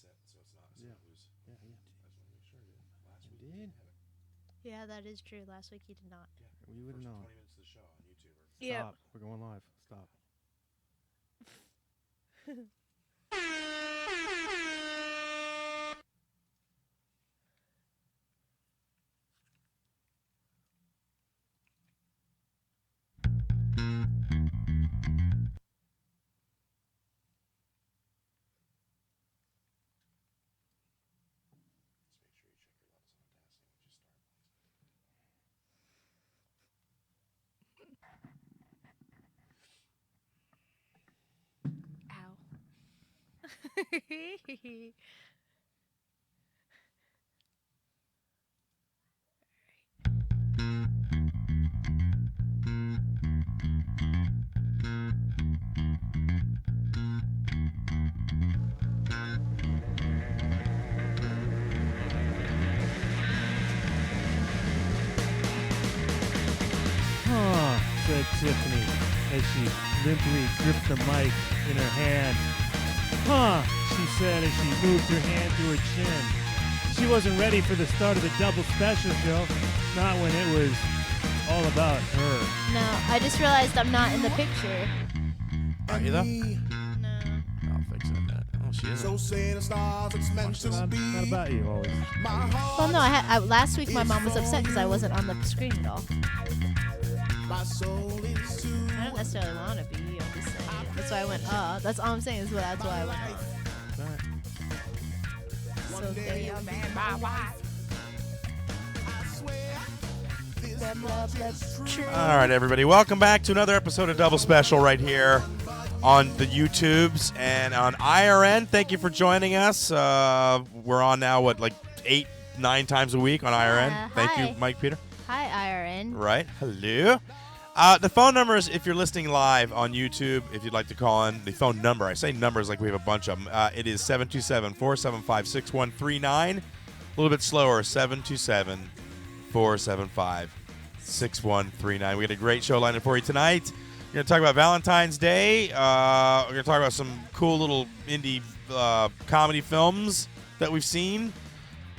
that's it. So it's not. So Yeah. it was. Yeah. I just want to make sure. Last week You we did. didn't have it. Yeah, that is true. Last week you did not. Yeah. We would have First known. 20 minutes of the show on YouTube. Yep. Stop. We're going live. Stop. Just make sure you check your levels on Audacity Ow. Said Tiffany as she limply gripped the mic in her hand. She said as she moved her hand to her chin. She wasn't ready for the start of the double special show, not when it was all about her. No, I just realized I'm not in the picture. Are you though? No. I'll fix that. Oh, she isn't. So say the stars, it's meant to Not be. about you always. My heart, Well, no, last week my mom was upset because I wasn't on the screen at all. my soul is too. I don't necessarily want to be. I'm just saying. That's why I went. That's all I'm saying is that's why I went. It's all right. So there you go. All right, everybody. Welcome back to another episode of Double Special right here on the YouTubes and on IRN. Thank you for joining us. We're on now, like 8, 9 times a week on IRN. Thank hi. you, Mike Peter. Hi, IRN. Right. Hello. The phone number is, if you're listening live on YouTube, if you'd like to call in, the phone number, I say numbers like we have a bunch of them. It is 727-475-6139. A little bit slower, 727-475-6139. We got a great show lined up for you tonight. We're going to talk about Valentine's Day. We're going to talk about some cool little indie comedy films that we've seen.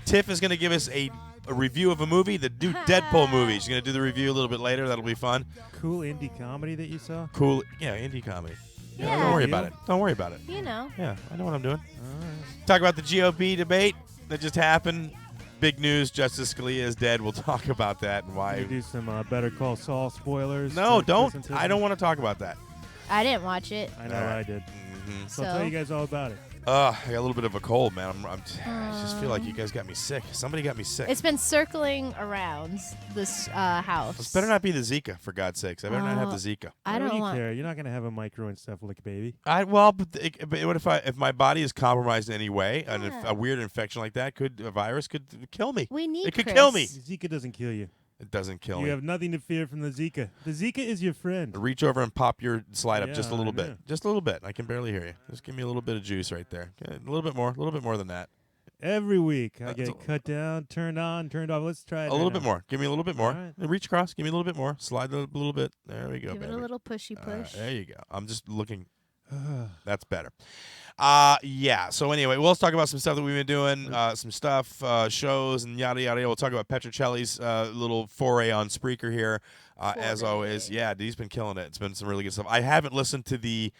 Tiff is going to give us a review of a movie, the new Deadpool movie. She's going to do the review a little bit later. That'll be fun. Cool indie comedy that you saw? Cool. Yeah, indie comedy. Yeah. Don't worry You? about it. Don't worry about it. You know. Yeah, I know what I'm doing. All right. Talk about the GOP debate that just happened. Big news, Justice Scalia is dead. We'll talk about that and You why. do some Better Call Saul spoilers. No, to don't. listen to I don't want to talk about that. I didn't watch it. I know All right. I did. Mm-hmm. So I'll tell you guys all about it. I got a little bit of a cold, man. I just feel like you guys got me sick. Somebody got me sick. It's been circling around this house. This better not be the Zika, for God's sakes. I better not have the Zika. I Why don't you want. care. You're not going to have a microencephalic baby. But what if my body is compromised in any way, and if a weird infection like that a virus could kill me. We need. It could Chris. kill me. Zika doesn't kill you. It doesn't kill You me. have nothing to fear from the Zika. The Zika is your friend. Reach over and pop your slide up Yeah, just a little I bit. know. Just a little bit. I can barely hear you. Just give me a little bit of juice right there. Okay, a little bit more than that. Every week I That's get cut down, turned on, turned off. Let's try it. A little bit more. Give me a little bit more. All right. Reach across. Give me a little bit more. Slide a little bit. There we go, Give baby. it a little pushy push. There you go. I'm just looking. That's better. Yeah. So anyway, we'll talk about some stuff that we've been doing, some stuff, shows, and yada yada. We'll talk about Petrocelli's little foray on Spreaker here, as always. Yeah, he's been killing it. It's been some really good stuff. I haven't listened to the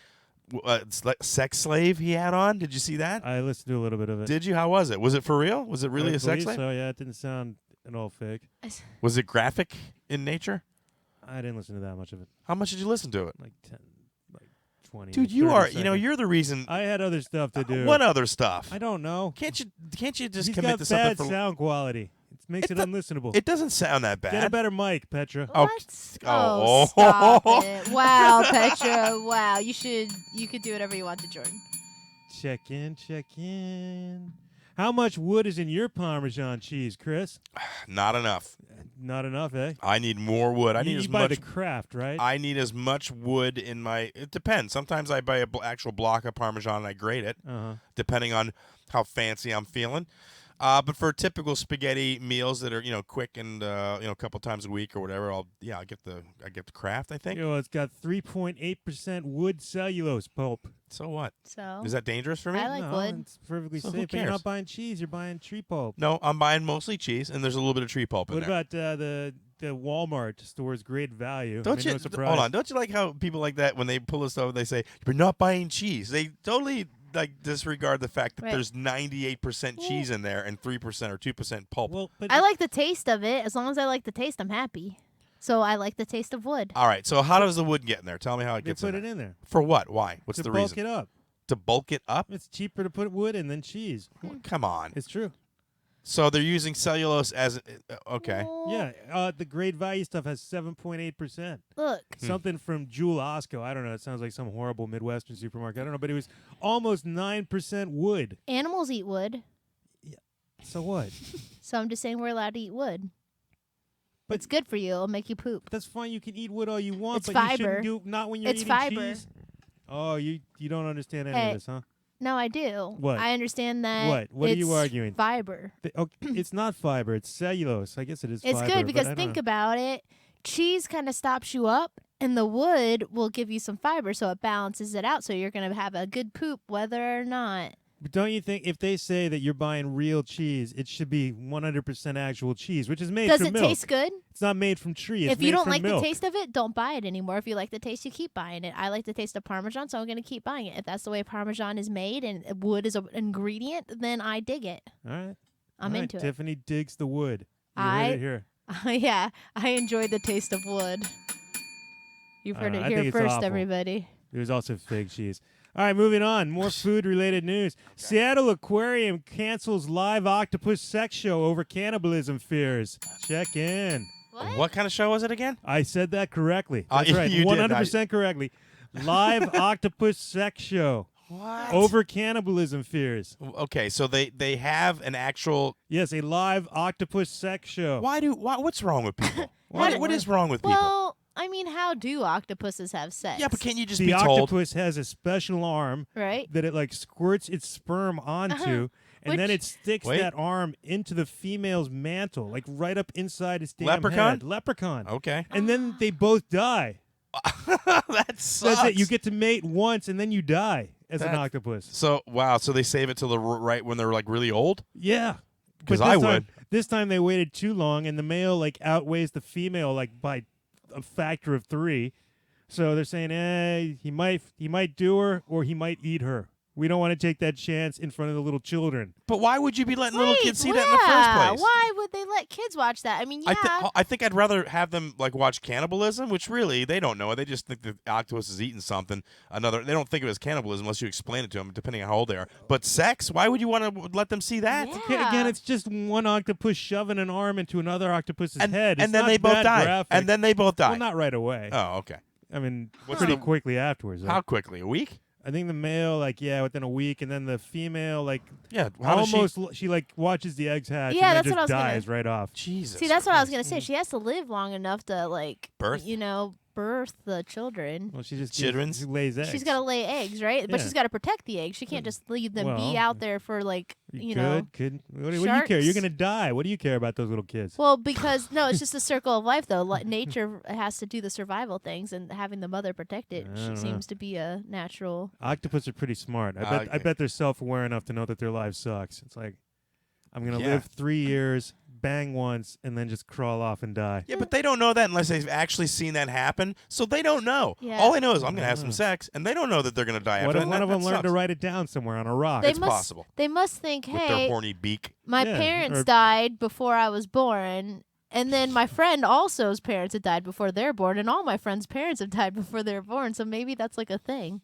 sex slave he had on. Did you see that? I listened to a little bit of it. Did you? How was it? Was it for real? Was it really I a sex believe slave? So yeah, it didn't sound at all fake. Was it graphic in nature? I didn't listen to that much of it. How much did you listen to it? Like 10, like 20. Dude, 30 you are. seconds. You're the reason. I had other stuff to do. What other stuff? I don't know. Can't you just He's commit got to something bad for? sound quality. It makes it unlistenable. It doesn't sound that bad. Get a better mic, Petra. Oh, What? oh. Stop it. Wow, Petra. Wow. You could do whatever you want to Jordan. Check in. How much wood is in your Parmesan cheese, Chris? Not enough. Not enough, eh? I need more wood. I need you as buy much. the Kraft, right? I need as much wood in my. It depends. Sometimes I buy a actual block of Parmesan and I grate it, Uh-huh. depending on how fancy I'm feeling. But for typical spaghetti meals that are quick and a couple times a week or whatever, I get the Kraft. I think. It's got 3.8% wood cellulose pulp. So what? So Is that dangerous for me? I like No, wood. it's perfectly So who safe. But you're cares? not buying cheese. You're buying tree pulp. No, I'm buying mostly cheese, and there's a little bit of tree pulp in What there. about the Walmart stores? Great value. Don't I mean, you no surprise. hold on? Don't you like how people like that when they pull us over, they say you're not buying cheese? They totally disregard the fact that Right. there's 98% cheese in there and 3% or 2% pulp. Well, but I like the taste of it. As long as I like the taste, I'm happy. So I like the taast of wood. All right, so how does the wood get in there? Tell me how it they gets put in it there. in there For what? Why? What's to the bulk reason? it up. To bulk it up? It's cheaper to put wood in than cheese. Well, come on. It's true. So they're using cellulose as okay. Oh, Yeah, the great value stuff has 7.8%. Look. Something from Jewel Osco. I don't know. It sounds like some horrible Midwestern supermarket. I don't know, but it was almost 9% wood. Animals eat wood. So what? So I'm just saying we're allowed to eat wood. But- It's good for you. It'll make you poop. That's fine. You can eat wood all you want, It's but you fiber. shouldn't do not when you're It's eating fiber. cheese. Oh, you don't understand any Hey. of this, huh? No, I do. What? I understand that. What? What are you it's arguing? Fiber. It's not fiber. It's cellulose. I guess it is It's fiber. good but because I don't think know. about it. Cheese kind of stops you up, and the wood will give you some fiber, so it balances it out. So you're gonna have a good poop, whether or not. But don't you think if they say that you're buying real cheese, it should be 100% actual cheese, which is made Does from it milk. taste good? It's not made from tree. It's If you made don't from like milk. the taste of it, don't buy it anymore. If you like the taste, you keep buying it. I like the taste of Parmesan, so I'm going to keep buying it. If that's the way Parmesan is made and wood is an ingredient, then I dig it. All right. I'm All right, into it. Tiffany digs the wood. You I- heard it here. Yeah, I enjoy the taste of wood. You've heard it I here think it's first, awful. everybody. There's also fig cheese. All right, moving on. More food-related news. Seattle Aquarium cancels live octopus sex show over cannibalism fears. Check in. What kind of show was it again? I said that correctly. That's right. you did. 100% correctly. Live octopus sex show What? over cannibalism fears. Okay, so they have an actual. Yes, a live octopus sex show. What's wrong with people? How do- what is wrong with people? Well, I mean, how do octopuses have sex? Yeah, but can't you just The be told? octopus has a special arm Right? that it like squirts its sperm onto, and then Which- it sticks Wait. that arm into the female's mantle, like right up inside its damn Leprechaun? head. Leprechaun. Okay, And then they both die. that sucks. That's it. You get to mate once, and then you die as an That- octopus. So wow, so they save it till the right when they're like really old. Yeah. 'Cause But I this time- would. This time they waited too long, and the male like outweighs the female like by a factor of 3. So they're saying, he might do her, or he might eat her. We don't want to take that chance in front of the little children. But why would you be letting little Wait, kids see that in the first place? Why would they let kids watch that? I mean, yeah. I think I'd rather have them like watch cannibalism, which really they don't know it. They just think the octopus is eating something. They don't think of it as cannibalism unless you explain it to them, depending on how old they are. But sex, why would you want to let them see that? Yeah. Okay, again, it's just one octopus shoving an arm into another octopus's head. It's And then not they both that die. graphic. And then they both die. Well, not right away. Oh, okay. I mean, What's pretty the- quickly afterwards. How quickly? A week? I think the male, within a week, and then the female, Yeah. How does she watches the eggs hatch, Yeah, and that's then what I just was gonna- dies right off. Jesus. See, that's what I was Christ. gonna say. She has to live long enough to Birth? birth the children. Well, she just Children's? she lays eggs. She's got to lay eggs, right? But Yeah. she's got to protect the eggs. She can't just leave them be Well, out there for you know. Could. What do you care? You're sharks. gonna die. What do you care about those little kids? Well, because no, it's just a circle of life, though. Nature has to do the survival things, and having the mother protect it I don't know. seems to be a natural. Octopus are pretty smart. I Okay. bet they're self-aware enough to know that their life sucks. It's like, I'm gonna Yeah. live 3 years, bang once, and then just crawl off and die. Yeah, but they don't know that unless they've actually seen that happen. So they don't know. Yeah. All they know is I'm going to have some sex, and they don't know that they're going to die What after if that. one of That them learned to sucks. write it down somewhere on a rock? It's possible. They must think, With their hey, horny beak. my Yeah, parents or- died before I was born. And then my friend also's parents had died before they're born, and all my friends' parents have died before they're born. So maybe that's like a thing.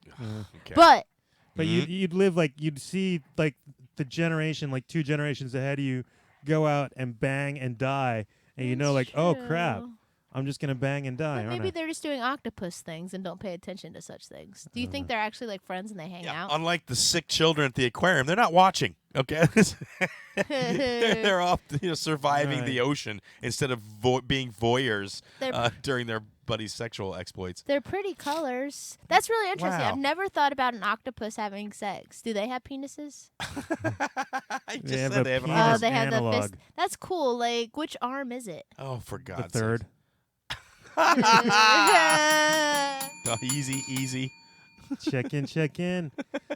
Okay. But But you'd live you'd see the generation 2 generations ahead of you go out and bang and die, and you know That's oh crap, true. I'm just gonna bang and die. But aren't maybe I? they're just doing octopus things and don't pay attention to such things. Do you think they're actually like friends and they hang Yeah, out? unlike the sick children at the aquarium, they're not watching. Okay, they're off, surviving Right. the ocean instead of being voyeurs They're- during their buddy's sexual exploits. They're pretty colors. That's really interesting. Wow. I've never thought about an octopus having sex. Do they have penises? I just have said a they have an penis. arm. Oh, they have the analog. fist. That's cool. Like, which arm is it? Oh, for The God's third. Oh, easy. Check in.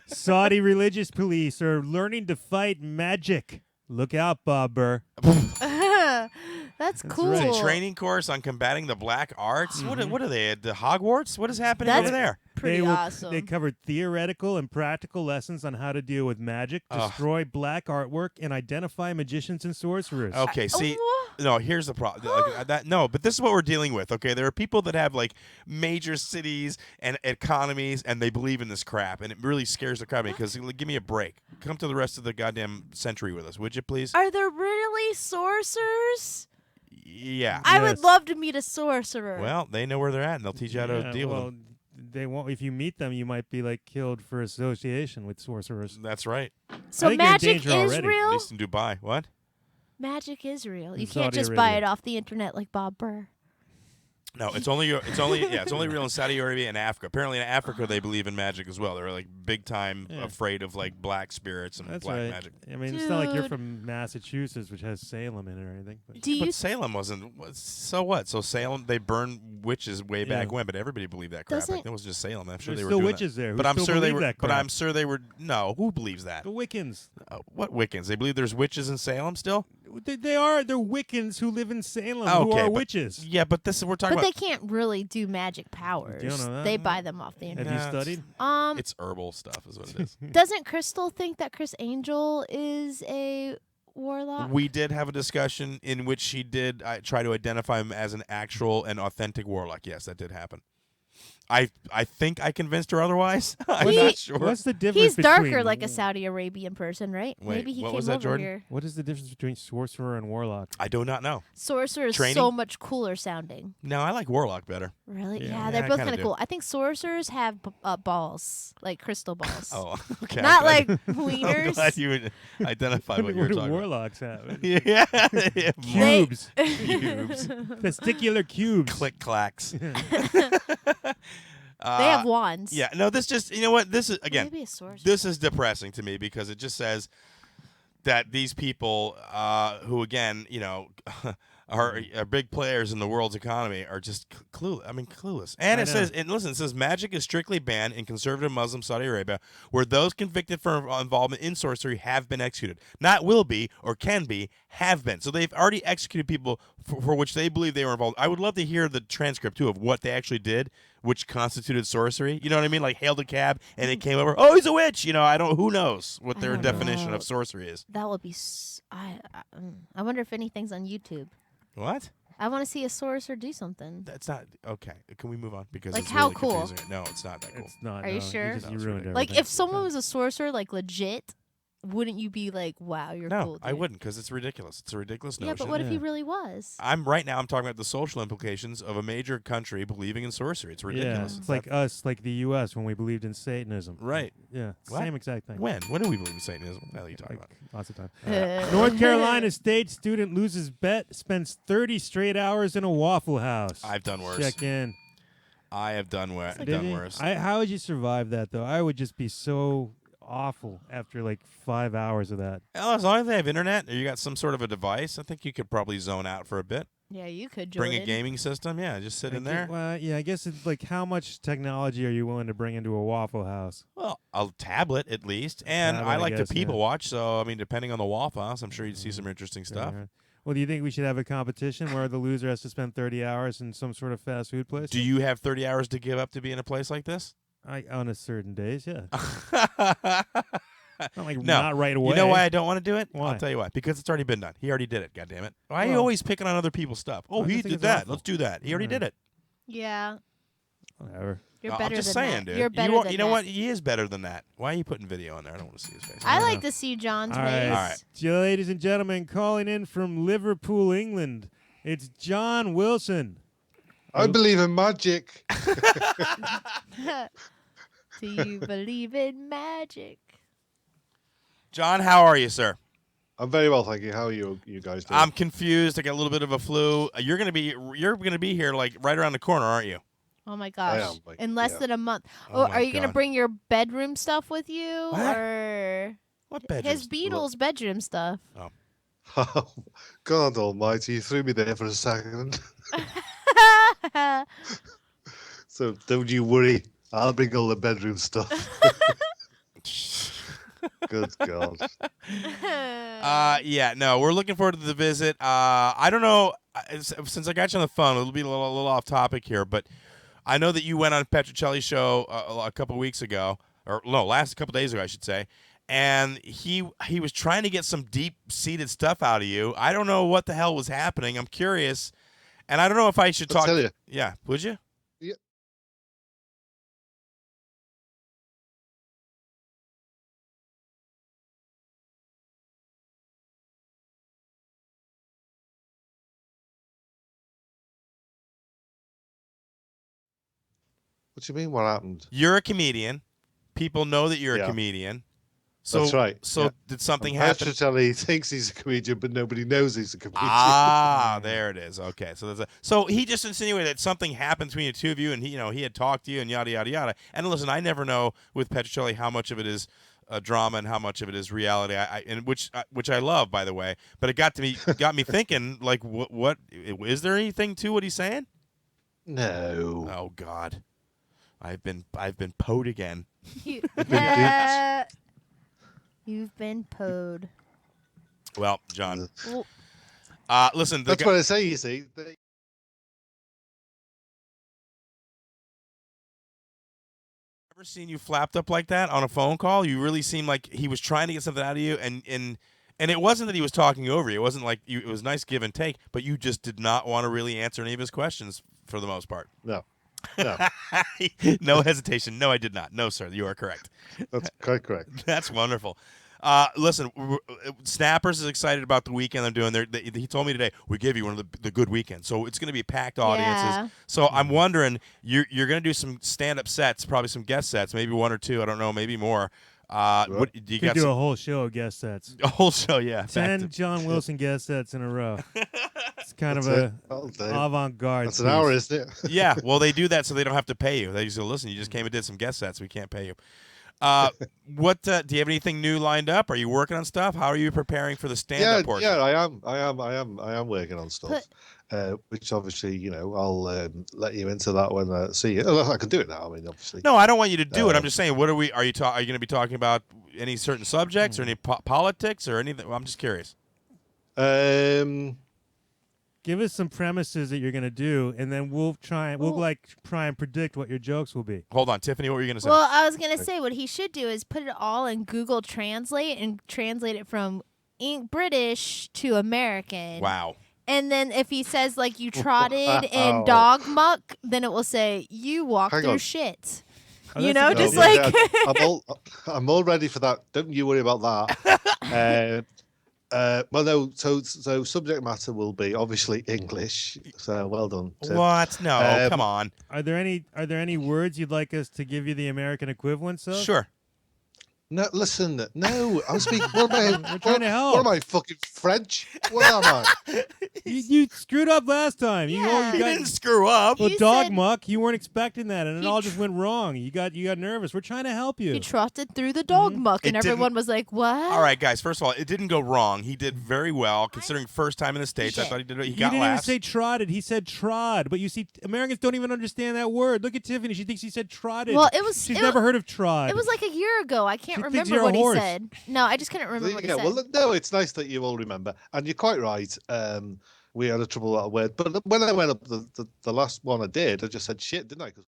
Saudi religious police are learning to fight magic. Look out, Bob Burr. That's That's cool. right. It's a training course on combating the black arts. What are they at the Hogwarts? What is happening That's over there? Pretty awesome. They covered theoretical and practical lessons on how to deal with magic, Ugh. destroy black artwork, and identify magicians and sorcerers. Okay, see, Oh, no, here's the problem. But this is what we're dealing with. Okay, there are people that have like major cities and economies, and they believe in this crap, and it really scares the crap out of me because give me a break. Come to the rest of the goddamn century with us, would you please? Are there really sorcerers? Yeah. I would Yes. love to meet a sorcerer. Well, they know where they're at, and they'll teach you how to Yeah, deal with well, them. they won't. If you meet them, you might be like killed for association with sorcerers. That's right. so I think you're in magic danger is already. At real? least in Dubai. What? Magic is real. You In can't Saudi just buy Arabia. it off the internet like Bob Burr. No, it's only real in Saudi Arabia and Africa. Apparently in Africa they believe in magic as well. They're like big time Yeah. afraid of like black spirits and That's black right. magic. I mean, it's not like you're Dude. from Massachusetts, which has Salem in it or anything. But Do you But Salem wasn't. So what? So Salem, they burned witches way back Yeah. when, but everybody believed that crap. Doesn't- It was just Salem. I'm sure there's they were still doing witches there. Who But I'm still sure they believe were. that But crap. I'm sure they were. No, who believes that? The Wiccans. What Wiccans? They believe there's witches in Salem still. They are. They're Wiccans who live in Salem who Okay, are but- witches. Yeah, but this we're talking But they about. can't really do magic powers. You don't know that? They buy them off the Have internet. you Yeah, studied? It's herbal stuff, is what it is. Doesn't Crystal think that Chris Angel is a warlock? We did have a discussion in which she did try to identify him as an actual and authentic warlock. Yes, that did happen. I think I convinced her otherwise. I'm He- not sure. What's the difference He's darker between like a Saudi Arabian person, right? Wait, Maybe he what came was that, over Jordan? here. What is the difference between sorcerer and warlock? I do not know. Sorcerer is Training? so much cooler sounding. No, I like warlock better. Really? Yeah. Yeah, Yeah, they're I both kinda kind of do. cool. I think sorcerers have balls, like crystal balls. Oh, okay. Not I'm like glad- I'm wieners. glad you would identify what you were do talking about. warlocks have? Yeah. Cubes. Cubes. Testicular cubes. Click clacks. They have wands. Yeah, no, this just, you know what? This is, again, Maybe a sorcerer. this is depressing to me because it just says that these people who, again, are big players in the world's economy are just clueless. And I it know. says, and listen, it says magic is strictly banned in conservative Muslim Saudi Arabia, where those convicted for involvement in sorcery have been executed. Not will be or can be, have been. So they've already executed people for which they believe they were involved. I would love to hear the transcript too of what they actually did, which constituted sorcery. You know what I mean? Like hailed a cab and it came over. Oh, he's a witch. Who knows what their don't definition know. of sorcery is? That would be. I wonder if anything's on YouTube. What? I want to see a sorcerer do something. That's not okay. Can we move on because Like, it's how really cool? confusing. No, it's not that cool. It's not. Are you no, sure? You, just, No, you it's ruined ridiculous. Like, everything. if someone was a sorcerer, like legit, wouldn't you be like, "Wow, you're No, cool"? Dude. I wouldn't because it's ridiculous. It's a ridiculous Yeah, notion. but what if he Yeah. really was? I'm talking about the social implications of a major country believing in sorcery. It's Yeah, ridiculous. it's like us, like the U.S. when we believed in Satanism. Right. Yeah, it's the What? same exact thing. When do we believe in Satanism? What the hell are you talking Like, about? lots of time. Uh, North Carolina State student loses bet, spends 30 straight hours in a Waffle House. I've done worse. Check in. I have done worse. Did Did you? worse. How would you survive that though? I would just be so awful after like 5 hours of that. Well, as long as they have internet or you got some sort of a device, I think you could probably zone out for a bit. yeah, you could Jordan. Bring a gaming system. Yeah, just sit in I there. gue- Well, yeah, I guess it's like how much technology are you willing to bring into a Waffle House? Well, a tablet at least. And tablet, I I like guess, to people yeah. watch, so I mean, depending on the Waffle House, I'm sure you'd see some interesting stuff. Yeah. Well, do you think we should have a competition where the loser has to spend 30 hours in some sort of fast food place? Do you have 30 hours to give up to be in a place like this? On a certain days, yeah. Not like No. not right away. You know why I don't want to do it? Why? I'll tell you why. Because it's already been done. He already did it. God damn it! Why are you Well, always picking on other people's stuff? Oh, I just he think did it's that. awful. Let's do that. He already Yeah. did it. Yeah, Whatever. you're I'm better just than saying, that. dude. You're better than you know that. what? He is better than that. Why are you putting video on there? I don't want to see his face. I Yeah. like to see John's All face. right. All right. Ladies and gentlemen, calling in from Liverpool, England, it's John Wilson. I believe in magic. Do you believe in magic? John, how are you, sir? I'm very well, thank you. How are you guys doing? I'm confused. I got a little bit of a flu. You're gonna be here like right around the corner, aren't you? Oh my gosh! am, like, In less yeah. than a month. Oh Oh, my are you gonna God. bring your bedroom stuff with you, What? or What bedroom? his Beatles bedroom stuff? Oh, God almighty, you threw me there for a second. So don't you worry. I'll bring all the bedroom stuff. Good God. Yeah, no, we're looking forward to the visit. I don't know, since I got you on the phone, it'll be a little off topic here, but I know that you went on Petrocelli's show a couple weeks ago, or no, a couple days ago, I should say, and he was trying to get some deep-seated stuff out of you. I don't know what the hell was happening. I'm curious, and I don't know if I should I'll talk. tell you. Yeah, would you? Yeah. What do you mean? What happened? You're a comedian. People know that you're a Yeah. comedian. So, That's right. So yeah. did something And happen? Petrocelli thinks he's a comedian, but nobody knows he's a comedian. Ah, there it is. Okay, so he just insinuated that something happened between the two of you, and he had talked to you, and yada yada yada. And listen, I never know with Petrocelli how much of it is drama and how much of it is reality. And which I love, by the way. But it got me thinking, like, what is there anything to what he's saying? No. Oh God, I've been poed again. You've been poed. Well, John, Well, listen. That's what I say, you see. Ever seen you flapped up like that on a phone call? You really seemed like he was trying to get something out of you, and it wasn't that he was talking over you. It wasn't like it was nice give and take, but you just did not want to really answer any of his questions for the most part. No. No hesitation. No, I did not. No, sir, you are correct. That's quite correct. That's wonderful. Listen, Snappers is excited about the weekend they're doing. He told me today, we gave you one of the good weekends, so it's going to be packed audiences. Yeah. So I'm wondering, you're going to do some stand-up sets, probably some guest sets, maybe one or two. I don't know, maybe more. What do you Could got? do a whole show of guest sets. A whole show, yeah. 10 John Wilson guest sets in a row. It's kind That's of it. a That'll do. avant-garde. That's an hour, isn't it? Yeah, well, they do that so they don't have to pay you. They just go, listen, you just came and did some guest sets. We can't pay you. What do you have anything new lined up? Are you working on stuff? How are you preparing for the stand-up portion? Yeah, I am working on stuff. Which obviously, I'll let you into that when I see you. I can do it now. I mean, obviously. No, I don't want you to do it. I'm just saying, what are you are you going to be talking about any certain subjects or any politics or anything? Well, I'm just curious. Give us some premises that you're going to do, and then we'll try and predict what your jokes will be. Hold on, Tiffany, what were you going to say? well, I was gonna say what he should do is put it all in Google Translate and translate it from British to American. Wow. And then if he says like you trotted in Wow. dog muck, then it will say you walked Hang through on. shit. Oh, You that's a know, good just idea. like I'm all ready for that. Don't you worry about that. Well, no. So subject matter will be obviously English. So well done, Tim. What? No, come on. Are there any words you'd like us to give you the American equivalents of? Sure. No, listen. No, I'm speaking. What am I? We're trying to help. What am I? Fucking French? What am I? You screwed up last time. You Yeah. You didn't screw up. well, You dog said- muck. You weren't expecting that, and it He all just went wrong. You got nervous. We're trying to help you. he trotted through the dog muck, and It didn't- everyone was like, "What?" All right, guys. First of all, it didn't go wrong. He did very well, considering first time in the States. I Shit. thought he did. He He got didn't laughs. even say trotted. He said trod. But you see, Americans don't even understand that word. Look at Tiffany. She thinks he said trotted. Well, it was. She's it never was, heard of trod. It was like a year ago. I can't She thinks remember you're a what he horse. said. No, I just couldn't remember what he Yeah, said. well, no, it's nice that you all remember, and you're quite right. We had a trouble with that word, but when I went up the last one I did, I just said shit, didn't I? 'Cause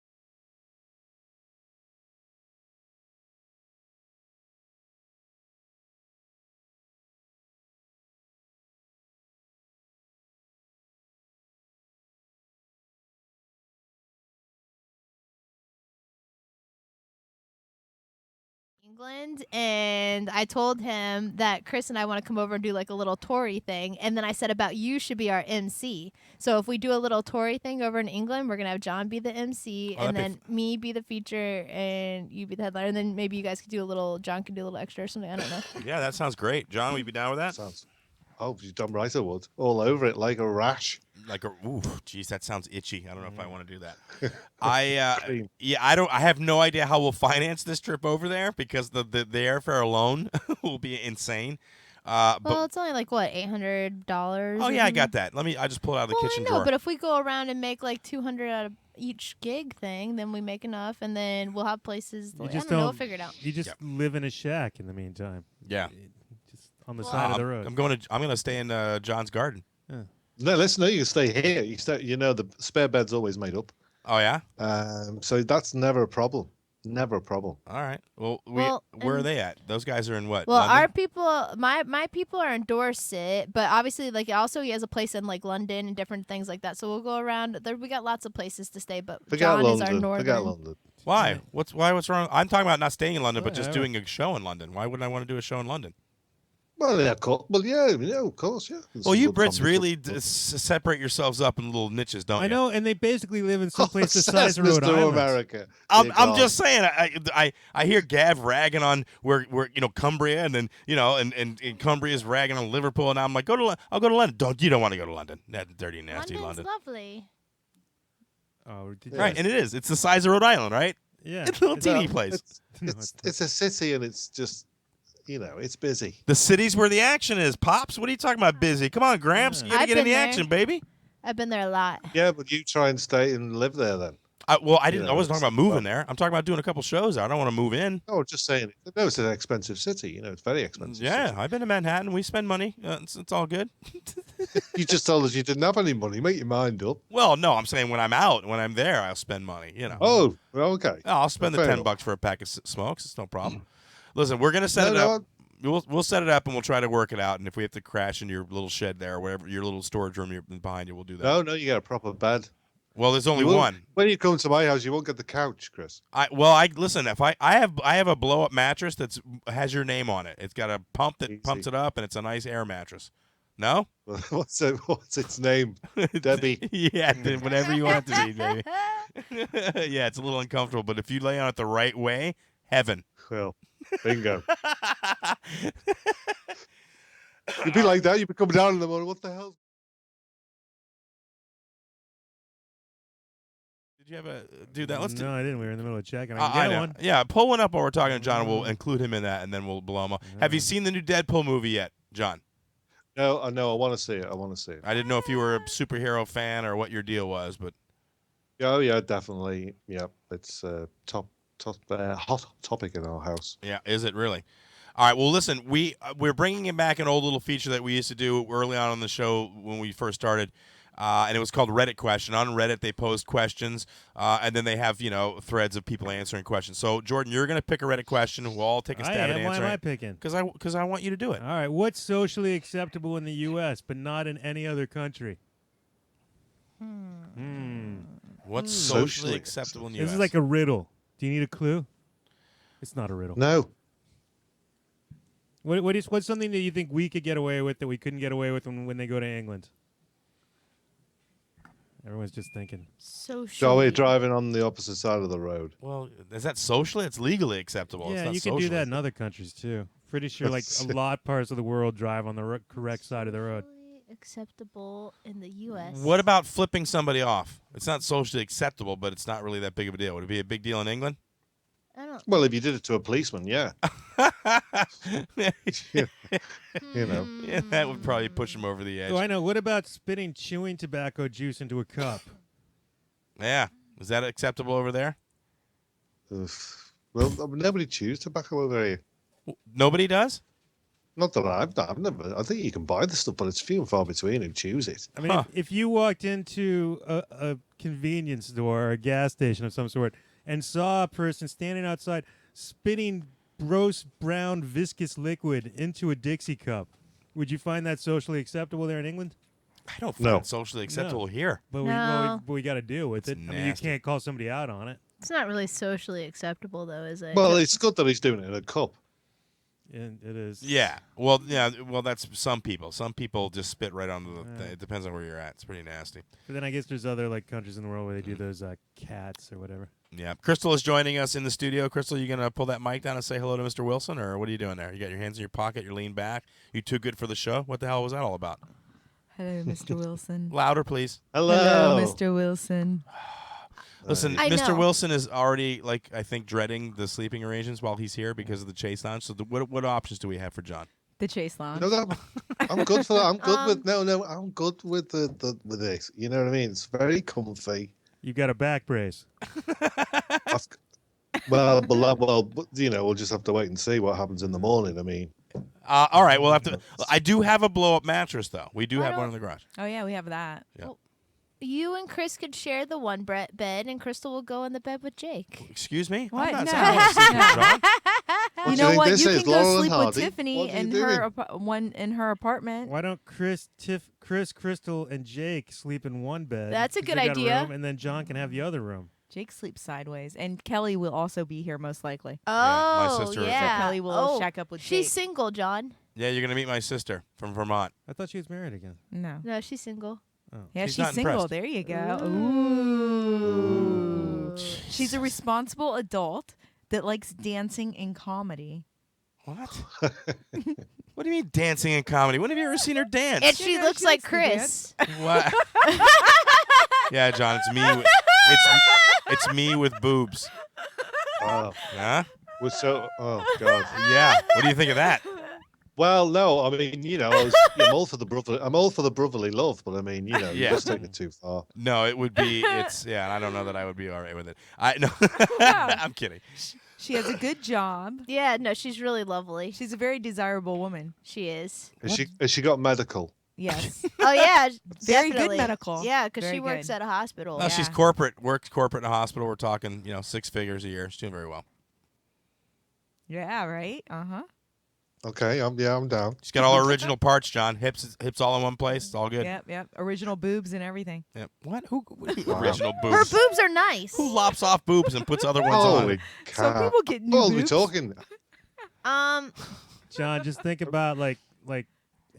England, and I told him that Chris and I want to come over and do like a little Tory thing, and then I said about you should be our MC. So if we do a little Tory thing over in England, we're gonna have John be the MC, and then me be the feature, and you be the headliner, and then maybe you guys could do a little. John could do a little extra or something. I don't know. Yeah, that sounds great. John, would you be down with that? Sounds. Oh, you've done right, I would. All over it like a rash. Like a ooh, geez, that sounds itchy. I don't know if I want to do that. I have no idea how we'll finance this trip over there because the airfare alone will be insane. Well, it's only like what, $800. Oh yeah, I got that. I just pull it out of the kitchen drawer. But if we go around and make like 200 out of each gig thing, then we make enough, and then we'll have places. I don't know, we'll figure it out. You just live in a shack in the meantime. Yeah. Just on the side of the road. I'm gonna stay in John's garden. Yeah. No, listen, no, you can stay here. The spare bed's always made up. Oh yeah. So that's never a problem. Never a problem. All right. Well, where are they at? Those guys are in what? Well, London? our people, my people are in Dorset, but obviously, like, also he has a place in like London and different things like that. So we'll go around. We got lots of places to stay, but John is our northern. Forget London. Why? What's wrong? I'm talking about not staying in London, but just doing a show in London. Why wouldn't I want to do a show in London? Well, yeah, of course, yeah. Well, you Brits really separate yourselves up in little niches, don't you? I know, and they basically live in some place the size of Rhode Island. America. I'm just saying. I hear Gav ragging on where Cumbria, and then and Cumbria's ragging on Liverpool, and I'm like, I'll go to London. You don't want to go to London? That dirty, nasty London's London. lovely. Oh, right, and it is. It's the size of Rhode Island, right? Yeah, it's a little teeny place. It's a city, and it's just. It's busy. The city's where the action is. Pops, what are you talking about busy? Come on, Gramps. You got to get in the action, baby. I've been there a lot. Yeah, but you try and stay and live there then. I wasn't talking about moving there. I'm talking about doing a couple shows there. I don't want to move in. Oh, just saying. No, it's an expensive city. It's very expensive. Yeah, city. I've been to Manhattan. We spend money. It's all good. You just told us you didn't have any money. Make your mind up. Well, no, I'm saying when I'm out, when I'm there, I'll spend money. Oh, well, okay. I'll spend the $10 for a pack of smokes. It's no problem. Listen, we're gonna set it up. We'll set it up and we'll try to work it out. And if we have to crash in your little shed there or whatever, your little storage room behind you, we'll do that. No, you got a proper bed. Well, there's only one. When you come to my house, you won't get the couch, Chris. Listen. If I have a blow up mattress that has your name on it. It's got a pump that pumps it up, and it's a nice air mattress. No? What's its name? Debbie. Yeah, whatever you want it to be, baby. Yeah, it's a little uncomfortable, but if you lay on it the right way, heaven. Well, bingo. You'd be like that. You'd be coming down in the morning. What the hell? Did you ever do that? No, I didn't. We were in the middle of checking. I can get one. Yeah, pull one up while we're talking to John, and we'll include him in that, and then we'll blow him up. Have you seen the new Deadpool movie yet, John? No, I want to see it. I didn't know if you were a superhero fan or what your deal was, but. Oh, yeah, definitely. Yeah, it's hot topic in our house. Yeah, is it really? All right. Well, listen, we're bringing back an old little feature that we used to do early on the show when we first started, and it was called Reddit Question. On Reddit, they post questions, and then they have threads of people answering questions. So, Jordan, you're going to pick a Reddit question. We'll all take a stab at answering. Why am I picking? Because I want you to do it. All right. What's socially acceptable in the U.S. but not in any other country? What's socially acceptable in the U.S.? This is like a riddle. Do you need a clue? It's not a riddle. No. What's something that you think we could get away with that we couldn't get away with when they go to England? Everyone's just thinking. So we're driving on the opposite side of the road. Well, is that socially? It's legally acceptable. Yeah, it's not you can do that in other countries too. Pretty sure like a lot of parts of the world drive on the correct side of the road. Acceptable in the U.S. What about flipping somebody off? It's not socially acceptable, but it's not really that big of a deal. Would it be a big deal in England? I don't. Well, if you did it to a policeman, yeah. Yeah, that would probably push him over the edge. Oh, I know. What about spitting chewing tobacco juice into a cup? Yeah. Is that acceptable over there? Well, nobody chews tobacco over here. Nobody does? Not that I've never. I think you can buy the stuff, but it's few and far between who choose it. I mean, if you walked into a convenience store or a gas station of some sort and saw a person standing outside spitting gross brown viscous liquid into a Dixie cup, would you find that socially acceptable there in England? I don't find it socially acceptable here. But we got to deal with it. I mean, you can't call somebody out on it. It's not really socially acceptable, though, is it? Well, it's good that he's doing it in a cup. And it is. Yeah. Well, that's some people. Some people just spit right onto the thing. It depends on where you're at. It's pretty nasty. But then I guess there's other like countries in the world where they do those cats or whatever. Yeah. Crystal is joining us in the studio. Crystal, you going to pull that mic down and say hello to Mr. Wilson, or what are you doing there? You got your hands in your pocket, you're leaned back. You too good for the show? What the hell was that all about? Hello, Mr. Wilson. Louder, please. Hello. Mr. Wilson. Listen, I Mr. know. Wilson is already, like, I think, dreading the sleeping arrangements while he's here because of the chase lounge. So what options do we have for John? The Chase Lounge. No, I'm good for that. I'm good with I'm good with with this. You know what I mean? It's very comfy. You got a back brace. Well, we'll just have to wait and see what happens in the morning. I mean, All right, we'll have to. I do have a blow-up mattress, though. We do have one in the garage. Oh, yeah, we have that. Yeah. You and Chris could share the one bed, and Crystal will go in the bed with Jake. Excuse me? What? I'm not No. saying I wanna sleep with John. What You do know think what? this You is, can go Laurel sleep and with Hardy? Tiffany What are you in doing? in her apartment. Why don't Chris, Crystal, and Jake sleep in one bed? That's a 'cause good they got idea. room, and then John can have the other room. Jake sleeps sideways, and Kelly will also be here most likely. my Oh, sister is- yeah. So Kelly will oh, shack up with She's Jake. single, John. Yeah, you're going to meet my sister from Vermont. I thought she was married again. No. No, she's single. Oh. Yeah, She's she's not single. impressed. There you go. Ooh. She's a responsible adult that likes dancing and comedy. What? What do you mean dancing in comedy? When have you ever seen her dance? And she know, looks she like likes to Chris. What? Yeah, John, it's me. It's me with boobs. oh, Huh? we're so. Oh God. Yeah. What do you think of that? Well, no, I mean, I'm all for the brother. I'm all for the brotherly love, but I mean, you Yeah. just taking it too far. No, it would be. Yeah. I don't know that I would be all right with it. I no. I'm kidding. She has a good job. Yeah, no, she's really lovely. She's a very desirable woman. She is. Has she got medical? Yes. Oh yeah, Very good definitely. medical. Yeah, because Very she works good. at a hospital. No, she's Yeah. corporate. Worked corporate in a hospital. We're talking, 6 figures a year. She's doing very well. Yeah, right? Uh-huh. Okay, I'm down. She's got all her original parts, John. Hips all in one place. It's all good. Yep. Original boobs and everything. Yep. What? Who Wow. original Her boobs? boobs are nice. Who lops off boobs and puts other ones Holy on? Some cow! people get new What are we boobs. talking? John, just think about like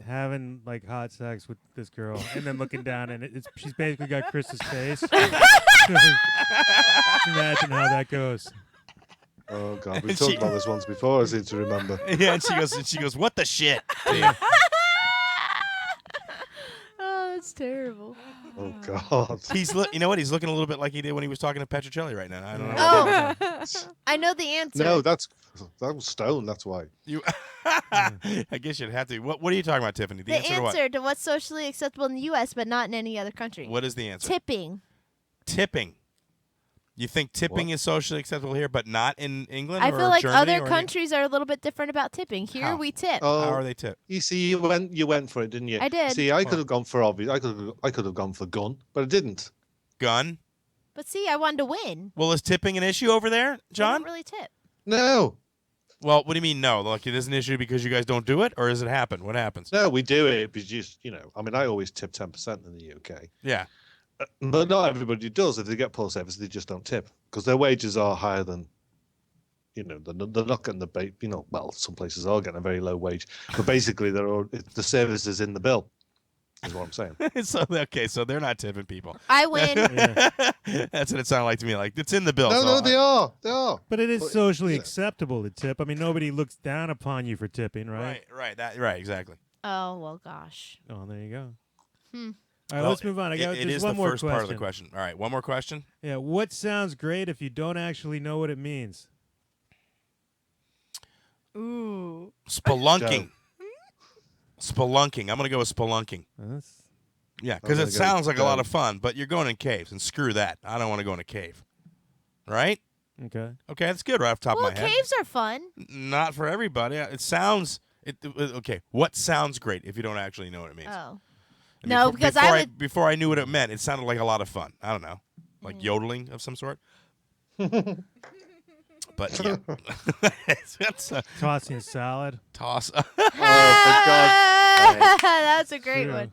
having like hot sex with this girl, and then looking down, and she's basically got Chris's face. Imagine how that goes. Oh God, we've And talked she- about this once before. I seem to remember. Yeah, and she goes, what the shit? Yeah. Oh, that's terrible. Oh God. You know what? He's looking a little bit like he did when he was talking to Petrocelli right now. I don't know. Oh, I know the answer. No, that was Stone. That's why. You, I guess you'd have to. What are you talking about, Tiffany? The, the answer to what? answer to what's socially acceptable in the U.S. but not in any other country. What is the answer? Tipping. Tipping. You think tipping What? is socially acceptable here, but not in England? I or feel like Germany other or any- countries are a little bit different about tipping. Here How? we tip. Oh, How are they tipped? you see, you went for it, didn't you? I did. See, I could have gone for obvious. I could have gone for gun, but I didn't. Gun. But see, I wanted to win. Well, is tipping an issue over there, I John? don't really tip. No, Well, what do you mean no? Like it is an issue because you guys don't do it, or does it happen? What happens? no, we do it. But just I mean, I always tip 10% in the UK, Yeah. but not everybody does. If they get poor service, they just don't tip because their wages are higher than. They're not getting the bait. Well, some places are getting a very low wage, but basically, the service is in the bill. Is what I'm saying. So they're not tipping people. I win. Yeah. That's what it sounded like to me. Like it's in the bill. No, so no, they are. They are. But it is Well, socially yeah. acceptable to tip. I mean, nobody looks down upon you for tipping, right? Right, exactly. Oh, well, gosh. Oh, there you go. Hmm. All right, Well, let's move on. It There's is one the more first question. part of the question. All right, one more question. Yeah, what sounds great if you don't actually know what it means? Ooh. Spelunking. Spelunking. I'm gonna go with spelunking. That's- Yeah, because I'm it gonna go sounds like a lot down. of fun, but you're going in caves, and screw that. I don't want to go in a cave. Right? okay. Okay, that's good right off the top Well, of my head. caves are fun. Not for everybody. It sounds. Okay, what sounds great if you don't actually know what it means? Oh. And No, because I would- before I knew what it meant, it sounded like a lot of fun. I don't know, like Mm. yodeling of some sort. But yeah, that's a Tossing a salad. toss. Oh, for God. That's a great Yeah. one.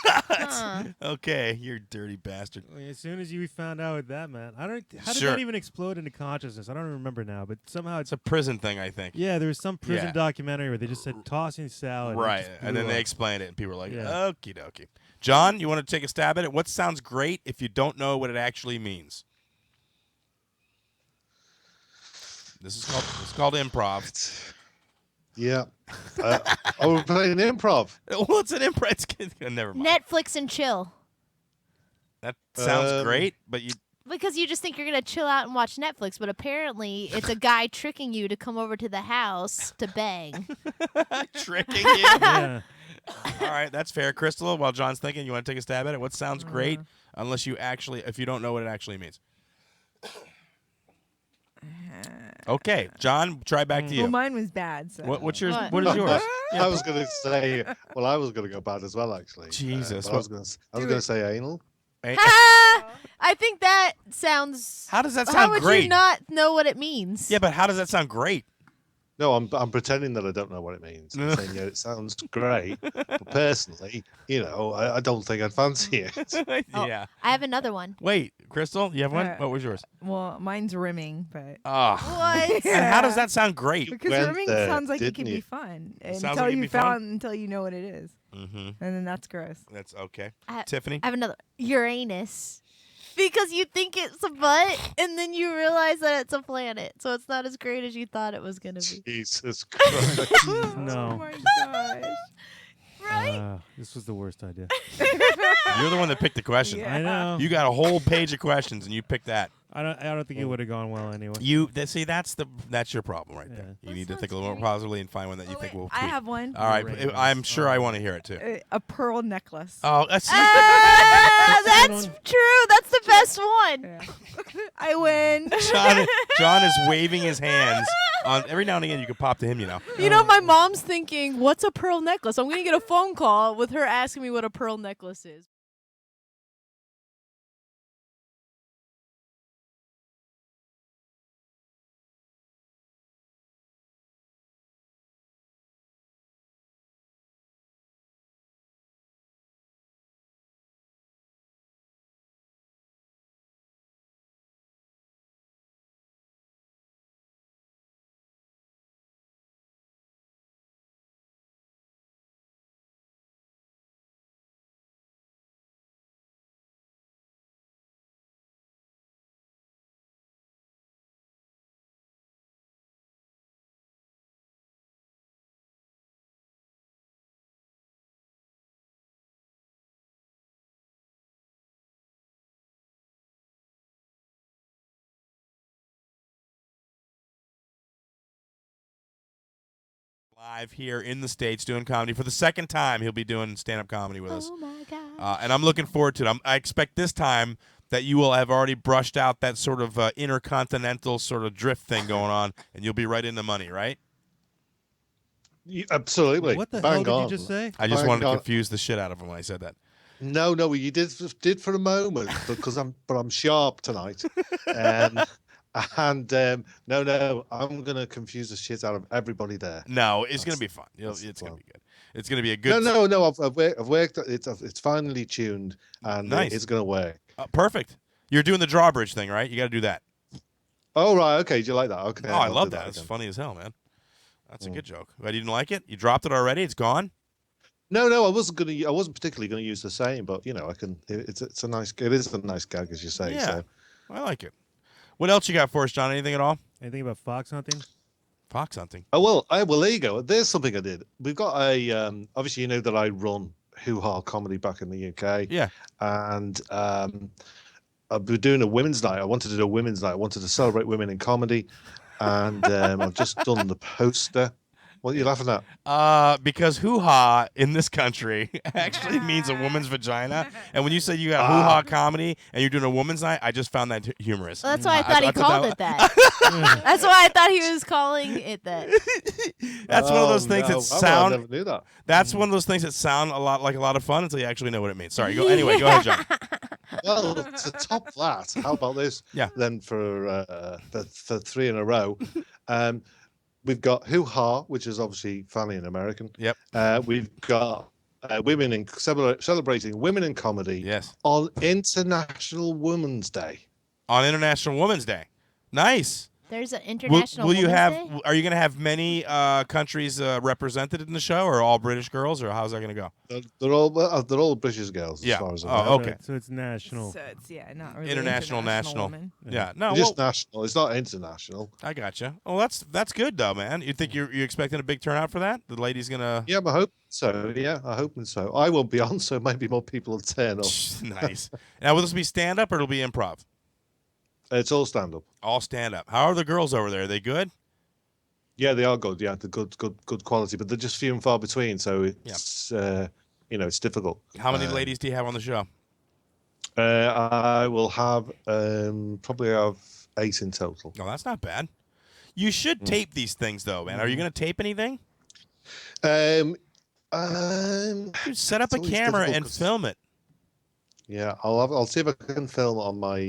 Huh. Okay, you're a dirty bastard. I mean, as soon as you found out that, man, I don't. How did Sure. that even explode into consciousness? I don't remember now, but somehow It's a prison thing, I think. yeah, there was some prison Yeah. documentary where they just said tossing salad, Right, it just and then blew they up. explained it, and people were like, Yeah. okie dokie. John, you want to take a stab at it? What sounds great if you don't know what it actually means? This is called improv. Yeah. Oh, we're playing improv. Well, it's an improv. Never mind. Netflix and chill. That sounds Um, great, but you Because you just think you're gonna chill out and watch Netflix, but apparently it's a guy tricking you to come over to the house to bang. tricking you. Yeah. All right, that's fair. Crystal, while John's thinking, you want to take a stab at it? What sounds great unless you actually, if you don't know what it actually means? Okay, John, try back to you. Well, mine was bad. So. What's yours? What? What is yours? I was going to say, well, I was going to go bad as well, actually. Jesus, But I was going to say anal. Ah! I think that sounds. How does that How sound would great? you not know what it means? Yeah, but how does that sound great? No, I'm pretending that I don't know what it means. I'm saying, yeah, it sounds great, but personally, I don't think I'd fancy it. Oh, Yeah. I have another one. Wait, Crystal, you have one? Uh, What was yours? Well, mine's rimming, but Ah. What? And how does that sound great? because went rimming there, sounds like it didn't can you? be fun sounds until like it'd you be fun? until you know what it is, Mm-hmm. and then that's gross. That's okay. I- Tiffany? I have another. Uranus. Because you think it's a butt, and then you realize that it's a planet. So it's not as great as you thought it was going to be. Jesus Christ. No. Oh my gosh. Right? This was the worst idea. You're the one that picked the question. Yeah. I know. You got a whole page of questions, and you picked that. I don't think it would have gone well anyway. See, that's your problem right there. Yeah. You need to sounds think a little more great. positively and find one that you Oh, think wait, will I tweak. have one. All right, Uranus. I'm sure I want to hear it too. A pearl necklace. Oh, that's Ah, That's a good that's one. true. That's the best one. Yeah. I win. John is waving his hands. On every now and again, you can pop to him. You know, my mom's thinking, what's a pearl necklace? I'm going to get a phone call with her asking me what a pearl necklace is. live here in the States doing comedy for the second time. He'll be doing stand-up comedy with us. Oh, my God. And I'm looking forward to it. I expect this time that you will have already brushed out that sort of intercontinental sort of drift thing going on, and you'll be right in the money, right? Absolutely. What the Bang hell did on. you just say? I just Bang wanted to on. confuse the shit out of him when I said that. No, you did for a moment because I'm sharp tonight. No, I'm gonna confuse the shit out of everybody there. No, it's going to be fun. It's going to be good. It's going to be a good. No. I've worked. It's finally tuned, and Nice. it's gonna work. Perfect. You're doing the drawbridge thing, right? You got to do that. Oh right, okay. Do you like that? Okay. Oh, I I'll love do that. It's again. funny as hell, man. That's a good joke. But you didn't like it? You dropped it already? It's gone? No, I wasn't particularly gonna use the same, but I can. It is a nice gag, as you say. Yeah. So. I like it. What else you got for us, John? Anything at all? Anything about fox hunting? Fox hunting. Oh well, there you go. There's something I did. We've got a obviously you know that I run Hoo Ha Comedy back in the UK. Yeah. And I've been doing a women's night. I wanted to do a women's night. I wanted to celebrate women in comedy, and I've just done the poster. What are you laughing at? Because hoo-ha in this country actually means a woman's vagina. And when you said you got hoo-ha comedy and you're doing a woman's night, I just found that humorous. Well, that's why I thought he called it that. That's why I thought he was calling it that. That's one of those things that I sound. never knew that. That's one of those things that sound a lot like a lot of fun until you actually know what it means. Sorry. Anyway, go ahead, John. Well, to top that, how about this? Yeah. Then for three in a row, we've got Hoo Ha, which is obviously funny and American. Yep. We've got women in celebrating women in comedy. Yes. On International Women's Day. On International Women's Day. Nice. There's an international. Will you Women's have? Day? Are you going to have many countries represented in the show, or all British girls, or how's that going to go? They're all British girls, Yeah. as far as I Oh, know. okay. So it's national. So it's not really International, national. woman. Yeah. No. It's just Well, national. It's not international. I gotcha. Oh, that's good though, man. You think you're expecting a big turnout for that? The lady's gonna. Yeah, I hope so. Yeah, I hope so. I won't be on, so maybe more people will turn up. Nice. Now, will this be stand up or it'll be improv? It's all stand up. All stand up. How are the girls over there? Are they good? Yeah, they are good. Yeah, they're good quality, but they're just few and far between. So it's it's difficult. How many ladies do you have on the show? I will have probably have 8 in total. Oh, that's not bad. You should tape these things though, man. Are you going to tape anything? Um, Dude, set up a always camera difficult and 'cause- film it. Yeah, I'll see if I can film on my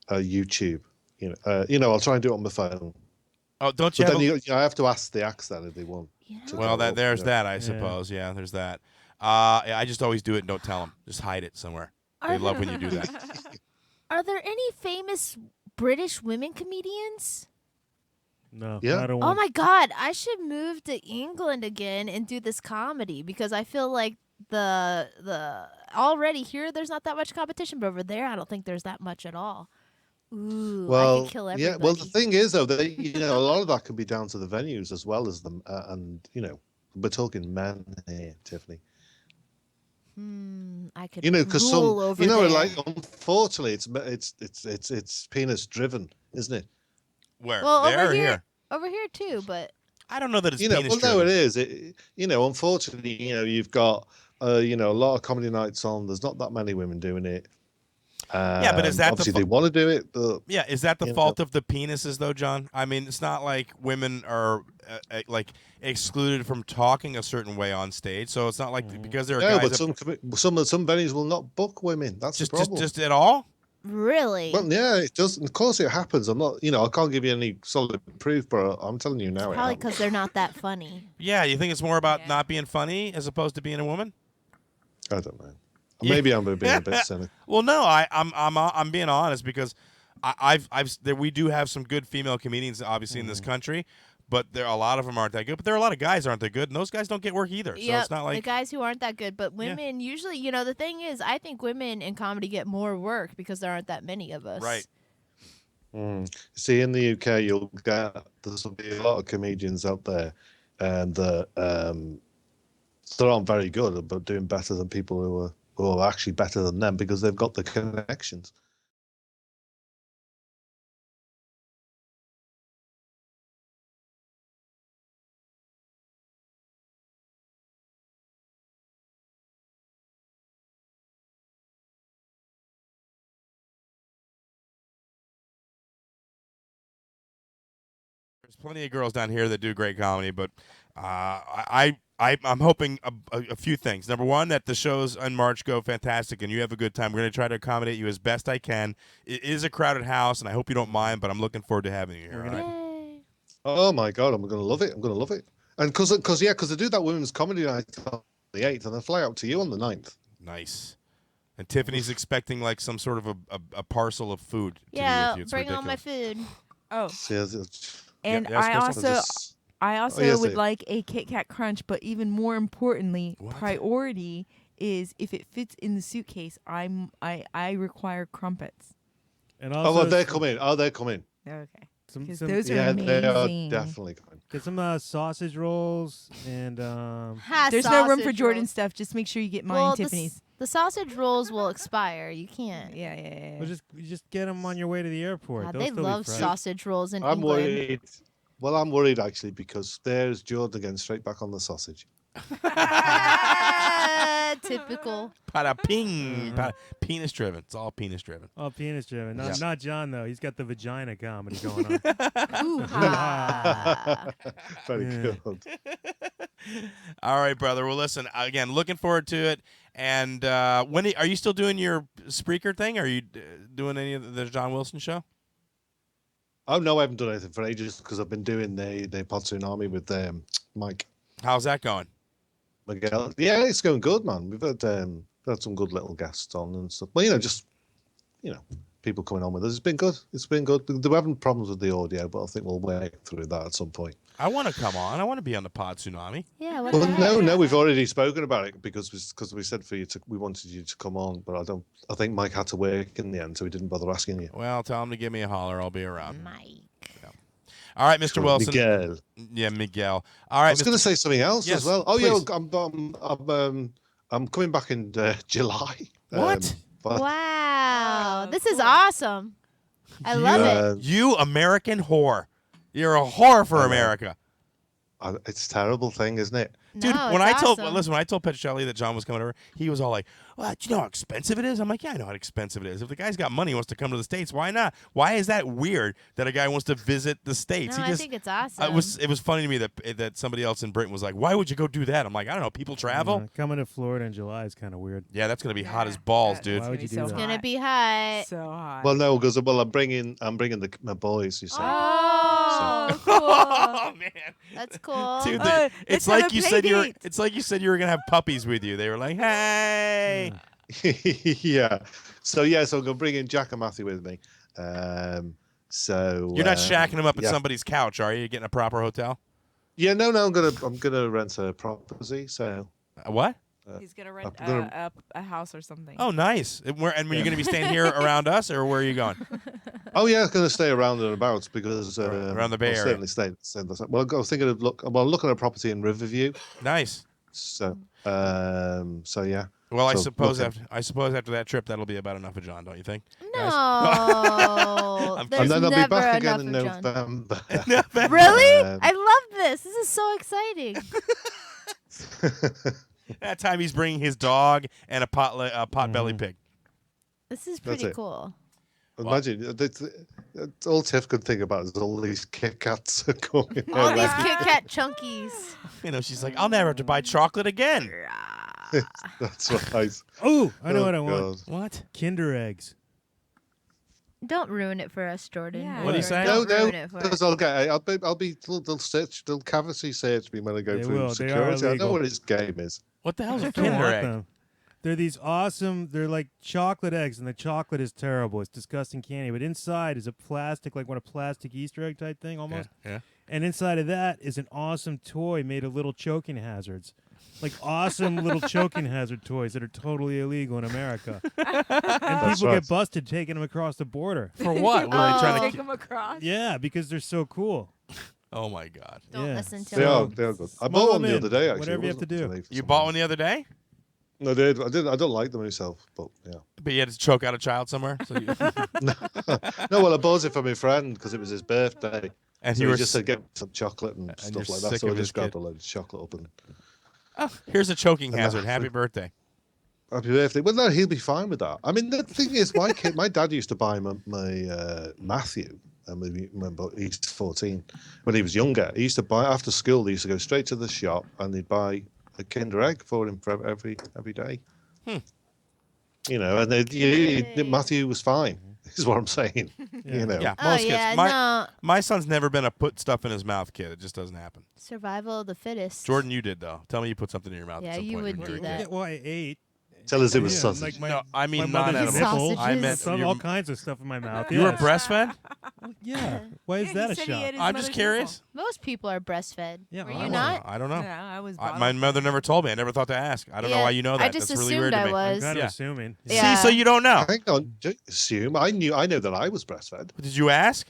YouTube. I'll try and do it on my phone. Oh, don't you But have? then I have to ask the acts that if they want. to Well, go up, there's you know. that, I suppose. Yeah, there's that. I just always do it and don't tell them. Just hide it somewhere. They love when you do that. Are there any famous British women comedians? No. Yeah. I don't Oh want. my God, I should move to England again and do this comedy because I feel like the already here there's not that much competition, but over there I don't think there's that much at all. Ooh, I Well, could kill everybody. yeah. Well, the thing is, though, that a lot of that can be down to the venues as well as them, and we're talking men here, Tiffany. I could Because rule some, over there. like unfortunately, it's penis driven, isn't it? Where? Well, there over or here, here? over here too, but I don't know that it's Well, penis no, it driven. is. Unfortunately, you've got a lot of comedy nights on. There's not that many women doing it. Yeah, but is that the obviously they want to do it? But Yeah, is that the you fault of the penises, though, John? I mean, it's not like women are like excluded from talking a certain way on stage, so it's not like because there are no, guys but that some venues will not book women. That's the problem. just at all. really, Well, yeah, it does. Of course, it happens. I'm not, I can't give you any solid proof, but I'm telling you now. probably It because they're not that funny. Yeah, you think it's more about Yeah. not being funny as opposed to being a woman? I don't know. Maybe I'm being a bit cynical. Well, no, I'm being honest because we do have some good female comedians obviously in this country, but a lot of them aren't that good. But there are a lot of guys aren't that good, and those guys don't get work either. So Yeah, it's not the like guys who aren't that good, but women usually, the thing is, I think women in comedy get more work because there aren't that many of us. right. See, in the UK, there'll be a lot of comedians out there, and that aren't very good, but doing better than people who are actually better than them because they've got the connections. There's plenty of girls down here that do great comedy, but I'm hoping a few things. Number one, that the shows in March go fantastic and you have a good time. We're going to try to accommodate you as best I can. It is a crowded house, and I hope you don't mind, but I'm looking forward to having you here. All right? Yay. Oh my God, I'm going to love it. I'm going to love it. And because they do that women's comedy night on the 8th, and then fly out to you on the 9th. Nice. And Tiffany's expecting like some sort of a parcel of food to be Yeah, with you. It's bring on my ridiculous. food. Oh, See, and yes, I Crystal? also yes, would Dave. like a Kit Kat Crunch, but even more importantly, What? priority is if it fits in the suitcase. I require crumpets. And Oh, also well, they're coming. Oh, they're coming. Okay, some, because some, those are Yeah, amazing. they are definitely coming. get some sausage rolls and Ha, There's no room for sausage Jordan rolls. stuff. Just make sure you get mine, Well, Tiffany's. The sausage rolls will expire. You can't. Yeah. well, just get them on your way to the airport. God, They'll they still be love fresh. sausage rolls in I'm England. worried. Well, I'm worried actually because there's Jordan again, straight back on the sausage. Typical. Pada ping. Penis driven. It's all penis driven. Oh, penis driven. Yeah. Not John though. He's got the vagina comedy going on. Hoo-ha. Very Yeah. good. All right, brother. Well, listen. Again, looking forward to it. And when are you still doing your Spreaker thing? Are you doing any of the John Wilson show? Oh no, I haven't done anything for ages because I've been doing the Pod Tsunami with Mike. How's that going? Miguel. Yeah, it's going good, man. We've had some good little guests on and stuff. Well, just people coming on with us. It's been good. It's been good. We're having problems with the audio, but I think we'll work through that at some point. I want to come on. I want to be on the Pod Tsunami. Yeah. What Well, the heck? no, we've already spoken about it because we said we wanted you to come on, but I think Mike had to work in the end, so he didn't bother asking you. Well, tell him to give me a holler. I'll be around. Mike. All right, Mr. Wilson. Miguel. Yeah, Miguel. All right. I was going to say something else Yes, as well. Oh please. yeah, I'm coming back in July. What? Wow. This is cool. awesome. I love it. You American whore. You're a whore for I know. America. It's a terrible thing, isn't it? Dude, No, when it's I told awesome. when I told Petrocelli that John was coming over, he was all like, "Well, do you know how expensive it is?" I'm like, "Yeah, I know how expensive it is. If the guy's got money, and wants to come to the States, why not? Why is that weird that a guy wants to visit the States?" No, He I just, think it's awesome. it was funny to me that somebody else in Britain was like, "Why would you go do that?" I'm like, "I don't know. People travel. Coming to Florida in July is kind of weird. Yeah, that's gonna be hot as balls, dude." Why would you do so that? It's gonna hot. be hot. So hot. Well, no, because I'm bringing my boys. You see. Oh, cool. Oh man, That's cool. dude, it's let's have like a you play said you were. date. It's like you said you were gonna have puppies with you. They were like, "Hey." Yeah. So I'm gonna bring in Jack and Matthew with me. So You're not shacking them up at yeah. somebody's couch, are you? You're getting a proper hotel? Yeah, no, I'm gonna rent a property. So What? He's gonna rent I'm gonna- a house or something. Oh, nice. And you're going to be staying here around us, or where are you going? oh yeah, I'm gonna stay around and about because Around the Bay I'll Area. certainly stay. Well, I was thinking of looking at a property in Riverview. Nice. So yeah. Well, So, I suppose after that trip, that'll be about enough of John, don't you think? No. There's And then I'll be never back enough again in of John. November. Really? Um, I love this. This is so exciting. That time he's bringing his dog and a pot belly pig. This is That's pretty it. cool. Imagine all Tiff could think about is all these Kit Kats are going. All these around. Kit Kat chunkies. You know, she's like, I'll never have to buy chocolate again. That's right. Oh, I know Oh, what I want. God. What? Kinder eggs. Don't ruin it for us, Jordan. Yeah. What do you say? Don't No, ruin it for us. because they'll cavity search me when I go They through will. They are security. I know illegal. what his game is. What the hell's a I don't Kinder want egg? them. They're these awesome. They're like chocolate eggs, and the chocolate is terrible. It's disgusting candy. But inside is a plastic, like one a plastic Easter egg type thing, almost. Yeah. And inside of that is an awesome toy made of little choking hazards. Like awesome little choking hazard toys that are totally illegal in America. And people right. get busted taking them across the border. For what? Were they Oh. trying Take to? him across. Yeah, because they're so cool. Oh my God! Don't Yeah. listen to They him. are good. I Small bought one them the in, other day. Actually, whatever you have to do. You bought one the other day, No, I did. I don't like them myself, but yeah. but you had to choke out a child somewhere. So you, No, well, I bought it for my friend because it was his birthday. and So you he were just said get some chocolate and you're stuff like sick that. So of I his just grabbed kid. a load of chocolate up and here's a choking And hazard. that- Happy birthday. happy birthday. Well, no, he'll be fine with that. I mean, the thing is, my dad used to buy my Matthew. Remember, he's 14. When he was younger, he used to buy after school. He used to go straight to the shop and he'd buy a Kinder Egg for him for every day. You know, and Matthew was fine. Is what I'm saying. You know, Yeah, Oh, most yeah, kids. no. My son's never been a put stuff in his mouth kid. It just doesn't happen. Survival of the fittest. Jordan, you did though. Tell me you put something in your mouth. Yeah, at some you point would when you were do a kid. that. Yeah, well, I ate. tell us it was Yeah, sausage. like my, No, I mean my mother's non-edible. nipples. I meant some, you- all kinds of stuff in my mouth. You were yes. breastfed? Yeah. Why is Yeah, that he a said he shot? ate his I'm just mother's curious. Most people are breastfed. Yeah, Were I you don't not? I don't know. No, I was. My bottled. mother never told me. I never thought to ask. I don't know Yeah, why you know that. I just That's really assumed weird to I me. I'm was. kind Yeah. of assuming. Yeah. See, so you don't know. Hang on, don't assume. I know that I was breastfed. Did you ask?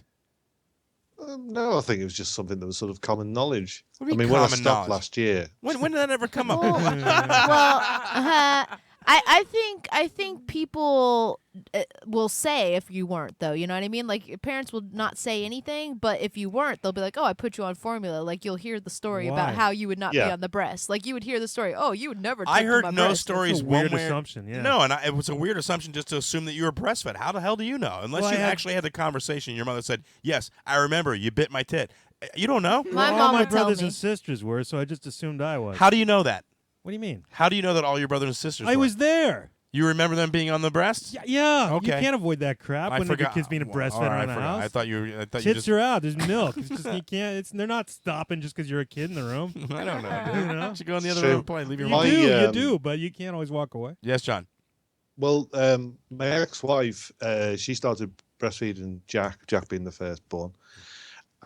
No, I think it was just something that was sort of common knowledge. What do you I mean mean, when I common stopped knowledge? last year, When did that ever come up? Well, I think people will say if you weren't, though. You know what I mean? Like your parents will not say anything, but if you weren't, they'll be like, "Oh, I put you on formula." Like you'll hear the story Why? about how you would not be Yeah. on the breast. Like you would hear the story. Oh, you would never. I take heard my no breast. stories It's a weird one way. assumption, yeah. No, and it was a weird assumption just to assume that you were breastfed. How the hell do you know? Unless Well, you I had- actually had the conversation. Your mother said, "Yes, I remember. You bit my tit." You don't know. My Well, mom all my would tell brothers me. and sisters were, so I just assumed I was. How do you know that? What do you mean? How do you know that all your brothers and sisters? I were? was there. You remember them being on the breast? Yeah. Okay. You can't avoid that crap I when forgot. the kids being Well, breastfed all right, around I the forgot. house. I thought you Tits just. are out. There's milk. It's just you can't. They're not stopping just because you're a kid in the room. I don't know. Dude. You know? You should go in the It's other room true. and play. Leave your You money. do, you do, but you can't always walk away. Yes, John. Well, my ex-wife, she started breastfeeding Jack being the firstborn,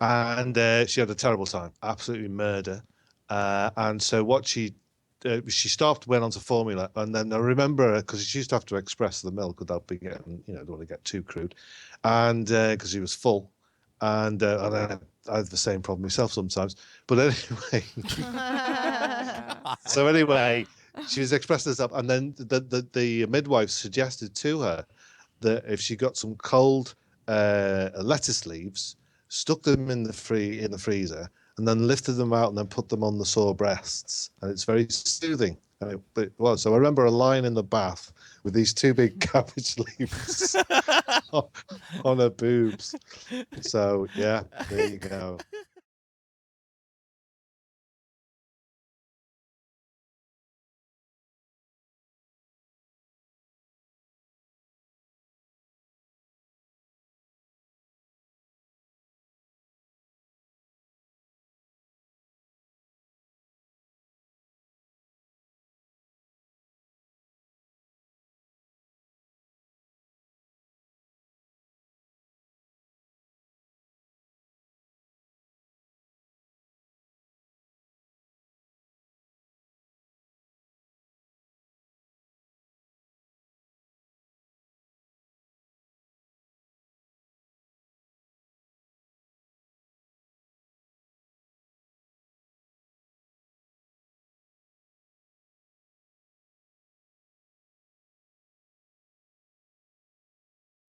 and she had a terrible time, absolutely murder. And so what she stopped, went on to formula, and then I remember because she used to have to express the milk without being getting, don't want to get too crude, and because she was full, and I have the same problem myself sometimes. But anyway, so anyway. She was expressing herself, and then the midwife suggested to her that if she got some cold lettuce leaves, stuck them in the freezer, and then lifted them out and then put them on the sore breasts, and it's very soothing. And it was. So I remember a line in the bath with these two big cabbage leaves on her boobs. So yeah, there you go.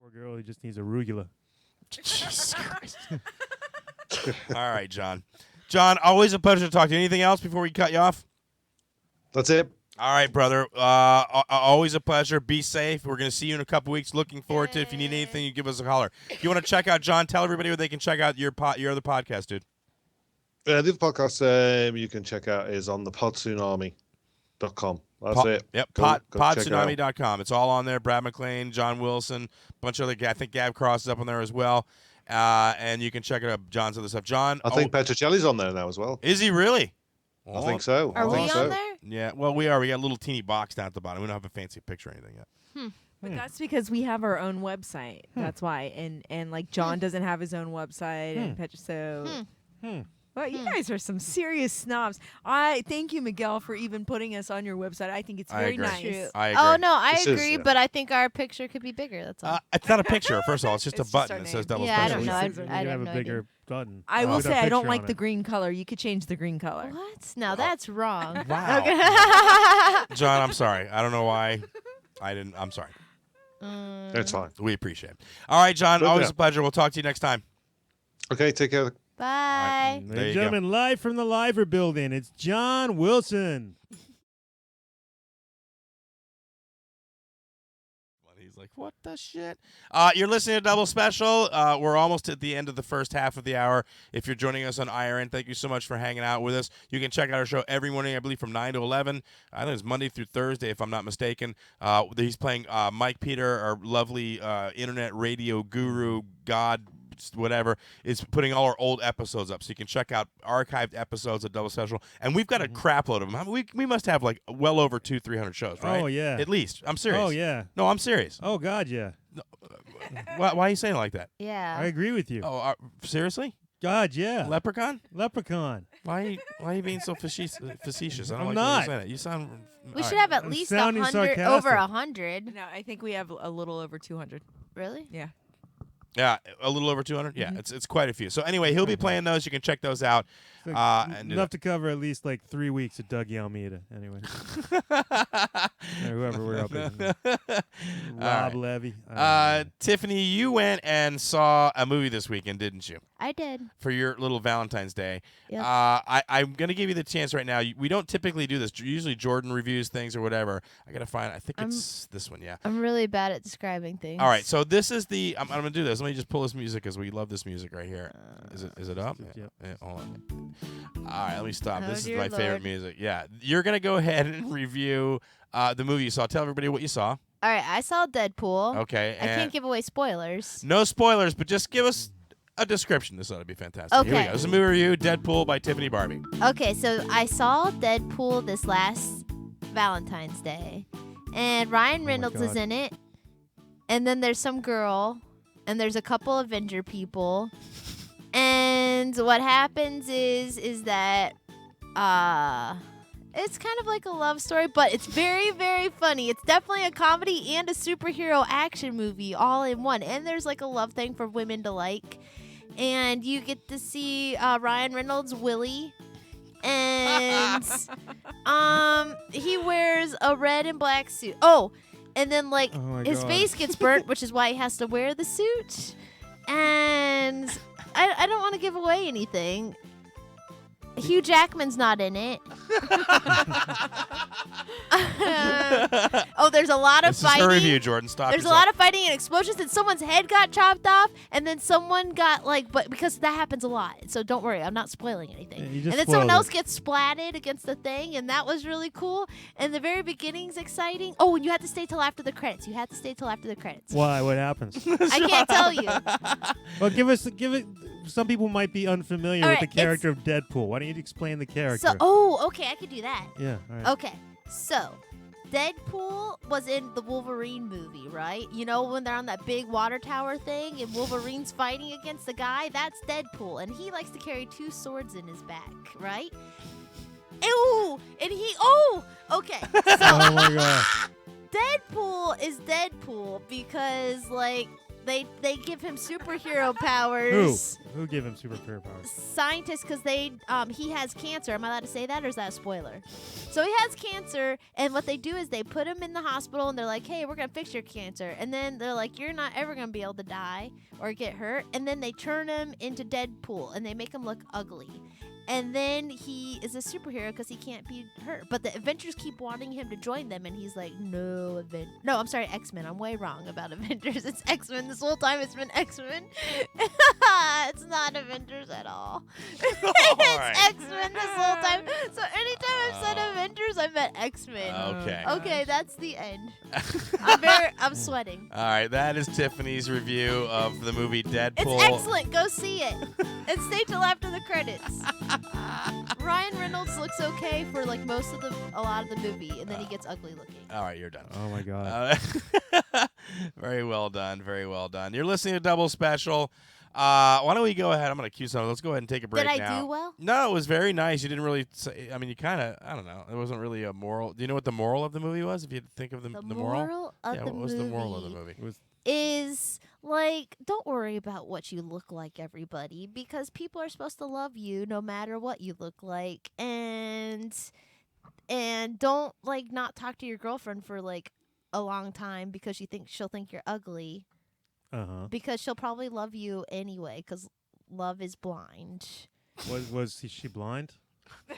Poor girl, he just needs arugula. Jesus Christ. All right, John. John, always a pleasure to talk to you. Anything else before we cut you off? That's it. All right, brother. Always a pleasure. Be safe. We're going to see you in a couple weeks. Looking forward to it. If you need anything, you give us a holler. If you want to check out John, tell everybody where they can check out your other podcast, dude. The other podcast you can check out is on the podtsunami.com. That's it. Yep, Go check it out. podtsunami.com. It's all on there. Brad McLean, John Wilson, a bunch of other. I think Gab Cross is up on there as well. And you can check it out. John's other stuff. John, I think Petrocelli's on there now as well. is he really? I think so. Are I we think on so. there? Yeah. Well, we are. We got a little teeny box down at the bottom. We don't have a fancy picture or anything yet. But that's because we have our own website. That's why. And like John doesn't have his own website and Petra, so well, you guys are some serious snobs. I thank you, Miguel, for even putting us on your website. I think it's I very agree. nice. True. I agree. Oh no, I This is, agree, yeah. but I think our picture could be bigger. That's all. It's not a picture. First of all, it's just It's a just button. our It says name. double Yeah, I special. don't know. You I can have have a no bigger idea. button. I will With a say I don't picture like on the it. green color. You could change the green color. What? Now that's wrong. Wow. John, I'm sorry. I don't know why. I'm sorry. It's fine. We appreciate it. All right, John. Good Always now. a pleasure. We'll talk to you next time. Okay, take care. Bye. Ladies There you and go. gentlemen, live from the Liver Building, it's John Wilson. He's like, what the shit? You're listening to Double Special. We're almost at the end of the first half of the hour. If you're joining us on IRN, thank you so much for hanging out with us. You can check out our show every morning, I believe, from 9 to 11. I think it's Monday through Thursday, if I'm not mistaken. He's playing Mike Peter, our lovely internet radio guru, God, whatever, is putting all our old episodes up, so you can check out archived episodes of Double Special. And we've got a crap load of them. I mean, we must have like well over 200-300 shows, right? Oh, yeah. At least. I'm serious. Oh, yeah. No, I'm serious. Oh, God, yeah. Why are you saying it like that? Yeah. I agree with you. Oh, seriously? God, yeah. Leprechaun? Leprechaun. Why are you being so facetious? I don't I'm like not. the way you're saying it. You sound. We all should right. have at I'm least sounding 100, sarcastic. over 100. No, I think we have a little over 200. Really? Yeah. Yeah, a little over 200. Yeah, it's quite a few. So anyway, he'll be playing those. You can check those out. It's And do enough to cover at least like 3 weeks of Dougie Almeida, anyway. Or whoever we're up in. Rob Levy. I don't know. Tiffany, you went and saw a movie this weekend, didn't you? I did. For your little Valentine's Day. Yep. I'm going to give you the chance right now. We don't typically do this. Usually Jordan reviews things or whatever. I got to find, I think it's this one, yeah. I'm really bad at describing things. All right, so this is the, I'm going to do this. Let me just pull this music because we love this music right here. Is it up? Yep. Yeah, hold on. All right, let me stop. Oh, This is dear my favorite Lord. music. Yeah, you're going to go ahead and review the movie you saw. Tell everybody what you saw. All right, I saw Deadpool. Okay. I and can't give away spoilers. no spoilers, but just give us a description. This ought to be fantastic. Here we Okay. go. This is a movie review, Deadpool by Tiffany Barbee. Okay, so I saw Deadpool this last Valentine's Day, and Ryan Reynolds is God. in it, and then there's some girl, and there's a couple Avenger people, and what happens is that it's kind of like a love story, but it's very, very funny. It's definitely a comedy and a superhero action movie all in one, and there's like a love thing for women to like, and you get to see Ryan Reynolds' Willie. And he wears a red and black suit. Oh, and then like Oh my his God. face gets burnt, which is why he has to wear the suit. And I don't want to give away anything. Hugh Jackman's not in it. Oh, there's a lot of This is fighting. her review, Jordan. Stop There's a yourself. lot of fighting and explosions, and someone's head got chopped off, and then someone got but because that happens a lot, so don't worry, I'm not spoiling anything. Yeah, you And just then someone spoiled else it. gets splatted against the thing, and that was really cool. And the very beginning's exciting. Oh, and you had to stay till after the credits. You had to stay till after the credits. Why? What happens? I can't tell you. Well, give it. Some people might be unfamiliar All with right, the character of Deadpool. Why don't you explain the character? So, okay, I could do that. Yeah. All right. Okay, so Deadpool was in the Wolverine movie, right? You know, when they're on that big water tower thing and Wolverine's fighting against the guy? That's Deadpool. And he likes to carry 2 swords in his back, right? Ew! And okay. So Oh my God. Deadpool is Deadpool because, like, they give him superhero Who? powers. Who gave him superhero powers? Scientists, because he has cancer. Am I allowed to say that, or is that a spoiler? So he has cancer, and what they do is they put him in the hospital, and they're like, hey, we're gonna fix your cancer. And then they're like, you're not ever gonna be able to die or get hurt. And then they turn him into Deadpool, and they make him look ugly. And then he is a superhero because he can't be hurt. But the Avengers keep wanting him to join them, and he's like, no, I'm sorry, X-Men. I'm way wrong about Avengers. It's X-Men. This whole time it's been X-Men. It's not Avengers at all. It's right. X-Men this whole time. So anytime I've said Avengers, I meant X-Men. Okay. Okay, that's the end. I'm sweating. All right, that is Tiffany's review of the movie Deadpool. It's excellent. Go see it. And stay till after the credits. Ryan Reynolds looks okay for like a lot of the movie, and then he gets ugly looking. All right, you're done. Oh my God. Very well done. Very well done. You're listening to Double Special. Why don't we go ahead? I'm going to cue something. Let's go ahead and take a break Did I now. do well? No, it was very nice. You didn't really say, I mean, you kind of, I don't know. It wasn't really a moral. Do you know what the moral of the movie was? If you think of the moral? Moral of Yeah, the what was the moral of the movie? It was is like, don't worry about what you look like, everybody, because people are supposed to love you no matter what you look like, and don't like not talk to your girlfriend for like a long time because she'll think you're ugly, because she'll probably love you anyway, because love is blind. Was she blind?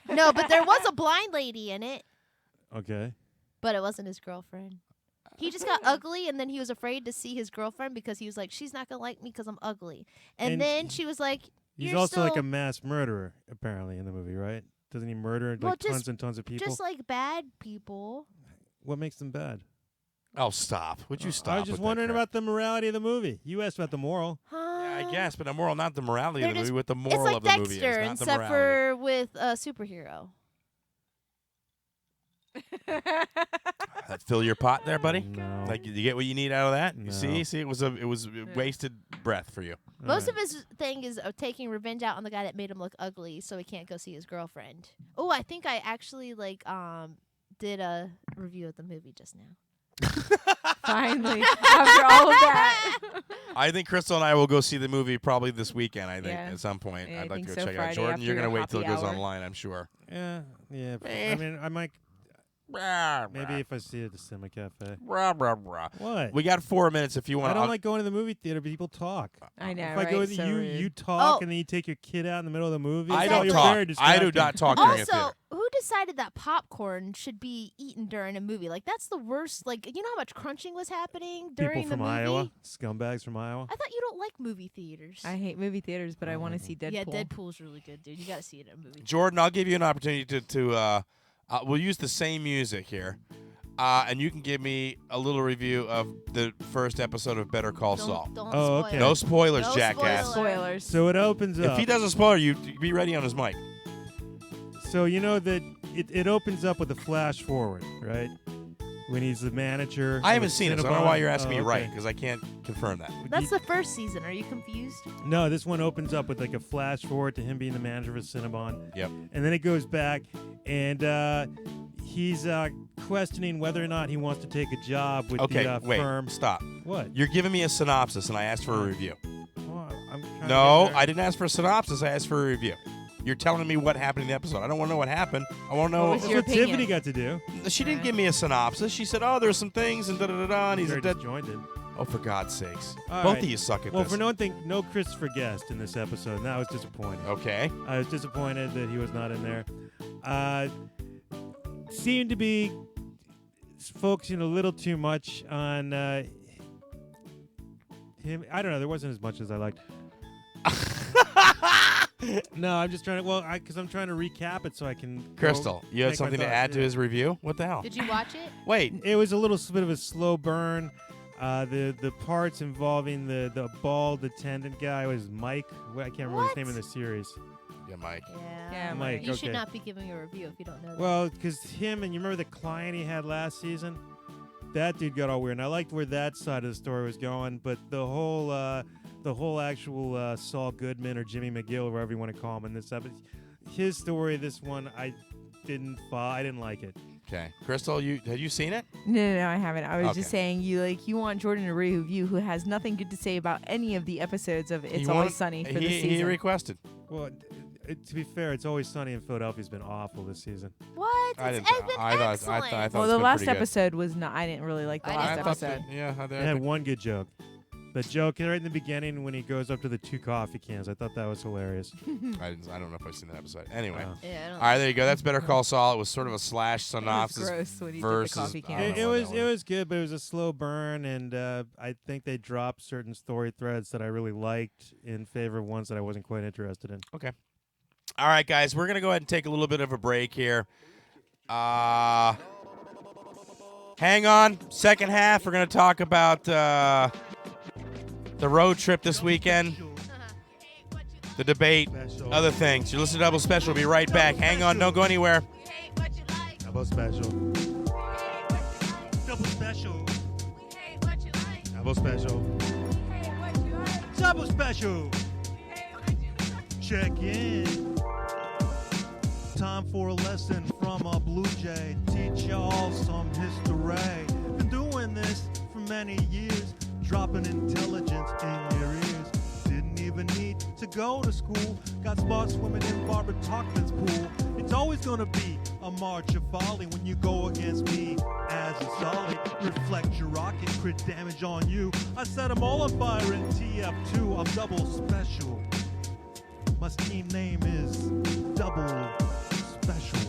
No, but there was a blind lady in it, Okay. but it wasn't his girlfriend. He just got ugly, and then he was afraid to see his girlfriend because he was like, she's not going to like me because I'm ugly. And then she was like, He's You're also like still- a mass murderer, apparently, in the movie, right? Doesn't he murder Well, like just- tons and tons of people? just like bad people. What makes them bad? Oh, stop. Would you stop? I was just with that wondering crap? about the morality of the movie. You asked about the moral. Yeah, I guess, but the moral, not the morality of They're the just- movie, what the It's moral like of the movie is, Dexter, not the except morality. for with a superhero. Fill your pot there, buddy. No. Like you get what you need out of that. No. You see, it was wasted breath for you. Most of his thing is taking revenge out on the guy that made him look ugly, so he can't go see his girlfriend. Oh, I think I actually did a review of the movie just now. Finally, after all of that. I think Crystal and I will go see the movie probably this weekend. I think Yeah. at some point. Yeah, I I'd like think to go so, check it out. Friday Jordan, after you're gonna your wait till it happy goes hour. online. I'm sure. Yeah. Eh. I mean, I might. Maybe if I see it at the Cinema Cafe. Rah, rah, rah. What? We got 4 minutes if you want. I don't like going to the movie theater. People talk. I know, If right? I go with So you, rude. you talk, Oh. and then you take your kid out in the middle of the movie. I Oh, don't you're talk. very I do distracting. not talk during a Also, theater. who decided that popcorn should be eaten during a movie? Like, that's the worst. Like, you know how much crunching was happening during People the from movie? Iowa, scumbags from Iowa. I thought you don't like movie theaters. I hate movie theaters, but I want to see Deadpool. Yeah, Deadpool's really good, dude. You got to see it at a movie. Jordan, I'll give you an opportunity to we'll use the same music here. and you can give me a little review of the first episode of Better Call Saul. Don't Oh, spoil okay. it. No spoilers, No jackass. Spoilers. So it opens up. If he doesn't spoil you, be ready on his mic. So you know that it opens up with a flash forward, right? When he's the manager. I of haven't a seen it, so I don't know Cinnabon. why you're asking me okay. right, because I can't confirm that. That's the first season. Are you confused? No, this one opens up with like a flash forward to him being the manager of a Cinnabon. Yep. And then it goes back, and he's questioning whether or not he wants to take a job with Okay, the wait, firm. stop. What? You're giving me a synopsis, and I asked for a review. Oh, I'm trying No, to get there. I didn't ask for a synopsis. I asked for a review. You're telling me what happened in the episode. I don't want to know what happened. I want to know. What was That's your what Tiffany opinion? got to do. She didn't give me a synopsis. She said, "Oh, there's some things and da da da da." And he's a Very dead. disjointed. Oh, for God's sakes! All Both right. of you suck at Well, this. for one thing, no Christopher Guest in this episode, and that was disappointing. Okay. I was disappointed that he was not in there. Seemed to be focusing a little too much on him. I don't know. There wasn't as much as I liked. No, I'm just trying to. Well, because I'm trying to recap it so I can. Crystal, you had make my something to thoughts, add to yeah. his review? What the hell? Did you watch it? Wait. It was a little bit of a slow burn. The parts involving the bald attendant guy was Mike. I can't remember his What? name in the series. Yeah, Mike. Yeah, Mike. You okay. should not be giving a review if you don't know that. Well, because him and you remember the client he had last season? That dude got all weird. And I liked where that side of the story was going, but the whole actual Saul Goodman or Jimmy McGill, whatever you want to call him in this episode, his story, this one, I didn't like it. Okay. Crystal, have you seen it? No, I haven't. I was Okay. just saying you want Jordan to review who has nothing good to say about any of the episodes of It's He Always wanted- Sunny for he, this season. He requested. Well, to be fair, It's Always Sunny in Philadelphia's been awful this season. What? I It's didn't. been I thought. excellent. I thought. Well, it's the been last pretty good. episode was not. I didn't really like the I last I didn't. thought. episode. Yeah. It had one good joke. The joke right in the beginning when he goes up to the 2 coffee cans. I thought that was hilarious. I don't know if I've seen that episode. Anyway. Oh. Yeah, I don't All right, there you go. That's Better Call Saul. It was sort of a slash It was synopsis gross when he did the versus. coffee I can. don't It know what was that it was good, but it was a slow burn, and I think they dropped certain story threads that I really liked in favor of ones that I wasn't quite interested in. Okay. All right, guys, we're gonna go ahead and take a little bit of a break here. Hang on. Second half, we're gonna talk about the road trip this weekend, the debate, other things. You're listening to Double Special. We'll be right back. Hang on. Don't go anywhere. Double special. Double special. Double special. Double special. Check in. Time for a lesson from a Blue Jay. Teach y'all some history. Been doing this for many years. Dropping intelligence in your ears. Didn't even need to go to school. Got smart swimming in Barbara Tuckman's pool. It's always gonna be a march of folly when you go against me as a solid. Reflect your rocket, crit damage on you. I set them all on fire in TF2. I'm double special. My team name is Double Special.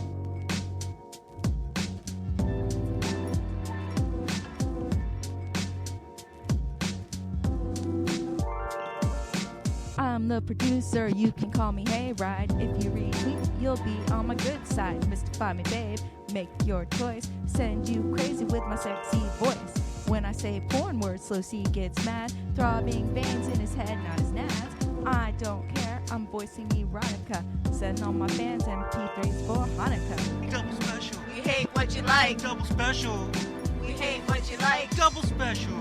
I'm the producer, you can call me Hayride. If you retweet, you'll be on my good side. Mystify me, babe, make your choice. Send you crazy with my sexy voice. When I say porn words, Slow C gets mad. Throbbing veins in his head, not his nads. I don't care, I'm voicing erotica. Sending all my fans MP3s for Hanukkah. Double special. We hate what you like. Double special. We hate what you like. Double special.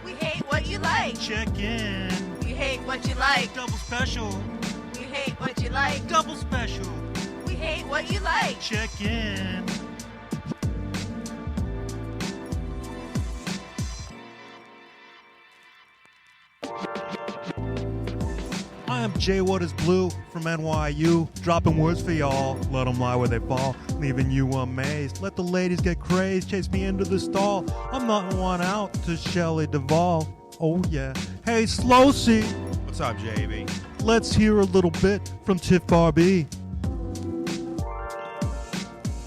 We hate what you like. Check in. We hate what you like. Double special. We hate what you like. Double special. We hate what you like. Check in. I am Jay Waters Blue from NYU, dropping words for y'all. Let them lie where they fall, leaving you amazed. Let the ladies get crazed, chase me into the stall. I'm not one out to Shelley Duvall. Oh yeah. Hey, Slow C. What's up, JB? Let's hear a little bit from Tiff Barbee.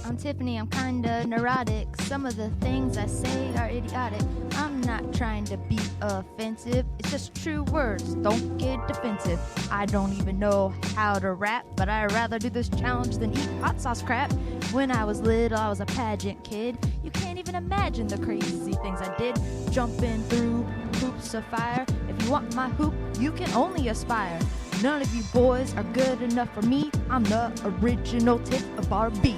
I'm Tiffany, I'm kinda neurotic. Some of the things I say are idiotic. I'm not trying to be offensive, it's just true words, don't get defensive. I don't even know how to rap, but I'd rather do this challenge than eat hot sauce crap. When I was little, I was a pageant kid. You can't even imagine the crazy things I did, jumping through hoops of fire. If you want my hoop, you can only aspire. None of you boys are good enough for me. I'm the original Tiff of Barbee.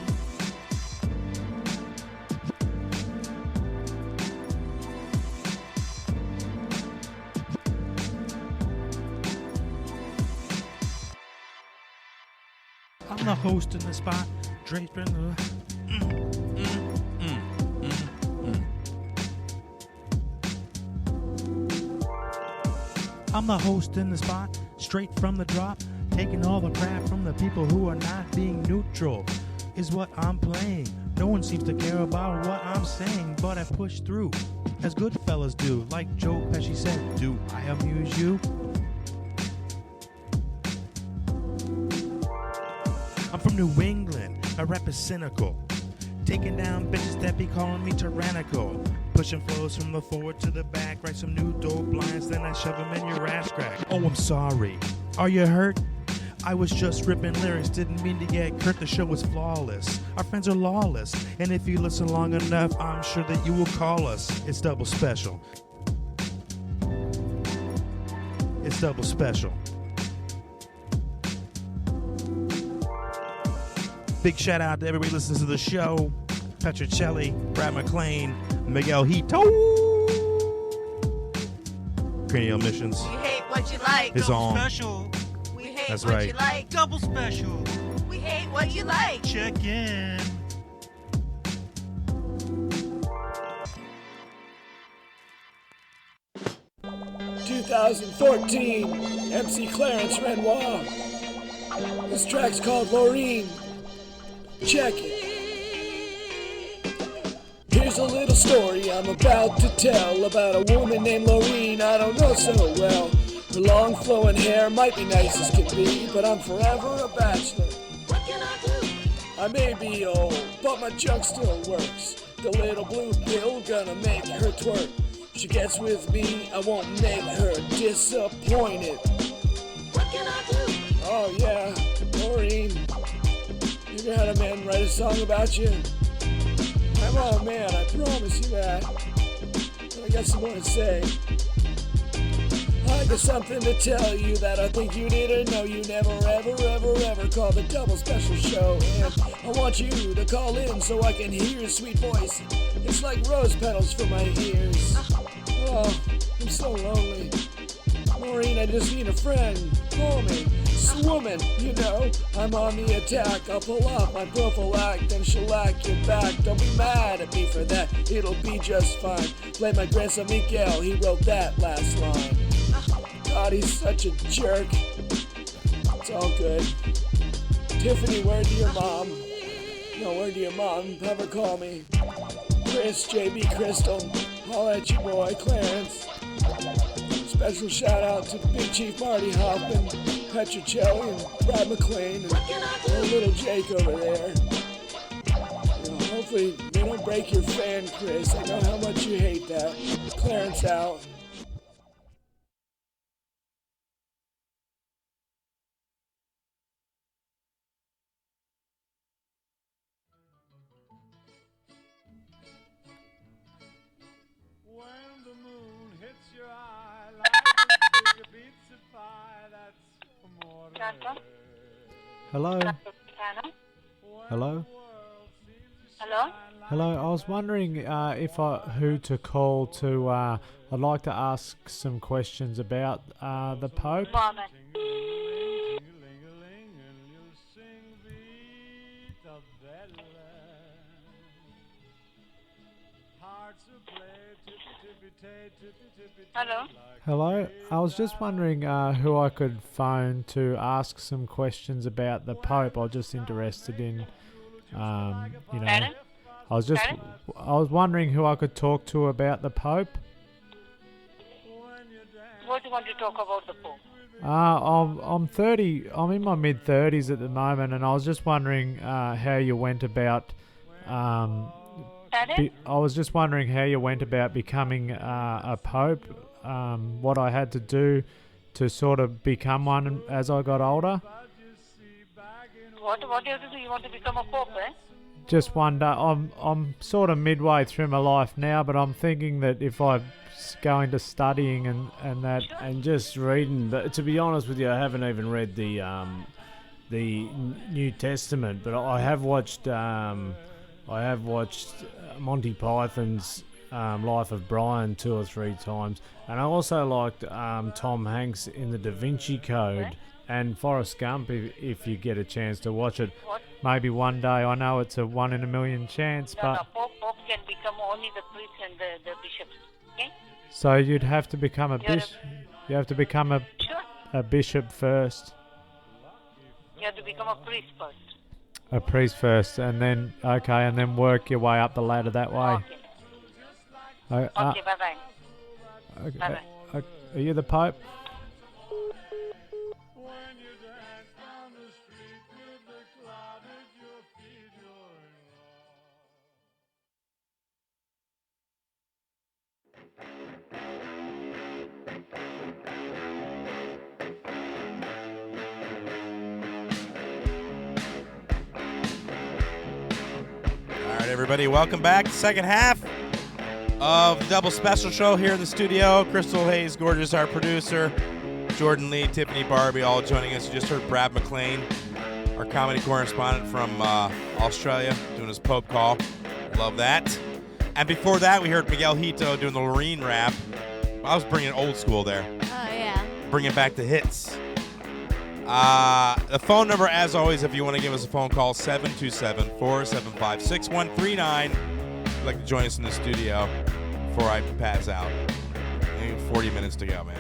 I'm the host in the spot, draped in the... I'm the host in the spot, straight from the drop, taking all the crap from the people who are not being neutral, is what I'm playing. No one seems to care about what I'm saying, but I push through, as good fellas do. Like Joe Pesci said, do I amuse you? I'm from New England, I rap is cynical, taking down bitches that be calling me tyrannical. Pushing flows from the forward to the back, write some new dope lines, then I shove them in your ass crack. Oh, I'm sorry. Are you hurt? I was just ripping lyrics, didn't mean to get curt. The show was flawless. Our friends are lawless, and if you listen long enough, I'm sure that you will call us. It's double special. It's double special. Big shout out to everybody who listens to the show. Petricelli, Brad McLean, Miguel Hito. Cranial Missions. We hate what you like. Is on. Special. We hate That's what right. you like. Double special. We hate what you like. Check in. "2014, MC Clarence Renoir. This track's called Laureen. Check it. Here's a little story I'm about to tell about a woman named Laureen I don't know so well. Her long flowing hair might be nice as can be, but I'm forever a bachelor. What can I do? I may be old, but my junk still works. The little blue pill gonna make her twerk. She gets with me, I won't make her disappointed. What can I do? Oh yeah, Laureen, you ever had a man write a song about you? I'm all man, I promise you that. But I got some more to say. I got something to tell you that I think you didn't know. You never ever called the Double Special Show. And I want you to call in so I can hear your sweet voice. It's like rose petals for my ears. Oh, I'm so lonely. Maureen, I just need a friend. Call me. Swoman, you know, I'm on the attack. I'll pull off my prophylactic and shellac your back. Don't be mad at me for that, it'll be just fine. Play my grandson Miguel, he wrote that last line. God, he's such a jerk. It's all good. Tiffany, where to your mom? No, where to your mom? Have her call me. Chris, JB, Crystal. Holla at you, boy, Clarence. Special shout out to Big Chief Marty Hoffman, Petricelli, and Brad McLean, and little Jake over there. You know, hopefully they don't break your fan, Chris. I know how much you hate that. Clarence out. When the moon hits your eye like a big pizza pie, that's amore. Hello? Hello? Hello? Hello, I was wondering who to call to, I'd like to ask some questions about the Pope. Moment. Hello? Hello, I was just wondering who I could phone to ask some questions about the Pope. I was just interested in, Pardon? I was wondering who I could talk to about the Pope. What do you want to talk about the Pope? I'm 30. I'm in my mid 30s at the moment, and I was just wondering how you went about. I was just wondering how you went about becoming a pope. What I had to do to sort of become one as I got older. What do you do? You want to become a pope, eh? just one day. I'm sort of midway through my life now, but I'm thinking that if I go into studying and that and just reading. But to be honest with you, I haven't even read the New Testament, but I have watched Monty Python's Life of Brian 2 or 3 times, and I also liked Tom Hanks in the Da Vinci Code and Forrest Gump. If you get a chance to watch it, maybe one day. I know it's a 1 in a million chance, No, but no, Pope can become only the priests and the bishops. Okay? so you'd have to become a You're a- bishop. You have to become Sure. a bishop first. You have to become a priest first. A priest first, and then and then work your way up the ladder that way. Okay. Okay, bye-bye. Okay. Bye-bye. Are you the Pope? All right, everybody, welcome back. Second half of the Double Special Show here in the studio. Crystal Gorges, our producer. Jordan Lee, Tiffany, Barbee, all joining us. You just heard Brad McLean, our comedy correspondent from Australia, doing his Pope call. Love that. And before that, we heard Miguel Hito doing the Loreen rap. I was bringing old school there. Oh, yeah. Bringing back the hits. The phone number, as always, if you want to give us a phone call, 727-475-6139. If you'd like to join us in the studio before I pass out. I need 40 minutes to go, man.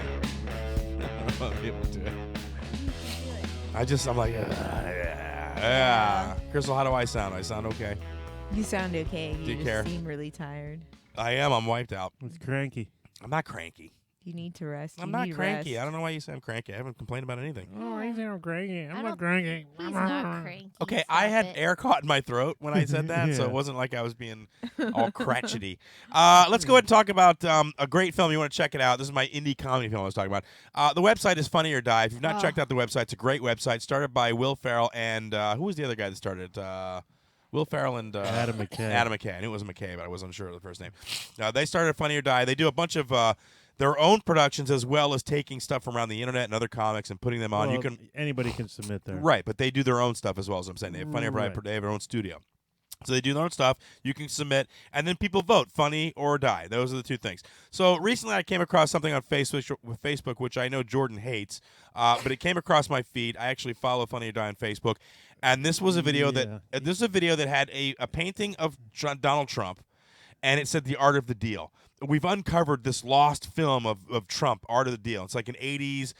I won't be able to do it. I'm like, yeah. Crystal, how do I sound? I sound okay? You sound okay. Do you just care? seem really tired. I am. I'm wiped out. It's cranky. I'm not cranky. You need to rest. I'm You not need cranky. rest. I don't know why you say I'm cranky. I haven't complained about anything. Oh, I sound cranky. I I'm don't- not cranky. He's not cranky. Okay, I had Stop it. air caught in my throat when I said that, so Yeah. it wasn't like I was being all cratchety. Let's go ahead and talk about a great film. You want to check it out. This is my indie comedy film I was talking about. The website is Funny or Die. If you've not checked out the website, it's a great website. Started by Will Ferrell and who was the other guy that started it? Will Ferrell and Adam McKay. Adam McKay. I knew it was McKay, but I wasn't sure of the first name. They started Funny or Die. They do a bunch of their own productions as well as taking stuff from around the internet and other comics and putting them on. Well, You can anybody can submit there. Right, but they do their own stuff as well, as I'm saying. They have Funny or Die, Right. they have their own studio. So they do their own stuff. You can submit, and then people vote, Funny or Die. Those are the two things. So recently I came across something on Facebook, which I know Jordan hates, but it came across my feed. I actually follow Funny or Die on Facebook, and this was a video that had a painting of Donald Trump, and it said The Art of the Deal. We've uncovered this lost film of Trump, Art of the Deal. It's like an 80s,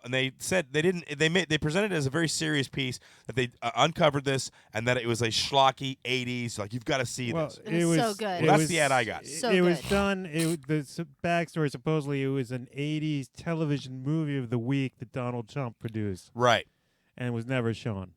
and they said they presented it as a very serious piece, that they uncovered this and that it was a schlocky 80s. Like, you've got to see this. It was so good. Well, that's the ad I got. So it was good. done. The backstory, supposedly, it was an 80s television movie of the week that Donald Trump produced. Right. And it was never shown.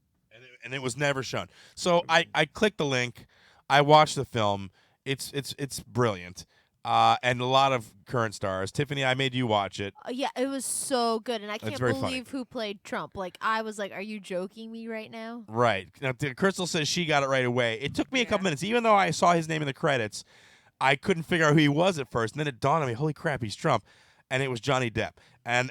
And it was never shown. So I clicked the link. I watched the film. It's brilliant. And a lot of current stars. Tiffany, I made you watch it. Yeah, it was so good, and I can't very believe who played Trump. Like, I was like, "Are you joking me right now?" Right. Now, Crystal says she got it right away. It took me a couple minutes. Even though I saw his name in the credits, I couldn't figure out who he was at first. And then it dawned on me, holy crap, he's Trump. And it was Johnny Depp. And,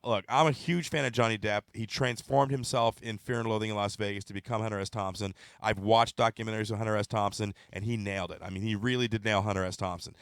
look, I'm a huge fan of Johnny Depp. He transformed himself in Fear and Loathing in Las Vegas to become Hunter S. Thompson. I've watched documentaries of Hunter S. Thompson, and he nailed it. I mean, he really did nail Hunter S. Thompson.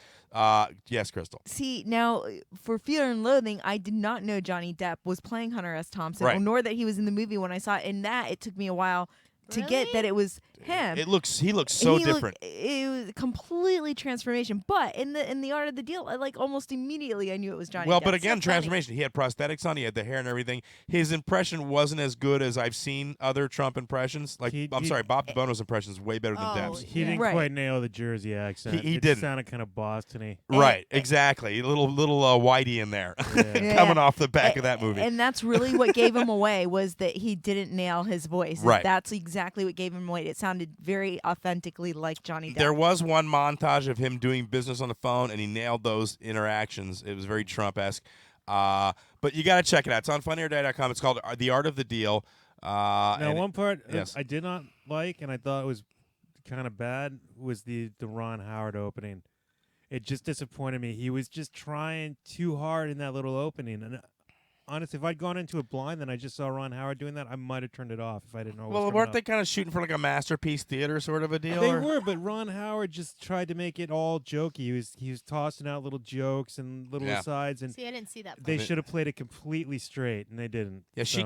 Yes, Crystal. See, now, for Fear and Loathing, I did not know Johnny Depp was playing Hunter S. Thompson, Right. nor that he was in the movie when I saw it. In that, it took me a while to get that it was him. He looks so different. It was completely transformation. But in the Art of the Deal, almost immediately I knew it was Johnny Well, Depp. but again, So funny. transformation. He had prosthetics on. He had the hair and everything. His impression wasn't as good as I've seen other Trump impressions. Like, Bob DeBono's impression is way better than Depp's. He didn't quite nail the Jersey accent. He it didn't. sounded kind of Boston-y. Right, exactly. A little Whitey in there, coming off the back of that movie. And that's really what gave him away, was that he didn't nail his voice. Right. That's exactly what gave him away. It sounded very authentically like Johnny Depp. There was one montage of him doing business on the phone, and he nailed those interactions. It was very Trump-esque. But you got to check it out. It's on funnyordie.com. It's called The Art of the Deal. Now, one part yes. I did not like, and I thought it was kind of bad was the Ron Howard opening. It just disappointed me. He was just trying too hard in that little opening. And honestly, if I'd gone into it blind and I just saw Ron Howard doing that, I might have turned it off if I didn't know. Well, weren't they kind of shooting for like a masterpiece theater sort of a deal? They were, but Ron Howard just tried to make it all jokey. He was tossing out little jokes and little asides, and see, I didn't see that part. They should have played it completely straight, and they didn't. Yeah, so.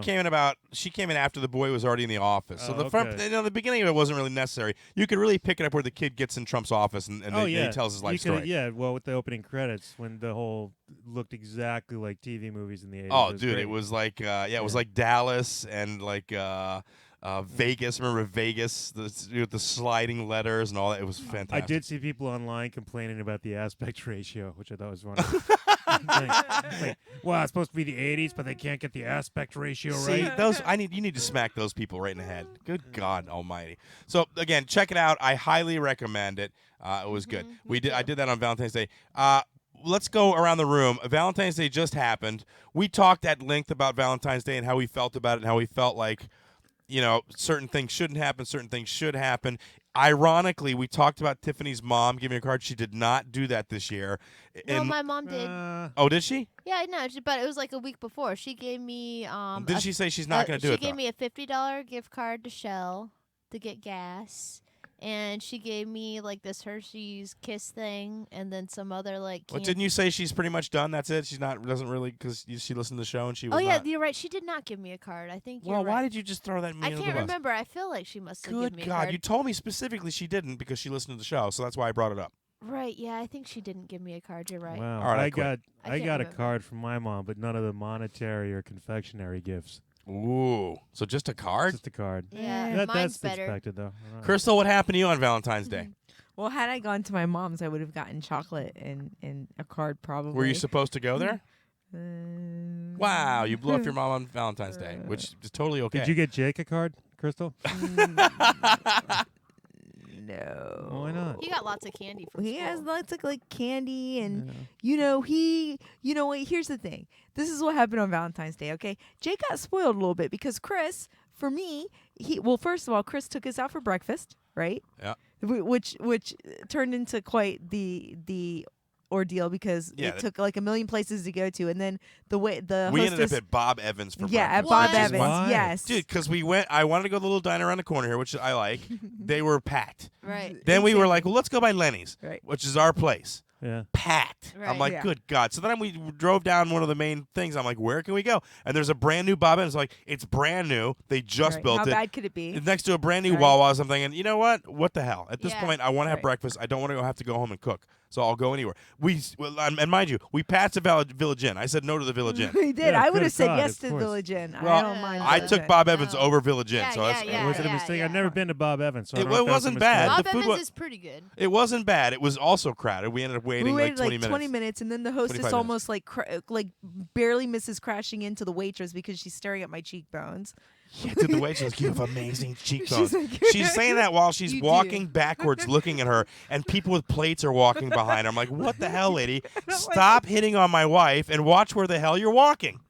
she came in after the boy was already in the office. So the beginning of it wasn't really necessary. You could really pick it up where the kid gets in Trump's office and he tells his life story. Yeah, well, with the opening credits when the whole looked exactly like TV movies in the 80s. Oh, dude, it was like it was like Dallas and like Vegas. Remember Vegas, with the sliding letters and all that. It was fantastic. I did see people online complaining about the aspect ratio, which I thought was funny. Well, it's supposed to be the 80s, but they can't get the aspect ratio right. You need to smack those people right in the head. Good God Almighty! So again, check it out. I highly recommend it. It was good. I did that on Valentine's Day. Let's go around the room. Valentine's Day just happened. We talked at length about Valentine's Day and how we felt about it and how we felt like, certain things shouldn't happen, certain things should happen. Ironically, we talked about Tiffany's mom giving a card. She did not do that this year. No, my mom did. Oh, did she? Yeah, no, but it was like a week before. She gave me. Did she say she's not going to do it? She gave me a $50 gift card to Shell to get gas. And she gave me like this Hershey's Kiss thing, and then some other like. Well, didn't you say she's pretty much done? That's it. She's not doesn't really because she listened to the show and she was. Oh yeah, not. You're right. She did not give me a card. I think. Well, you're right. why did you just throw that? I can't remember. I feel like she must have given me a card. Good God, you told me specifically she didn't because she listened to the show, so that's why I brought it up. Right. Yeah, I think she didn't give me a card. You're right. Wow. All right, I got a card from my mom, but none of the monetary or confectionery gifts. Ooh, so just a card? Just a card. Yeah, that's better. expected though. Crystal, what happened to you on Valentine's Day? Well, had I gone to my mom's, I would have gotten chocolate and a card probably. Were you supposed to go there? Wow, you blew up your mom on Valentine's Day, which is totally okay. Did you get Jake a card, Crystal? No. Why not? He got lots of candy from He school. has lots of like candy and here's the thing. This is what happened on Valentine's Day, okay? Jake got spoiled a little bit because Chris, for me, first of all, Chris took us out for breakfast, right? Yeah. Which turned into quite the ordeal because it took like a million places to go to, and then we ended up at Bob Evans for breakfast. at Bob Evans. Why? Yes, dude, because I wanted to go to the little diner around the corner here, which I like. They were packed. Right. Then we were like, well, let's go by Lenny's, Right. which is our place. Yeah. Packed. Right. I'm like, Yeah. good God. So then we drove down one of the main things. I'm like, where can we go? And there's a brand new Bob Evans. Like, it's brand new. They just Right. built How it. bad could it be? It's next to a brand new Right. Wawa or something. And you know what? What the hell? At this Yeah. point, I want to have Right. breakfast. I don't want to have to go home and cook. So I'll go anywhere. And mind you, we passed the Village Inn. I said no to the Village Inn. We did. Yeah, I would good have said God, yes of to the course. Village Inn. Well, I don't mind. I Village took Inn. Bob Evans No. over Village Inn. Yeah, so that's yeah, Was it a yeah, mistake? yeah. I've never been to Bob Evans. So I It don't know if that was a wasn't mistake. bad. Bob The food Evans was- is pretty good. It wasn't bad. It was also crowded. We ended up waiting We like waited 20 like minutes. 20 minutes, and then the hostess 25 almost like barely misses crashing into the waitress because she's staring at my cheekbones. Yeah, dude, the waitress, you have amazing cheekbones. like, She's saying that while she's You do. walking backwards looking at her, and people with plates are walking behind her. I'm like, what the hell, lady? Stop hitting on my wife and watch where the hell you're walking.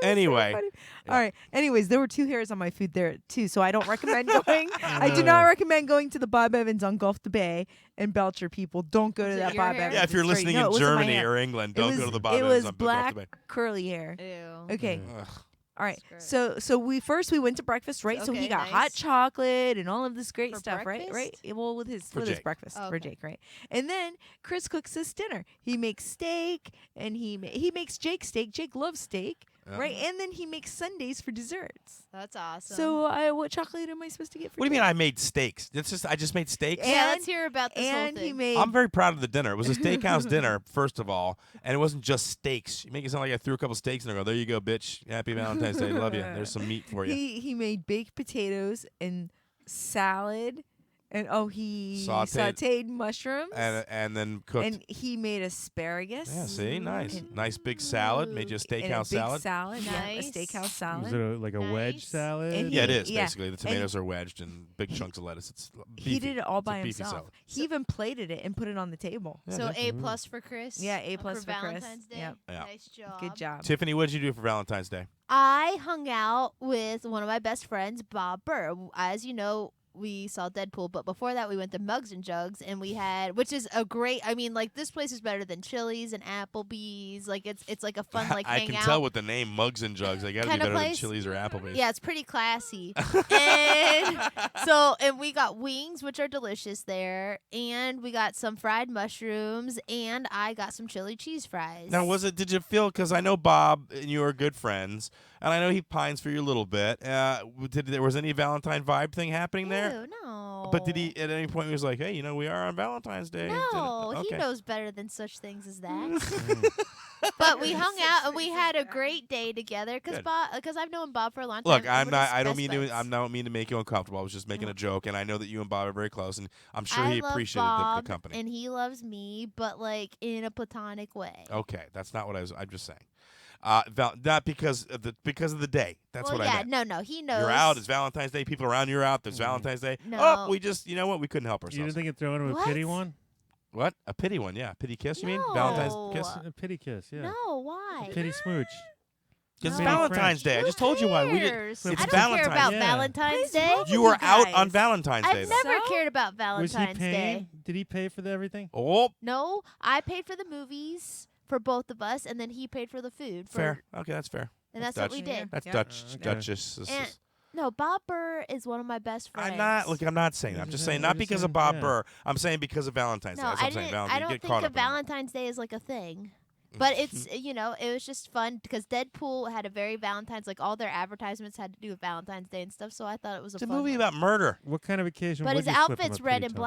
Anyway. Funny. All right. Anyways, there were 2 hairs on my food there too, so I don't recommend going. I do not recommend going to the Bob Evans on Gulf to Bay and Belcher. People don't go Was to it that your Bob hair? Evans. Yeah, if you're It's great. listening No, it in wasn't my Germany hair. or England, It don't was, go to the Bob It Evans was on Gulf black to Bay. curly hair. Ew. Okay. Ugh. All right. That's So we went to breakfast, right? So he Okay, got nice. hot chocolate and all of this great For stuff, breakfast? right? Well, with his Jake. breakfast Oh, for okay. Jake, right? And then Chris cooks us dinner. He makes steak and he makes Jake steak. Jake loves steak, Yeah. right? And then he makes sundaes for desserts. That's awesome. So what chocolate am I supposed to get for What do you mean Jake? I made steaks? I just made steaks? yeah, And- let's hear about this whole And thing. he made I'm very proud of the dinner. It was a steakhouse dinner, first of all, and it wasn't just steaks. You make it sound like I threw a couple steaks in there. There you go, bitch. Happy Valentine's Day. Love you. There's some meat for you. he made baked potatoes and salad, and he Sauteed- sauteed mushrooms, And then cooked. and he made asparagus. Yeah, see? Nice. And- Nice big salad. Made you a and a steakhouse big salad. salad, yeah, a Nice. steakhouse Was salad. it like a wedge Nice. salad? And Yeah, it is, yeah. basically. The tomatoes are wedged and big chunks of lettuce. It's beefy. He did it all It's a by beefy himself. salad. He even plated it and put it on the table. Yeah, So that's- A+ for Chris. Yeah, A+ for Chris. Valentine's Day. Yep. Yeah. Nice job. Good job. Tiffany, what did you do for Valentine's Day? I hung out with one of my best friends, Bob Burr. As you know, we saw Deadpool, but before that we went to Mugs and Jugs, and we had, which is a great. I mean, like this place is better than Chili's and Applebee's. Like it's like a fun like I hangout. can tell with the name Mugs and Jugs. They got to be Kinda better than place. Chili's or Applebee's. Yeah, it's pretty classy. and we got wings, which are delicious there, and we got some fried mushrooms, and I got some chili cheese fries. Now, did you feel, because I know Bob and you are good friends, and I know he pines for you a little bit. Was any Valentine vibe thing happening there? Ew, no. But did he, at any point, he was like, hey, we are on Valentine's Day. No, Okay. he knows better than such things as that. But we hung out and we had a great day together because I've known Bob for a long time. Look, and we're just I don't best mean buds. to. I don't mean to make you uncomfortable. I was just making a joke, and I know that you and Bob are very close, and I'm sure I he love appreciated Bob, the company. and he loves me, but like in a platonic way. Okay, that's not what I was. I'm just saying. Not because of the day. That's well, what I meant. no, he knows. You're out. It's Valentine's Day. People around you're out. There's Valentine's Day. No. Oh, we just, we couldn't help You ourselves. didn't think of throwing him a What? pity one? What? A pity one? Yeah, pity kiss. You mean No. Valentine's kiss? A pity kiss, yeah. No, why? A pity smooch. Because No. it's Valentine's Day. I just told you why. Cares? It's I don't Valentine's. care about Yeah. Valentine's Day. You were out on Valentine's Day. I've though. never cared about Was Valentine's he paying? Day. Did he pay for everything? Oh, No, I paid for the movies for both of us, and then he paid for the food. fair. Okay, that's fair. And that's Dutch. what we did. That's Yeah. Dutch. Okay. Duchess. And no, Bob Burr is one of my best friends. I'm not. Look, I'm not saying that. I'm What just is saying that? not What is because that? of Bob Yeah. Burr. I'm saying because of Valentine's Day. No, That's what I I'm saying. didn't. Valentine's. I You don't get think caught of up in that. Valentine's Day as like a thing. But it's it was just fun because Deadpool had a very Valentine's, like all their advertisements had to do with Valentine's Day and stuff. So I thought it was It's a fun movie one. about murder. What kind of occasion But would his you slip him outfit's a red pity and tone?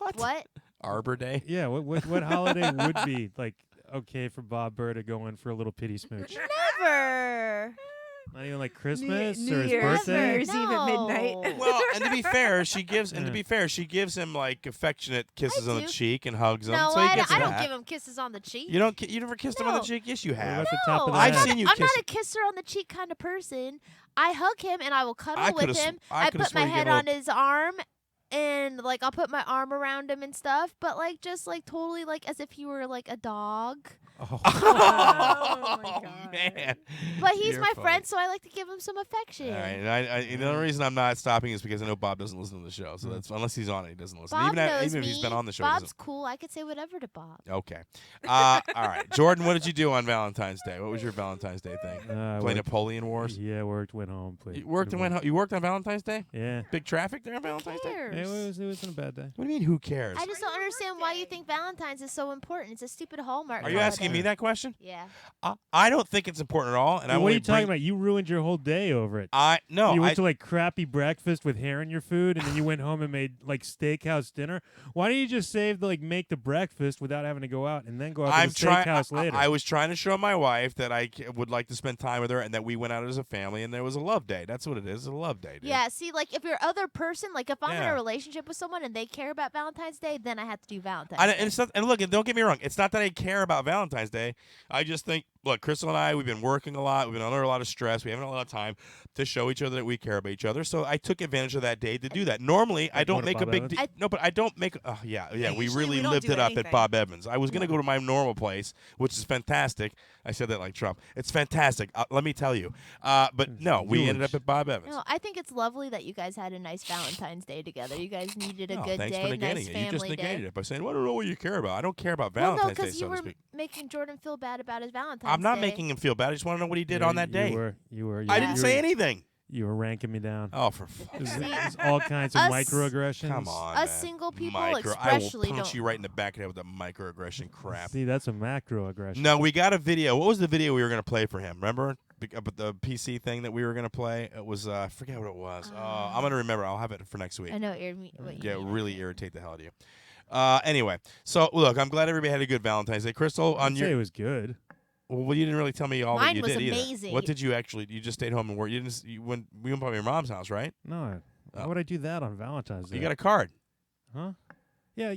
black. What? Arbor Day. Yeah, what holiday would be like okay for Bob Burr to go in for a little pity smooch? Never. Not even like Christmas New or his Year's, birthday. New Year's Eve at midnight. No. Well, and to be fair, she gives him like affectionate kisses on the do. cheek and hugs him. No, so he I gets don't that. give him kisses on the cheek. You don't. You never kissed him on the No. cheek? Yes, you What have. about the top of No, the I've head? seen you I'm kiss. not a kisser on the cheek kind of person. I hug him and I will cuddle I with coulda him. I I coulda put my swore you head gave a on his arm and like I'll put my arm around him and stuff, but like just like totally like as if he were like a dog. Oh. Oh, my God. Man. But he's You're my funny. friend, so I like to give him some affection. All right, and the only reason I'm not stopping is because I know Bob doesn't listen to the show. So that's unless he's on it, he doesn't listen. Bob even knows even me. if he's been on the show, he Bob's doesn't. cool. I could say whatever to Bob. Okay. All right, Jordan, what did you do on Valentine's Day? What was your Valentine's Day thing? I Play worked- Napoleon Wars. Yeah, worked, went home, played. You worked and went home. You worked on Valentine's Day? Yeah. Big traffic there on Who Valentine's Day? cares? It wasn't a bad day. What do you mean? Who cares? I just don't understand why you think Valentine's is so important. It's a stupid Hallmark. Are you asking holiday. me that question? Yeah. I don't think it's important at all. And I What are only you talking bring- about? You ruined your whole day over it. No, You I- went to like crappy breakfast with hair in your food, and then you went home and made like steakhouse dinner. Why don't you just save the, like make the breakfast without having to go out and then go out to the steakhouse later? I was trying to show my wife that I would like to spend time with her, and that we went out as a family, and there was a love day. That's what it is. It's a love day. Dude. Yeah, see, like if your other person, like if I'm in Yeah. a relationship with someone and they care about Valentine's Day, then I have to do Valentine's And Day. it's not, and look, and don't get me wrong. It's not that I care about Valentine's Day. I just think, look, Crystal and I, we've been working a lot. We've been under a lot of stress. We haven't had a lot of time to show each other that we care about each other. So I took advantage of that day to do that. Normally, I Like don't going to make a Bob big Evans? deal. No, but I don't make. Yeah. We usually really we don't lived do it up at anything. Bob Evans. I was gonna go to my normal place, which is fantastic. I said that like Trump. It's fantastic. Let me tell you. But no, we ended up at Bob Evans. No, I think it's lovely that you guys had a nice Valentine's Day together. You guys needed a No, good thanks day, for negating nice it. family You just negated day. it by saying, well, I don't know what you care about. I don't care about Well, no, Valentine's Day, because so you to were speak. making Jordan feel bad about his Valentine's I'm not Day. making him feel bad. I just want to know what he did Yeah, on that day. You were. I didn't say anything. You were ranking me down. Oh, for fuck's There's, sake. there's all kinds of Us- microaggressions. Come on, Us man. single people I will especially punch don't. you right in the back of the head with the microaggression crap. See, that's a macroaggression. No, we got a video. What was the video we were going to play for him? Remember? But the PC thing that we were going to play? It was, I forget what it was. I'm going to remember. I'll have it for next week. I know what you Yeah, mean. really irritate the hell out of you. Anyway, so look, I'm glad everybody had a good Valentine's Day. Crystal, on I'd your. say it was good. Well, you didn't really tell me all that Mine you was did either. amazing. What did you actually? You just stayed home and worked. You didn't. You went by your mom's house, right? No, why would I do that on Valentine's Day? You got a card. Huh? Yeah,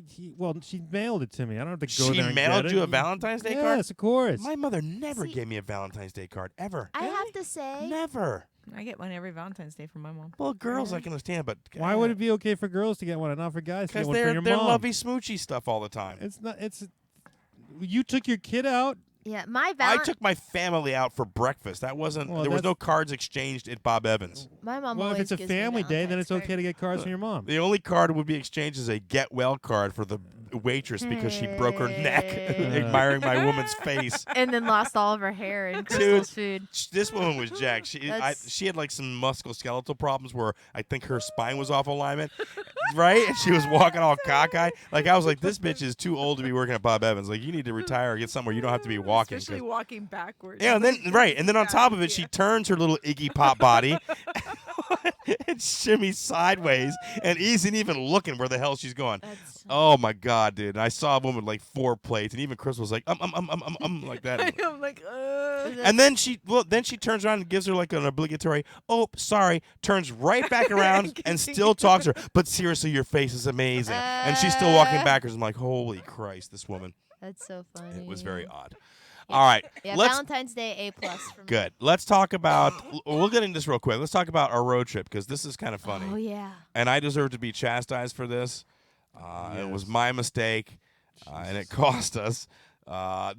she mailed it to me. I don't have to go She there and mailed get you it. a Valentine's Day card? Yes, of course. My mother never See- gave me a Valentine's Day card ever. I have to say, Never. I get one every Valentine's Day from my mom. Well, girls I can understand, but Why would it be okay for girls to get one and not for guys to Because get one for they're your mom? lovey smoochy stuff all the time. It's not. It's. You took your kid out Yeah, my I took my family out for breakfast. That wasn't. Well, there was that's- no cards exchanged at Bob Evans. My mom Well, if always it's a gives me family day, then Valentine's it's okay to get cards from your mom. The only card would be exchanged as a get well card for the waitress because she broke her neck admiring my woman's face. and then lost all of her hair in Crystal's food. This woman was jacked. She had like some musculoskeletal problems where I think her spine was off alignment, right? And she was walking all cockeyed. Like I was like, this bitch is too old to be working at Bob Evans. Like you need to retire or get somewhere you don't have to be walking. Especially walking backwards. Yeah, and then on top of it, she turns her little Iggy Pop body and shimmies sideways, and isn't even looking where the hell she's going. Oh my god, dude! And I saw a woman with like 4 plates, and even Chris was like, like that. I'm like, And then she turns around and gives her like an obligatory, oh, sorry, turns right back around and still talks to her. But seriously, your face is amazing. And she's still walking backwards. I'm like, holy Christ, this woman. That's so funny. It was very odd. All right. Yeah, let's, Valentine's Day A+ for me. Good. Let's talk about, we'll get into this real quick. Let's talk about our road trip because this is kind of funny. Oh, yeah. And I deserve to be chastised for this. It was my mistake, and it cost us.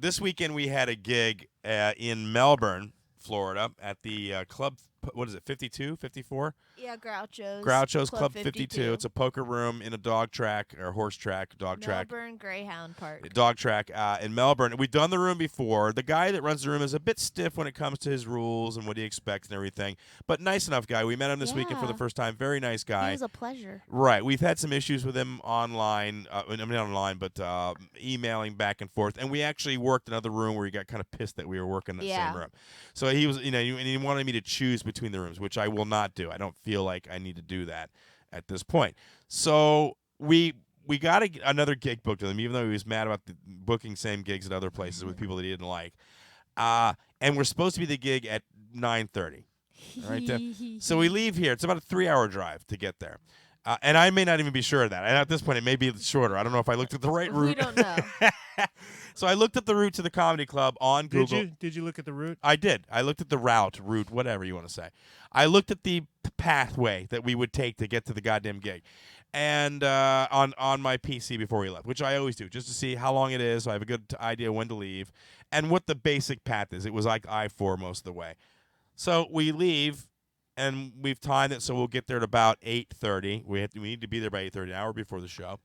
This weekend we had a gig in Melbourne, Florida, at the club. What is it? 52, 54? Yeah, Groucho's. Groucho's Club 52. It's a poker room in a dog track or horse track, dog track. Melbourne Greyhound Park. Dog track in Melbourne. We've done the room before. The guy that runs the room is a bit stiff when it comes to his rules and what he expects and everything, but nice enough guy. We met him this weekend for the first time. Very nice guy. He was a pleasure. Right. We've had some issues with him online. I mean, not online, but emailing back and forth. And we actually worked another room where he got kind of pissed that we were working in the same room. So he was, and he wanted me to choose between the rooms, which I will not do. I don't feel like I need to do that at this point. So we got another gig booked with him, even though he was mad about booking same gigs at other places with people that he didn't like. And we're supposed to be the gig at 9:30. Right there. So we leave here. It's about a 3-hour drive to get there. And I may not even be sure of that. And at this point, it may be shorter. I don't know if I looked at the right route. We don't know. So I looked at the route to the comedy club on Google. Did you look at the route? I did. I looked at the route, whatever you want to say. I looked at the pathway that we would take to get to the goddamn gig, and on my PC before we left, which I always do, just to see how long it is, so I have a good idea when to leave, and what the basic path is. It was like I-4 most of the way. So we leave, and we've timed it so we'll get there at about 8:30. We need to be there by 8:30, an hour before the show.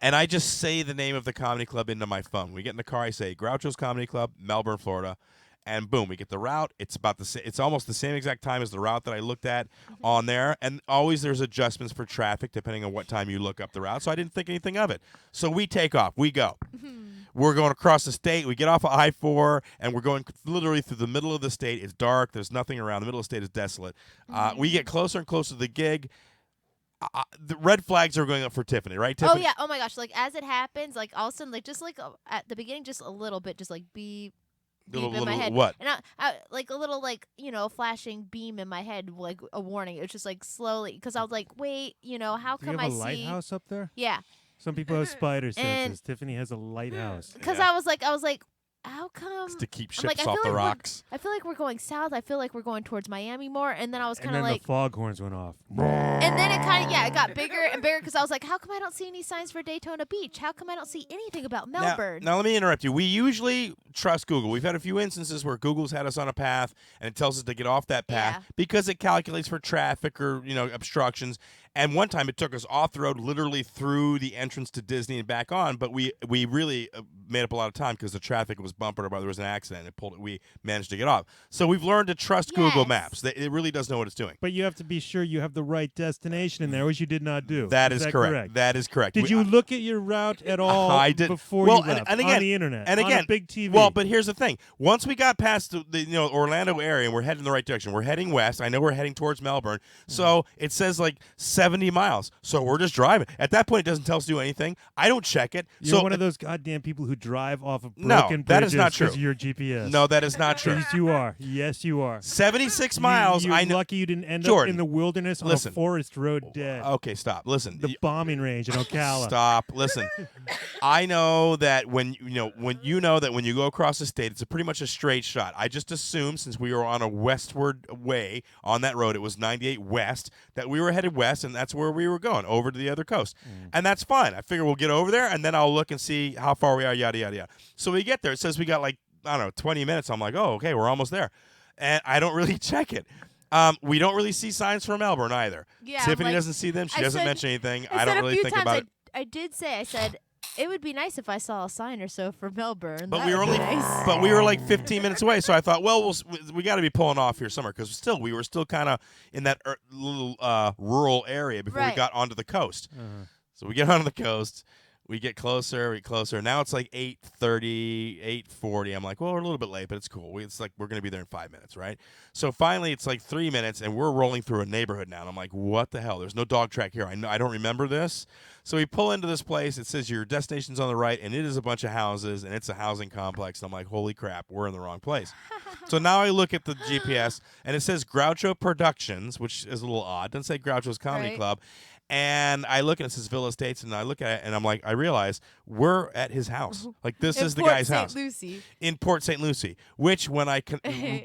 And I just say the name of the comedy club into my phone. We get in the car, I say Groucho's Comedy Club, Melbourne, Florida, and boom, we get the route. It's about it's almost the same exact time as the route that I looked at on there. And always there's adjustments for traffic depending on what time you look up the route. So I didn't think anything of it. So we take off. We go. We're going across the state. We get off of I-4, and we're going literally through the middle of the state. It's dark. There's nothing around. The middle of the state is desolate. We get closer and closer to the gig. The red flags are going up for Tiffany, right, Tiffany? Oh, yeah. Oh, my gosh. Like, as it happens, like, all of a sudden, like, just, like, at the beginning, just a little bit, just, like, beep in my head. What? And I, like, a little, like, flashing beam in my head, like, a warning. It was just, like, slowly. Because I was like, wait, how Do come you I have a see... lighthouse up there? Yeah. Some people have spider senses. And- Tiffany has a lighthouse. Because I was like, how come? It's to keep I'm like, ships I off feel the like rocks. I feel like we're going south. I feel like we're going towards Miami more. And then I was And kind then of like... the foghorns went off. And then it kind of, it got bigger and bigger because I was like, how come I don't see any signs for Daytona Beach? How come I don't see anything about Melbourne? Now let me interrupt you. We usually trust Google. We've had a few instances where Google's had us on a path and it tells us to get off that path because it calculates for traffic or obstructions. And one time it took us off the road, literally through the entrance to Disney and back on. But we really made up a lot of time because the traffic was bumpered or there was an accident. We managed to get off. So we've learned to trust Google Maps. It really does know what it's doing. But you have to be sure you have the right destination in there, which you did not do. That is correct. That is correct. Did you look at your route at all I did. before well, you left and again, on the internet, and again, on a big TV? Well, but here's the thing. Once we got past the Orlando area and we're heading in the right direction, we're heading west. I know we're heading towards Melbourne. So it says like 70 miles. So we're just driving. At that point, it doesn't tell us to do anything. I don't check it. You're one of those goddamn people who drive off of broken no, that is bridges not true. because of your GPS. No, that is not true. Yes, you are. Yes, you are. 76 miles. You're I know. lucky you didn't end Jordan, up in the wilderness on a forest road dead. Okay, stop. Listen. The bombing range in Ocala. Stop. Listen. I know that when you go across the state, it's pretty much a straight shot. I just assumed since we were on a westward way on that road, it was 98 west, that we were headed west, and and that's where we were going, over to the other coast. And that's fine. I figure we'll get over there, and then I'll look and see how far we are, yada, yada, yada. So we get there. It says we got like, I don't know, 20 minutes. I'm like, oh, okay, we're almost there. And I don't really check it. We don't really see signs from Melbourne either. Yeah, Tiffany doesn't see them. She doesn't mention anything. I don't really think about it. I did say, I said, it would be nice if I saw a sign or so for Melbourne. But That we were would be only, nice. but we were like 15 minutes away. So I thought, well, we got to be pulling off here somewhere because we were still kind of in that little rural area before we got onto the coast. So we get onto the coast. We get closer, Now it's like 8:30, 8:40. I'm like, well, we're a little bit late, but it's cool. It's like we're going to be there in 5 minutes, right? So finally, it's like 3 minutes, and we're rolling through a neighborhood now. And I'm like, what the hell? There's no dog track here. I don't remember this. So we pull into this place. It says your destination's on the right, and it is a bunch of houses, and it's a housing complex. And I'm like, holy crap, we're in the wrong place. So now I look at the GPS, and it says Groucho Productions, which is a little odd. It doesn't say Groucho's Comedy Club. And I look and it says Villa Estates, and I look at it, and I'm like, I realize we're at his house. Like, this is the guy's house. In Port St. Lucie, which, when I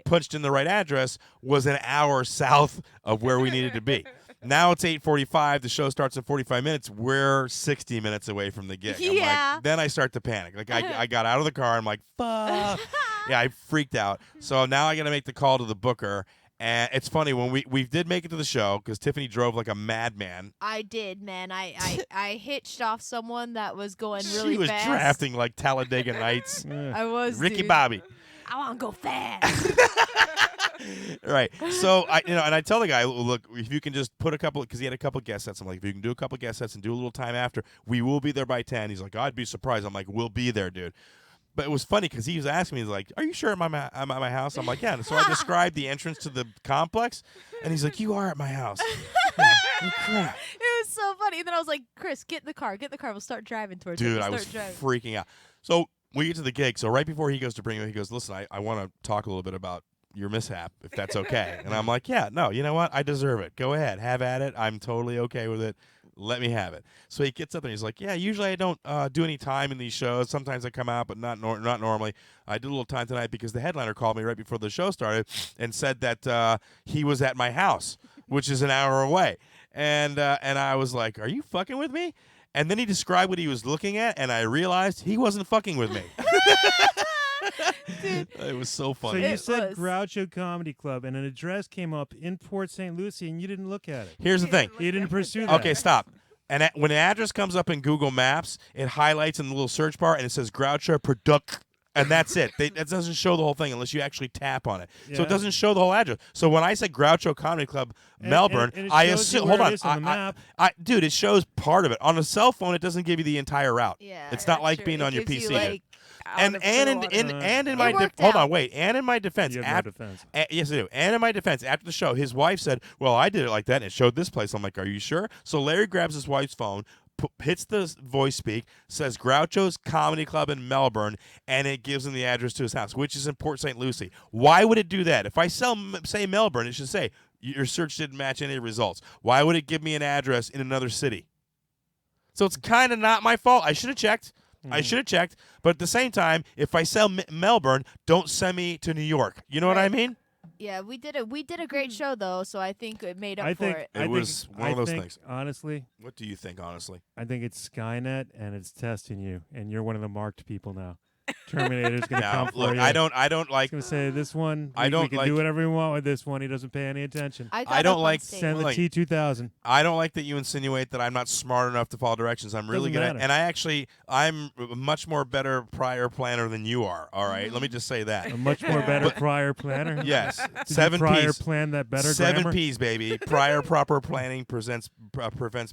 punched in the right address, was an hour south of where we needed to be. Now it's 8:45. The show starts in 45 minutes. We're 60 minutes away from the gig. I'm like, then I start to panic. Like, I got out of the car. I'm like, fuck. Yeah, I freaked out. So now I got to make the call to the booker. And it's funny, when we did make it to the show, because Tiffany drove like a madman. I did, man. I hitched off someone that was going really She was fast. drafting like Talladega Nights. I was, Ricky dude. Bobby. I want to go fast. Right. So and I tell the guy, look, if you can just put a couple, because he had a couple guest sets. I'm like, if you can do a couple guest sets and do a little time after, we will be there by 10. He's like, I'd be surprised. I'm like, we'll be there, dude. But it was funny because he was asking me, he's like, are you sure I'm at my house? I'm like, yeah. And so I described the entrance to the complex, and he's like, you are at my house. Oh, crap. It was so funny. And then I was like, Chris, get in the car. We'll start driving towards it. Dude, I was freaking out. So we get to the gig. So right before he goes to bring me, he goes, listen, I want to talk a little bit about your mishap, if that's okay. And I'm like, yeah, no, you know what? I deserve it. Go ahead. Have at it. I'm totally okay with it. Let me have it. So he gets up and he's like, yeah, usually I don't do any time in these shows. Sometimes I come out, but not normally. I did a little time tonight because the headliner called me right before the show started and said that he was at my house, which is an hour away. And I was like, are you fucking with me? And then he described what he was looking at, and I realized he wasn't fucking with me. Dude. It was so funny. So you said Groucho Comedy Club, and an address came up in Port St. Lucie, and you didn't look at it. Here's the thing. You didn't pursue that. Okay, stop. And when an address comes up in Google Maps, it highlights in the little search bar, and it says Groucho Product, and that's it. That doesn't show the whole thing unless you actually tap on it. So it doesn't show the whole address. So when I said Groucho Comedy Club, Melbourne, and it I shows assume. you Hold where on, it is on the map. dude, it shows part of it. On a cell phone, it doesn't give you the entire route. Yeah, it's not like true. being It on your gives PC. you, like, and in my and in my defense, You have no defense. Yes, I do. And in my defense, after the show, his wife said, "Well, I did it like that, and it showed this place." I'm like, "Are you sure?" So Larry grabs his wife's phone, hits the voice speak, says Groucho's Comedy Club in Melbourne, and it gives him the address to his house, which is in Port St. Lucie. Why would it do that? If I say Melbourne, it should say your search didn't match any results. Why would it give me an address in another city? So it's kind of not my fault. I should have checked. But at the same time, if I sell Melbourne, don't send me to New York. You know what I mean? Yeah, we did a great show though, so I think it made up for it. It was one of those things. Honestly, what do you think? Honestly, I think it's Skynet and it's testing you, and you're one of the marked people now. Terminator's gonna come for you. I don't like. He's gonna say this one. I don't we can like. do whatever we want with this one. He doesn't pay any attention. I don't like. Send the T2000. I don't like that you insinuate that I'm not smart enough to follow directions. I'm really good at, and I'm a much more better prior planner than you are. All right, let me just say that. A much more better prior planner. Yes, Did 7 you prior P's. plan that better. 7 grammar? P's, baby. Prior proper planning prevents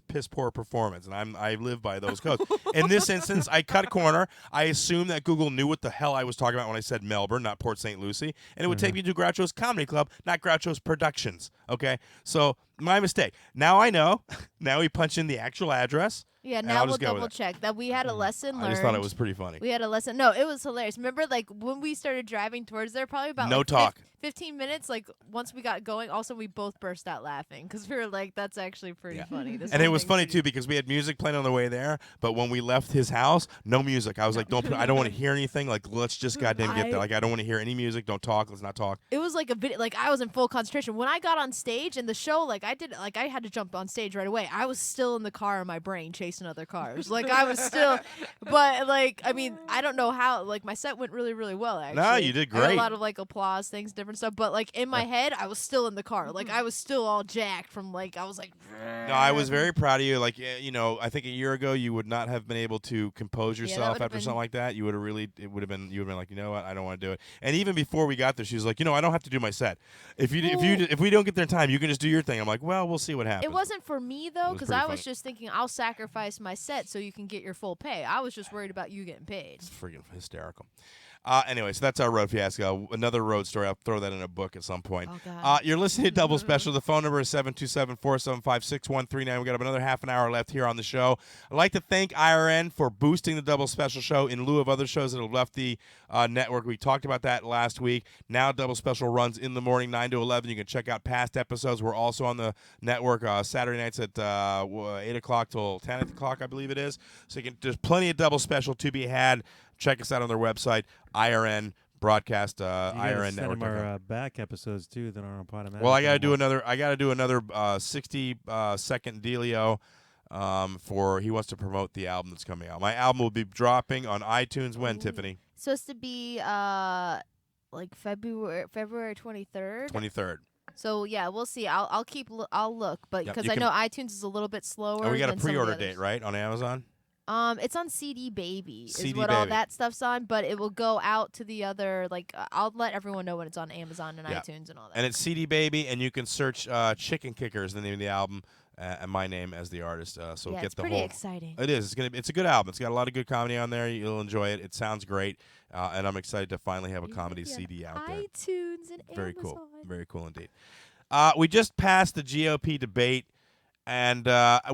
piss poor performance, and I live by those codes. In this instance, I cut a corner. I assume that Google knew what the hell I was talking about when I said Melbourne, not Port St. Lucie, and it would take me to Groucho's Comedy Club, not Groucho's Productions. Okay, so my mistake. Now I know. Now we punch in the actual address. Yeah, And now I'll we'll just go with double it. check that we had a lesson learned. I just thought it was pretty funny. We had a lesson. No, it was hilarious. Remember, like when we started driving towards there, probably about No like talk. 15 minutes. Like once we got going, also we both burst out laughing because we were like, "That's actually pretty funny." This And it whole was thing's funny pretty- too because we had music playing on the way there, but when we left his house, no music. I was like, I don't want to hear anything. Like, let's just goddamn get there. Like, I don't want to hear any music. Don't talk. Let's not talk. It was like a video. Like I was in full concentration when I got on stage and the show. Like I had to jump on stage right away. I was still in the car in my brain chasing other cars. Like I was still, but like I mean I don't know how. Like my set went really really well actually. No, you did I got great. a lot of like applause things, different stuff. But like in my head, I was still in the car. Like I was still all jacked from like I was like. No, I was very proud of you. Like, I think a year ago you would not have been able to compose yourself would've after been- something like that. You would have really, you would have been like, you know what, I don't want to do it. And even before we got there, she was like, I don't have to do my set. If we don't get there in time, you can just do your thing. I'm like, well, we'll see what happens. It wasn't for me though, was because pretty I was funny. just thinking I'll sacrifice my set so you can get your full pay. I was just worried about you getting paid. It's freaking hysterical. Anyway, so that's our road fiasco. Another road story. I'll throw that in a book at some point. Oh, God. You're listening to Double Special. The phone number is 727-475-6139. We got another half an hour left here on the show. I'd like to thank IRN for boosting the Double Special show in lieu of other shows that have left the network. We talked about that last week. Now Double Special runs in the morning, 9 to 11. You can check out past episodes. We're also on the network Saturday nights at 8 o'clock till 10 o'clock, I believe it is. So there's plenty of Double Special to be had. Check us out on their website, IRN broadcast, IRN Send them network. our back episodes too that aren't on Podomatic. Well, I gotta do another 60-second dealio. For he wants to promote the album that's coming out. My album will be dropping on iTunes when, Tiffany? Supposed to be like February 23rd. 23rd. So yeah, we'll see. I'll look, but Yep, because you I can- know iTunes is a little bit slower. Oh, we got a than some of the pre-order others. date, right, on Amazon? It's on CD Baby is CD what all Baby. that stuff's on, but it will go out to the other. Like I'll let everyone know when it's on Amazon and Yeah. iTunes and all that. And it's CD Baby, and you can search Chicken Kicker is the name of the album, and my name as the artist. So Yeah, get it's the pretty whole. exciting. It is. It's a good album. It's got a lot of good comedy on there. You'll enjoy it. It sounds great, and I'm excited to finally have a comedy CD out there. iTunes and Very Amazon. cool. Very cool indeed. We just passed the GOP debate, and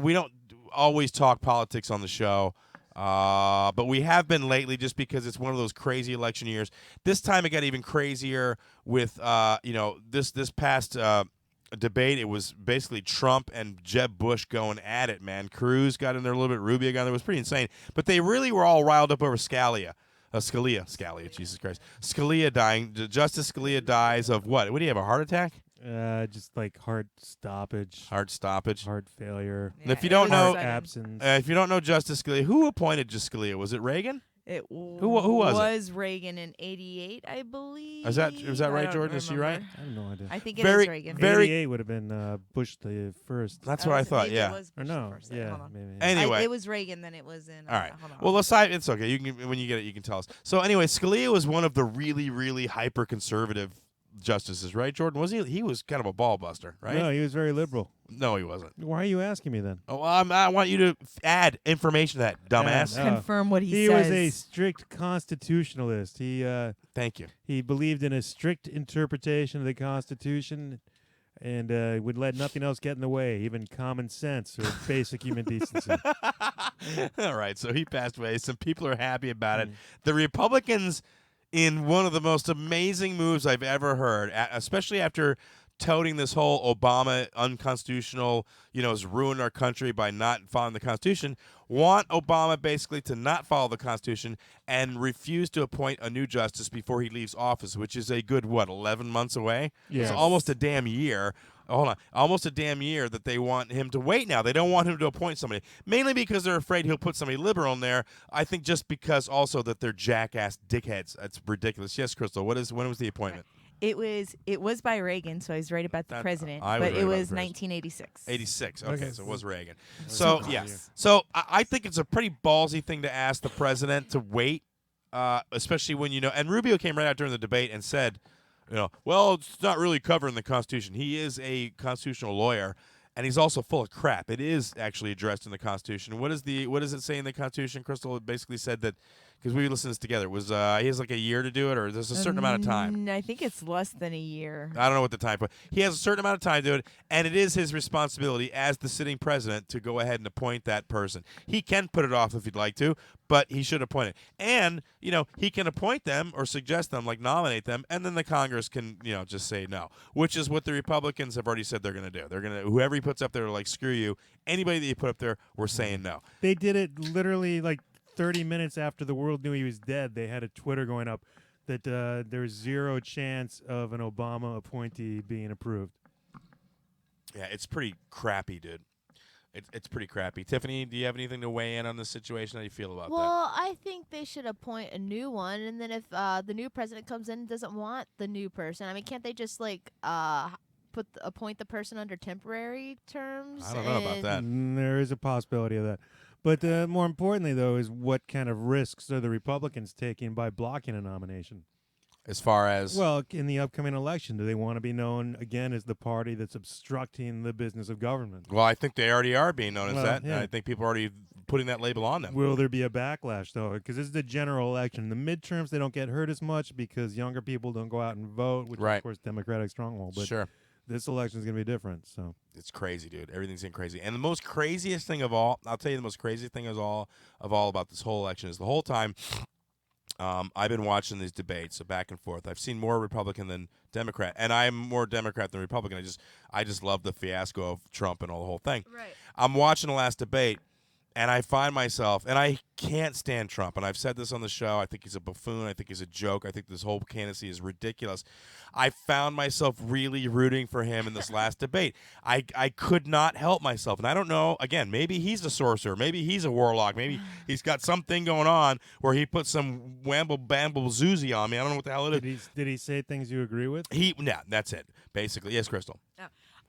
we don't always talk politics on the show. But we have been lately just because it's one of those crazy election years. This time it got even crazier with this past debate. It was basically Trump and Jeb Bush going at it, man. Cruz got in there a little bit. Rubio got in there. It was pretty insane. But they really were all riled up over Scalia, Jesus Christ. Scalia dying. Justice Scalia dies of what? What do you have, a heart attack? Just like heart stoppage, Heart stoppage. heart failure, And if you don't know, heart absence. if you don't know Justice Scalia, who appointed Justice Scalia? Was it Reagan? It Who was it? Reagan in '88, I believe. Is that I right, don't Jordan? Is she right? remember. I have no idea. I think it Very- is Reagan. very- 88 would have been Bush the first. That's what I thought. Maybe Yeah. It was Or Bush no, the first. yeah, Hold on. maybe. Anyway. It was Reagan, then it was in. All right. Hold on. Well, aside, it's okay. You can when you get it, you can tell us. So anyway, Scalia was one of the really, really hyper conservative justices, right, Jordan? Was he? He was kind of a ball buster, right? No, he was very liberal. No, he wasn't. Why are you asking me then? Oh, well, I want you to add information to that, dumbass. Yeah, no. Confirm what he He says. was a strict constitutionalist. Thank you. He believed in a strict interpretation of the Constitution and would let nothing else get in the way, even common sense or basic human decency. All right, so he passed away. Some people are happy about Mm. it. The Republicans, in one of the most amazing moves I've ever heard, especially after touting this whole Obama unconstitutional, has ruined our country by not following the Constitution, want Obama basically to not follow the Constitution and refuse to appoint a new justice before he leaves office, which is a good, 11 months away? Yes. It's almost a damn year. Hold on. Almost a damn year that they want him to wait now. They don't want him to appoint somebody. Mainly because they're afraid he'll put somebody liberal in there. I think just because also that they're jackass dickheads. That's ridiculous. Yes, Crystal, when was the appointment? It was by Reagan, so I was right about the president. I was But right it about the was president. 1986. 86. Okay, so it was Reagan. So So, yeah. close. So I think it's a pretty ballsy thing to ask the president to wait, especially when and Rubio came right out during the debate and said, well, it's not really covering the Constitution. He is a constitutional lawyer, and he's also full of crap. It is actually addressed in the Constitution. What does it say in the Constitution, Crystal? It basically said that because we listened to this together. Was he has like a year to do it, or there's a certain amount of time? I think it's less than a year. I don't know what the time, but he has a certain amount of time to do it, and it is his responsibility as the sitting president to go ahead and appoint that person. He can put it off if he'd like to, but he should appoint it. And, he can appoint them or suggest them, like nominate them, and then the Congress can, just say no, which is what the Republicans have already said they're going to do. They're going to, whoever he puts up there, like, screw you. Anybody that you put up there, we're saying no. They did it literally like 30 minutes after the world knew he was dead. They had a Twitter going up that there's zero chance of an Obama appointee being approved. Yeah, it's pretty crappy, dude. It's pretty crappy. Tiffany, do you have anything to weigh in on this situation? How do you feel about that? Well, I think they should appoint a new one, and then if the new president comes in and doesn't want the new person, I mean, can't they just appoint the person under temporary terms? I don't know about that. There is a possibility of that. But more importantly, though, is what kind of risks are the Republicans taking by blocking a nomination? As far as? Well, in the upcoming election, do they want to be known again as the party that's obstructing the business of government? Well, I think they already are being known as that. Yeah. I think people are already putting that label on them. Will there be a backlash, though? Because this is the general election. The midterms, they don't get hurt as much because younger people don't go out and vote, which is, of course, Democratic stronghold. But sure. This election is going to be different. So it's crazy, dude. Everything's getting crazy. And the most craziest thing of all, I'll tell you the most craziest thing of all about this whole election is the whole time I've been watching these debates, so back and forth. I've seen more Republican than Democrat, and I'm more Democrat than Republican. I just love the fiasco of Trump and all the whole thing. Right. I'm watching the last debate, and I find myself, and I can't stand Trump, and I've said this on the show, I think he's a buffoon, I think he's a joke, I think this whole candidacy is ridiculous. I found myself really rooting for him in this last debate. I could not help myself, and I don't know, again, maybe he's a sorcerer, maybe he's a warlock, maybe he's got something going on where he put some wamble-bamble zoozy on me. I don't know what the hell it is. Did he say things you agree with? Yeah, that's it, basically. Yes, Crystal.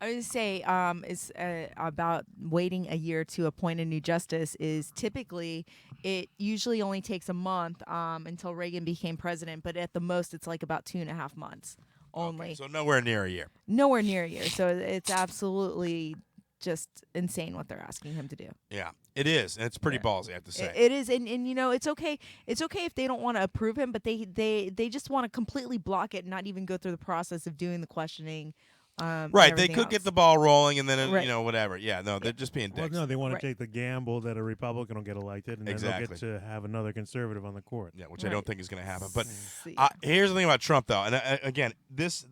I was going to say is about waiting a year to appoint a new justice is typically it usually only takes a month until Reagan became president, but at the most it's like about 2.5 months only. Okay, so nowhere near a year. Nowhere near a year. So it's absolutely just insane what they're asking him to do. Yeah, it is, and it's pretty ballsy, I have to say. It is, and it's okay. It's okay if they don't want to approve him, but they just want to completely block it and not even go through the process of doing the questioning. Right, they could get the ball rolling and then, Right. whatever. Yeah, no, they're just being dicks. Well, no, they want to take the gamble that a Republican will get elected, and then they'll get to have another conservative on the court. Yeah, which I don't think is going to happen. But here's the thing about Trump, though, and again, this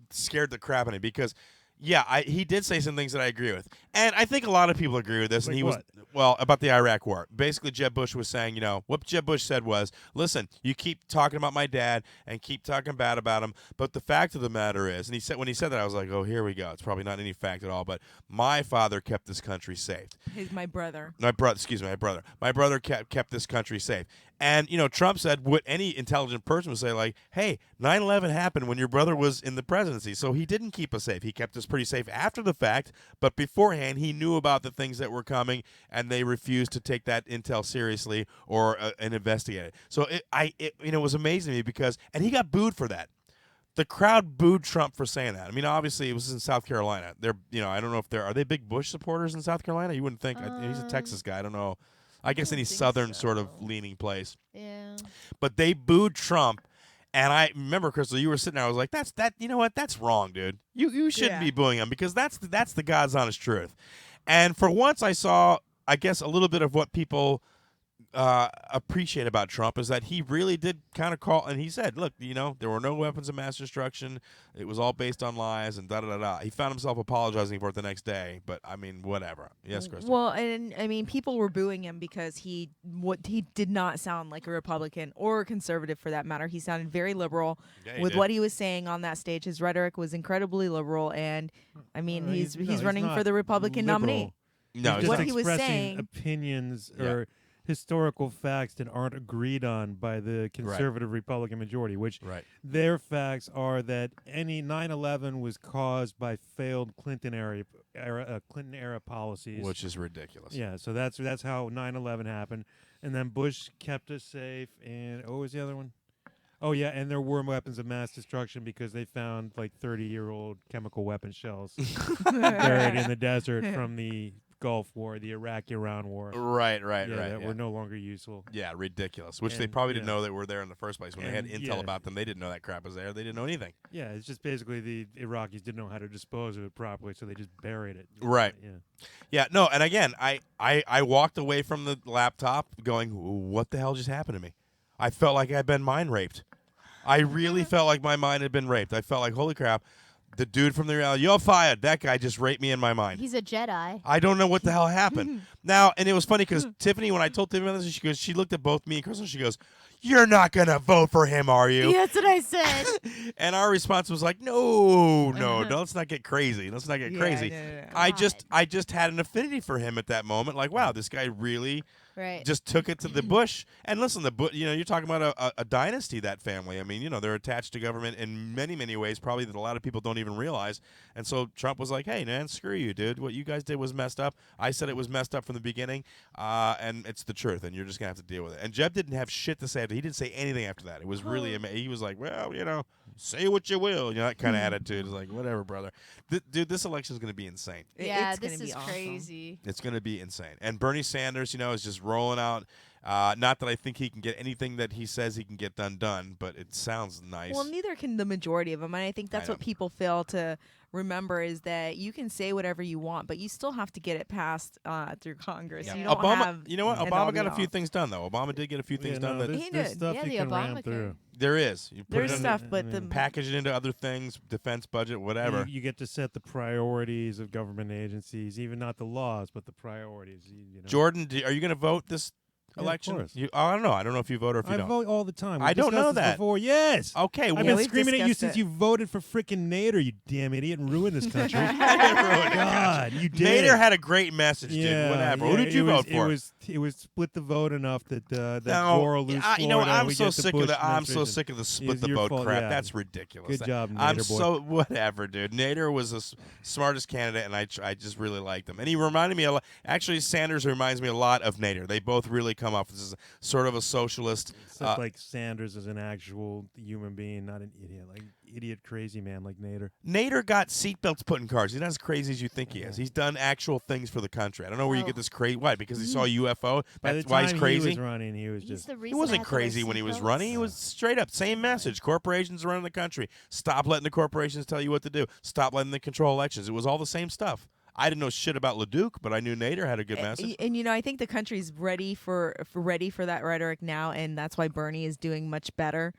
scared the crap out of me because, he did say some things that I agree with, and I think a lot of people agree with this. Like and he what? was about the Iraq War. Basically, Jeb Bush was saying, what Jeb Bush said was, listen, you keep talking about my dad and keep talking bad about him, but the fact of the matter is, and when he said that, I was like, oh, here we go. It's probably not any fact at all, but my father kept this country safe. My brother. My brother. My brother kept this country safe. And, Trump said what any intelligent person would say, like, hey, 9/11 happened when your brother was in the presidency, so he didn't keep us safe. He kept us pretty safe after the fact, but beforehand he knew about the things that were coming, and they refused to take that intel seriously or and investigate it. So it was amazing to me because, and he got booed for that. The crowd booed Trump for saying that. I mean, obviously, it was in South Carolina. They're, I don't know if are they big Bush supporters in South Carolina? You wouldn't think. He's a Texas guy. I don't know. I guess any southern sort of leaning place. Yeah. But they booed Trump, and I remember, Crystal, you were sitting there. I was like, you know what? That's wrong, dude. You shouldn't be booing him because that's the God's honest truth. And for once, I saw, I guess, a little bit of what people appreciate about Trump is that he really did kind of call, and he said, look, there were no weapons of mass destruction. It was all based on lies and da-da-da-da. He found himself apologizing for it the next day, but, I mean, whatever. Yes, Crystal? Well, and, I mean, people were booing him because he did not sound like a Republican or a conservative for that matter. He sounded very liberal with what he was saying on that stage. His rhetoric was incredibly liberal, and, I mean, he's running for the Republican nominee. No, he's what just he was expressing saying, opinions or historical facts that aren't agreed on by the conservative Republican majority, which their facts are that any 9/11 was caused by failed Clinton era policies, which is ridiculous. Yeah, so that's how 9/11 happened, and then Bush kept us safe, and what was the other one? Oh yeah, and there were weapons of mass destruction because they found like 30-year-old chemical weapon shells buried in the desert from the Gulf War, the Iraq-Iran War. Right. That were no longer useful. Yeah, ridiculous. Which they And, probably didn't know they were there in the first place. When they had And, intel about them, they didn't know that crap was there. They didn't know anything. Yeah, it's just basically the Iraqis didn't know how to dispose of it properly, so they just buried it. Right. Yeah. Yeah, no, and again, I walked away from the laptop going, what the hell just happened to me? I felt like I'd been mind raped. I really felt like my mind had been raped. I felt like, holy crap, the dude from the reality, you're fired. That guy just raped me in my mind. He's a Jedi. I don't know what the hell happened. Now, and it was funny because Tiffany, when I told Tiffany this, she looked at both me and Crystal, she goes, you're not going to vote for him, are you? Yeah, that's what I said. And our response was like, no, let's not get crazy. Let's not get crazy. No. I just had an affinity for him at that moment. Like, wow, this guy really just took it to the bush. And listen, you're talking about a dynasty, that family. I mean, they're attached to government in many, many ways, probably that a lot of people don't even realize. And so Trump was like, hey, man, screw you, dude. What you guys did was messed up. I said it was messed up from the beginning, and it's the truth, and you're just going to have to deal with it. And Jeb didn't have shit to say after. He didn't say anything after that. It was really he was like, well, say what you will. That kind of attitude. It's like, whatever, brother. Dude, this election is going to be insane. Yeah, It's this gonna be is awesome. crazy. It's going to be insane. And Bernie Sanders, is just rolling out. Not that I think he can get anything that he says he can get done, but it sounds nice. Well, neither can the majority of them. And I think that's what people fail to remember is that you can say whatever you want, but you still have to get it passed through Congress. Yeah. You don't Obama, have you know what? an Obama got a all-be-all. few things done, though. Obama did get a few things done. That There's stuff Yeah, you the can ram Obamacare. through. there is. You put There's it in stuff, but the package it into other things, defense budget, whatever. You get to set the priorities of government agencies, even not the laws, but the priorities. Jordan, are you going to vote this Yeah, of election? course. I don't know. I don't know if you vote or if you I don't. vote all the time. We've I don't know discussed this that. Before. Yes. Okay, I've well, been we've screaming at you discussed since it. you voted for frickin' Nader, you damn idiot, and ruined this country. God, you did. Nader had a great message, dude. Whatever. Who did you vote for? It was split the vote enough that No, Gore will lose you know what? Florida, I'm we so get the sick of Bush the I'm so administration. sick of the split It's the your vote fault, crap. yeah. That's ridiculous. Good job, I'm Nader boy. so whatever, dude. Nader was the smartest candidate, and I just really liked him. And he reminded me a lot. Actually, Sanders reminds me a lot of Nader. They both really come off as sort of a socialist. Except like Sanders is an actual human being, not an idiot. Like idiot crazy man like Nader. Nader got seatbelts put in cars. He's not as crazy as you think he is. He's done actual things for the country. I don't know where you get this crazy. Why? Because he saw a UFO. By That's the why time he's crazy. he was running, he was just He wasn't crazy when he was running. He was straight up. Same message. Corporations running the country. Stop letting the corporations tell you what to do. Stop letting them control elections. It was all the same stuff. I didn't know shit about LeDuc, but I knew Nader had a good message. And I think the country's ready for that rhetoric now, and that's why Bernie is doing much better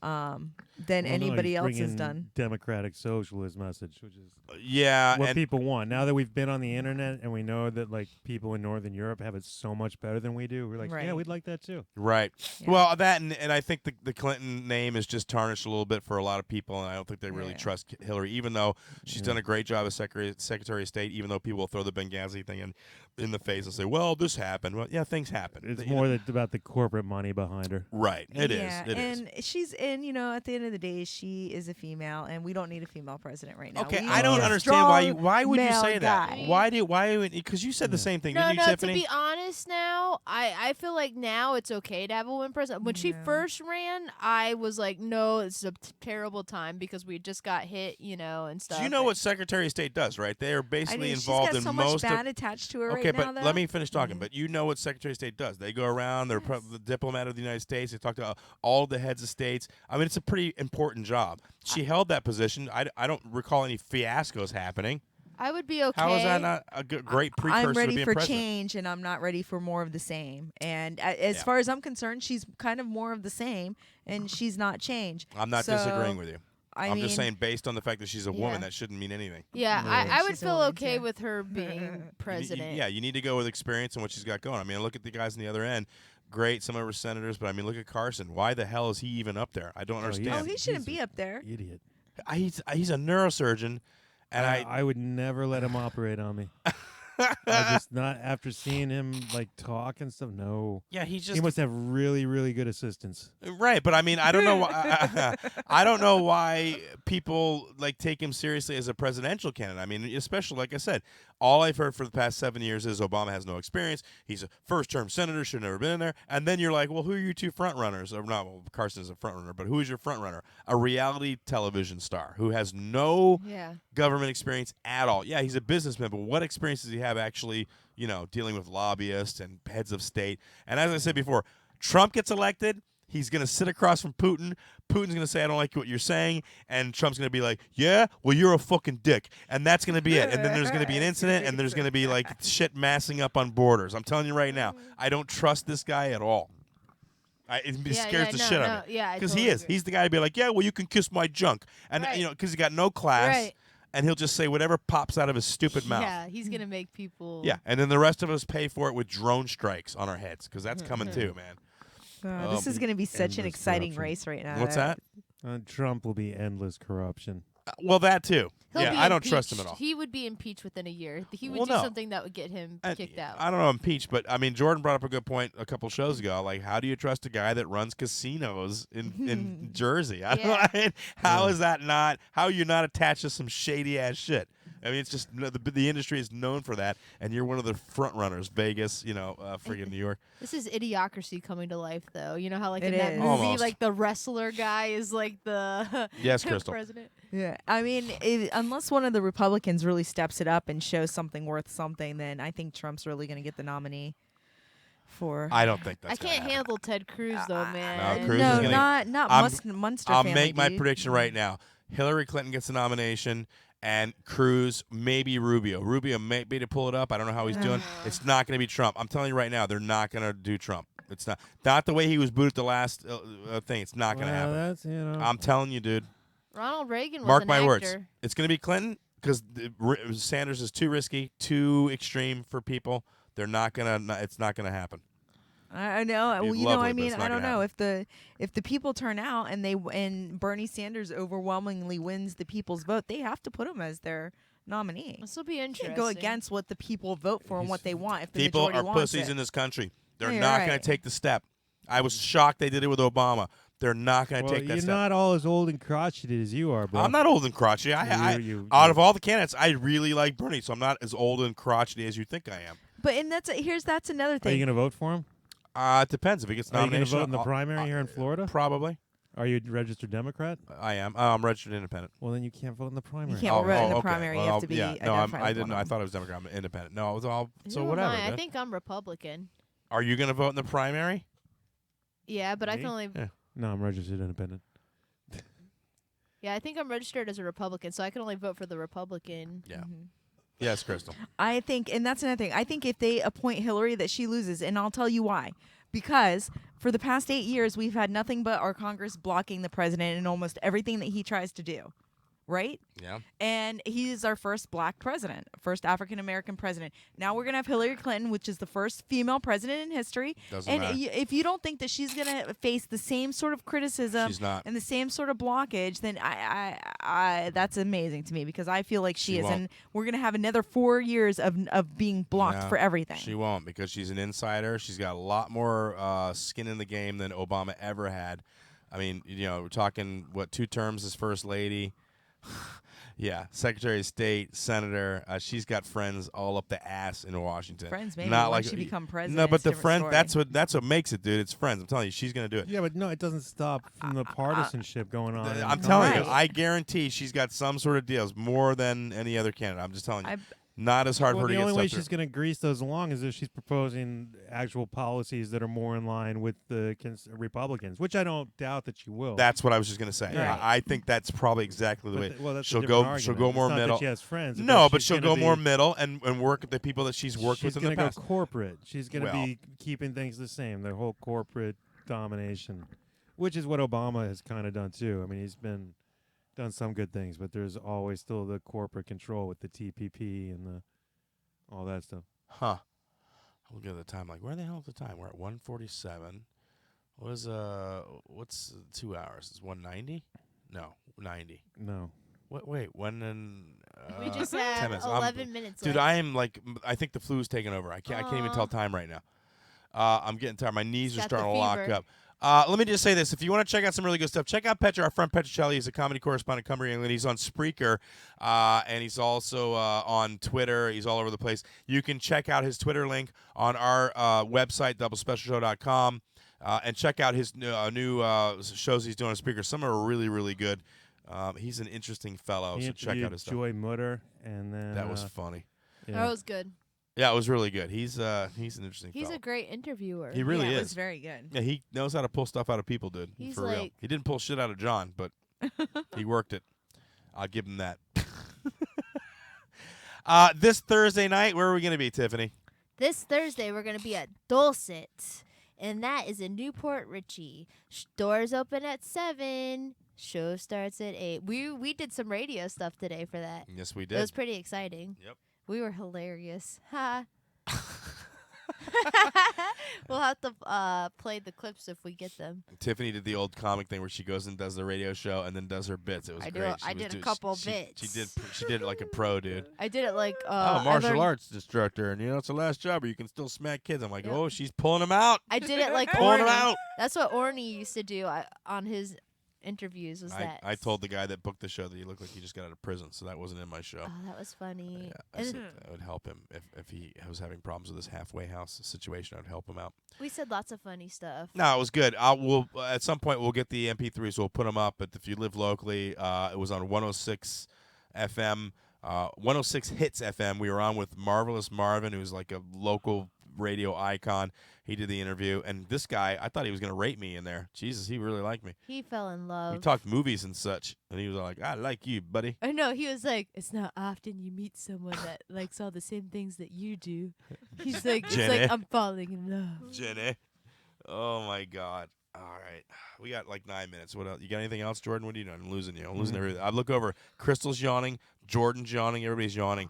than anybody else has done. Democratic socialist message, which is Yeah, what and people want. Now that we've been on the internet and we know that like people in Northern Europe have it so much better than we do, we're like, yeah, Right. we'd like that too. right. Yeah. Well, that and I think the Clinton name is just tarnished a little bit for a lot of people, and I don't think they really Yeah. trust Hillary, even though she's done a great job as Secretary of State. Even though people will throw the Benghazi thing in the face and say, "Well, this happened." Well, yeah, things happen. It's You know? more about the corporate money behind her. Right. It is. Yeah, It is. and she's at the end of the day, she is a female, and we don't need a female president right now. Okay, We I need don't a understand why. strong Why would you male say that? guy. Why? Because you said the same thing, No, didn't you, no. Tiffany? To be honest, now I feel like now it's okay to have a woman president. When she first ran, I was like, no, it's a terrible time because we just got hit, and stuff. So you know what Secretary of State does, right? They are basically involved she's got in so most much bad of. attached to her Okay, right now. but though. let me finish talking. But you know what Secretary of State does? They go around. They're the diplomat of the United States. They talk to all the heads of states. I mean, it's a pretty important job. She held that position. I don't recall any fiascos happening. I would be okay. How is that not a great precursor I'm to ready being for president? change, and I'm not ready for more of the same. And as far as I'm concerned, she's kind of more of the same, and she's not change. I'm not So, disagreeing with you. I'm just mean, saying, based on the fact that she's a woman, Yeah. that shouldn't mean anything. Yeah, I would She's a feel woman, okay too. with her being president. Yeah, you need to go with experience and what she's got going. I mean, look at the guys on the other end. Great, some of them were senators, but I mean, look at Carson. Why the hell is he even up there? I don't understand. Oh, he shouldn't be up there. Idiot. He's a neurosurgeon, and I would never let him operate on me. I just not after seeing him like talk and stuff. No. Yeah, he must have really, really good assistants. Right, but I mean, I don't know why. I don't know why people like take him seriously as a presidential candidate. I mean, especially like I said, all I've heard for the past 7 years is Obama has no experience. He's a first-term senator, should have never been in there. And then you're like, well, who are your two front runners? Or not, well, Carson is a front runner, but who is your front runner? A reality television star who has no government experience at all. Yeah, he's a businessman, but what experience does he have actually dealing with lobbyists and heads of state. And as I said before, Trump gets elected. He's going to sit across from Putin. Putin's going to say, I don't like what you're saying. And Trump's going to be like, yeah, well, you're a fucking dick. And that's going to be it. And then there's going to be an incident, and there's going to be, like, shit massing up on borders. I'm telling you right now, I don't trust this guy at all. It scares the shit out of me. Yeah, because totally he is. agree. He's the guy to be like, yeah, well, you can kiss my junk. And, because he got no class. Right. And he'll just say whatever pops out of his stupid mouth. Yeah, he's going to make people. Yeah, and then the rest of us pay for it with drone strikes on our heads, because that's coming too, man. This is going to be such an endless exciting corruption. race right now. What's that? Trump will be endless corruption. Well, that too. He'll be I don't trust him at impeached. all. He would be impeached within a year. He would Well, do no. something that would get him kicked out. I don't know impeached, but I mean, Jordan brought up a good point a couple shows ago. Like, how do you trust a guy that runs casinos in Jersey? I don't know. How is that not? How are you not attached to some shady ass shit? I mean, it's just the industry is known for that, and you're one of the front runners. Vegas, friggin' New York. This is idiocracy coming to life, though. You know how, like, It in that is. movie, Almost. like, the wrestler guy is, like, the Yes, Crystal. president? Yeah, I mean, unless one of the Republicans really steps it up and shows something worth something, then I think Trump's really going to get the nominee for. I don't think that's I can't handle Ted Cruz, though, man. No, Cruz no, is gonna, not I'm- Munster I'll family, make my dude. prediction right now. Hillary Clinton gets the nomination, and Cruz, maybe Rubio. Rubio may be to pull it up. I don't know how he's doing. It's not going to be Trump. I'm telling you right now, they're not going to do Trump. It's not the way he was booted the last thing. It's not going to happen. That's, I'm telling you, dude. Ronald Reagan was Mark an my actor. words. It's going to be Clinton because Sanders is too risky, too extreme for people. They're not going to. It's not going to happen. I know. It'd be Well, lovely, I but mean, it's not I don't gonna know if the people turn out and Bernie Sanders overwhelmingly wins the people's vote, they have to put him as their nominee. This will be You interesting. can't go against what the people vote for and what they want. If the People majority are wants pussies it. in this country. They're Yeah, not you're going right. to take the step. I was shocked they did it with Obama. They're not going to Well, take that you're step. not all as old and crotchety as you are, bro. I'm not old and crotchety. Out of all the candidates, I really like Bernie, so I'm not as old and crotchety as you think I am. But that's another Are thing. you going to vote for him? It depends if he gets Are you going to nomination. vote in the primary here in Florida? Probably. Are you a registered Democrat? I am. I'm registered independent. Well, then you can't vote in the primary. You can't vote in the okay. primary. Well, you have to be. No, identified I with didn't. one I of thought I was Democrat. I'm independent. No, it was all. So Who am whatever. I dude. think I'm Republican. Are you going to vote in the primary? Yeah, but I Me? can only. Yeah. No, I'm registered independent. Yeah, I think I'm registered as a Republican, so I can only vote for the Republican. Yeah. Yes, Crystal. I think, and that's another thing. I think if they appoint Hillary, that she loses, and I'll tell you why. Because for the past 8 years, we've had nothing but our Congress blocking the president in almost everything that he tries to do, right? Yeah. And he is our first black president, first African American president. Now we're gonna have Hillary Clinton, which is the first female president in history. Doesn't and matter. if you don't think that she's gonna face the same sort of criticism She's not. and the same sort of blockage, then I that's amazing to me because I feel like she is, won't. and we're gonna have another 4 years of being blocked No, for everything. She won't because she's an insider. She's got a lot more skin in the game than Obama ever had. I mean, we're talking, 2 terms as first lady. Yeah, Secretary of State, Senator. She's got friends all up the ass in Washington. Friends, maybe. Not Once like she become president, No, but it's a the different friends. story. That's what makes it, dude. It's friends. I'm telling you, she's gonna do it. Yeah, but no, it doesn't stop from the partisanship going on. in the I'm telling you, Right. I guarantee she's got some sort of deals more than any other candidate. I'm just telling you. I- Not as hard Well, for her the to get only way stuff she's going to grease those along is if she's proposing actual policies that are more in line with the Republicans, which I don't doubt that she will. That's what I was just gonna say. Right. I think that's probably exactly the way. Well, that's a she'll different go. argument. She'll go It's more not that middle. she has friends, it's No, that but she's she'll gonna go more be- middle and work with the people that she's worked She's with in the gonna past. go corporate. She's going to Well- be keeping things the same. Their whole corporate domination, which is what Obama has kind of done too. I mean, he's done some good things, but there's always still the corporate control with the TPP and all that stuff. Huh. I'll look at the time. Like, where the hell is the time? We're at 1:47. What's 2 hours? It's 190? No, 90. No. What? Wait, when and We just 10 have minutes. 11 minutes Dude, left. I am like, I think the flu's taking over. I can't even tell time right now. I'm getting tired. My knees are Got the starting to lock fever. up. Let me just say this. If you want to check out some really good stuff, check out Petra, our friend Petricelli. He's a comedy correspondent, Cumbria, England. He's on Spreaker, and he's also on Twitter. He's all over the place. You can check out his Twitter link on our website, doublespecialshow.com, and check out his new shows he's doing on Spreaker. Some are really, really good. He's an interesting fellow, He so check out interviewed his stuff. Joy Mutter, and then That was funny. That was good. Yeah, it was really good. He's an interesting He's fellow. a great interviewer. He really It is. was very good. Yeah, he knows how to pull stuff out of people, dude. He's for real. like- He didn't pull shit out of John, but he worked it. I'll give him that. This Thursday night, where are we going to be, Tiffany? This Thursday, we're going to be at Dulcet, and that is in Newport Richie. Doors open at 7. Show starts at 8. We did some radio stuff today for that. Yes, we It did. was pretty exciting. Yep. We were hilarious. Ha. We'll have to play the clips if we get them. Tiffany did the old comic thing where she goes and does the radio show and then does her bits. It was great. I did a couple bits. She did it like a pro, dude. I did it like Martial arts instructor, and it's the last job where you can still smack kids. I'm like, Yep. oh, she's pulling them out. I did it like Pulling Orny. them out. That's what Orny used to do on his interviews. Was that? I told the guy that booked the show that he looked like he just got out of prison, so that wasn't in my show. Oh, that was funny. Yeah, I said that would help him if he was having problems with his halfway house situation. I'd help him out. We said lots of funny stuff. No, it was good. We'll at some point we'll get the MP3s. We'll put them up. But if you live locally, it was on 106 FM, 106 Hits FM. We were on with Marvelous Marvin, who's like a local radio icon. He did the interview, and this guy, I thought he was gonna rate me in there. Jesus, he really liked me. He fell in love. We talked movies and such, and he was like, "I like you, buddy." I know. He was like, "It's not often you meet someone that likes all the same things that you do." He's like, "It's Jenny. like I'm falling in love." Jenny. Oh my God. All right, we got like 9 minutes. What else? You got anything else, Jordan? What are you doing? I'm losing you. I'm losing everything. I look over. Crystal's yawning. Jordan's yawning. Everybody's yawning.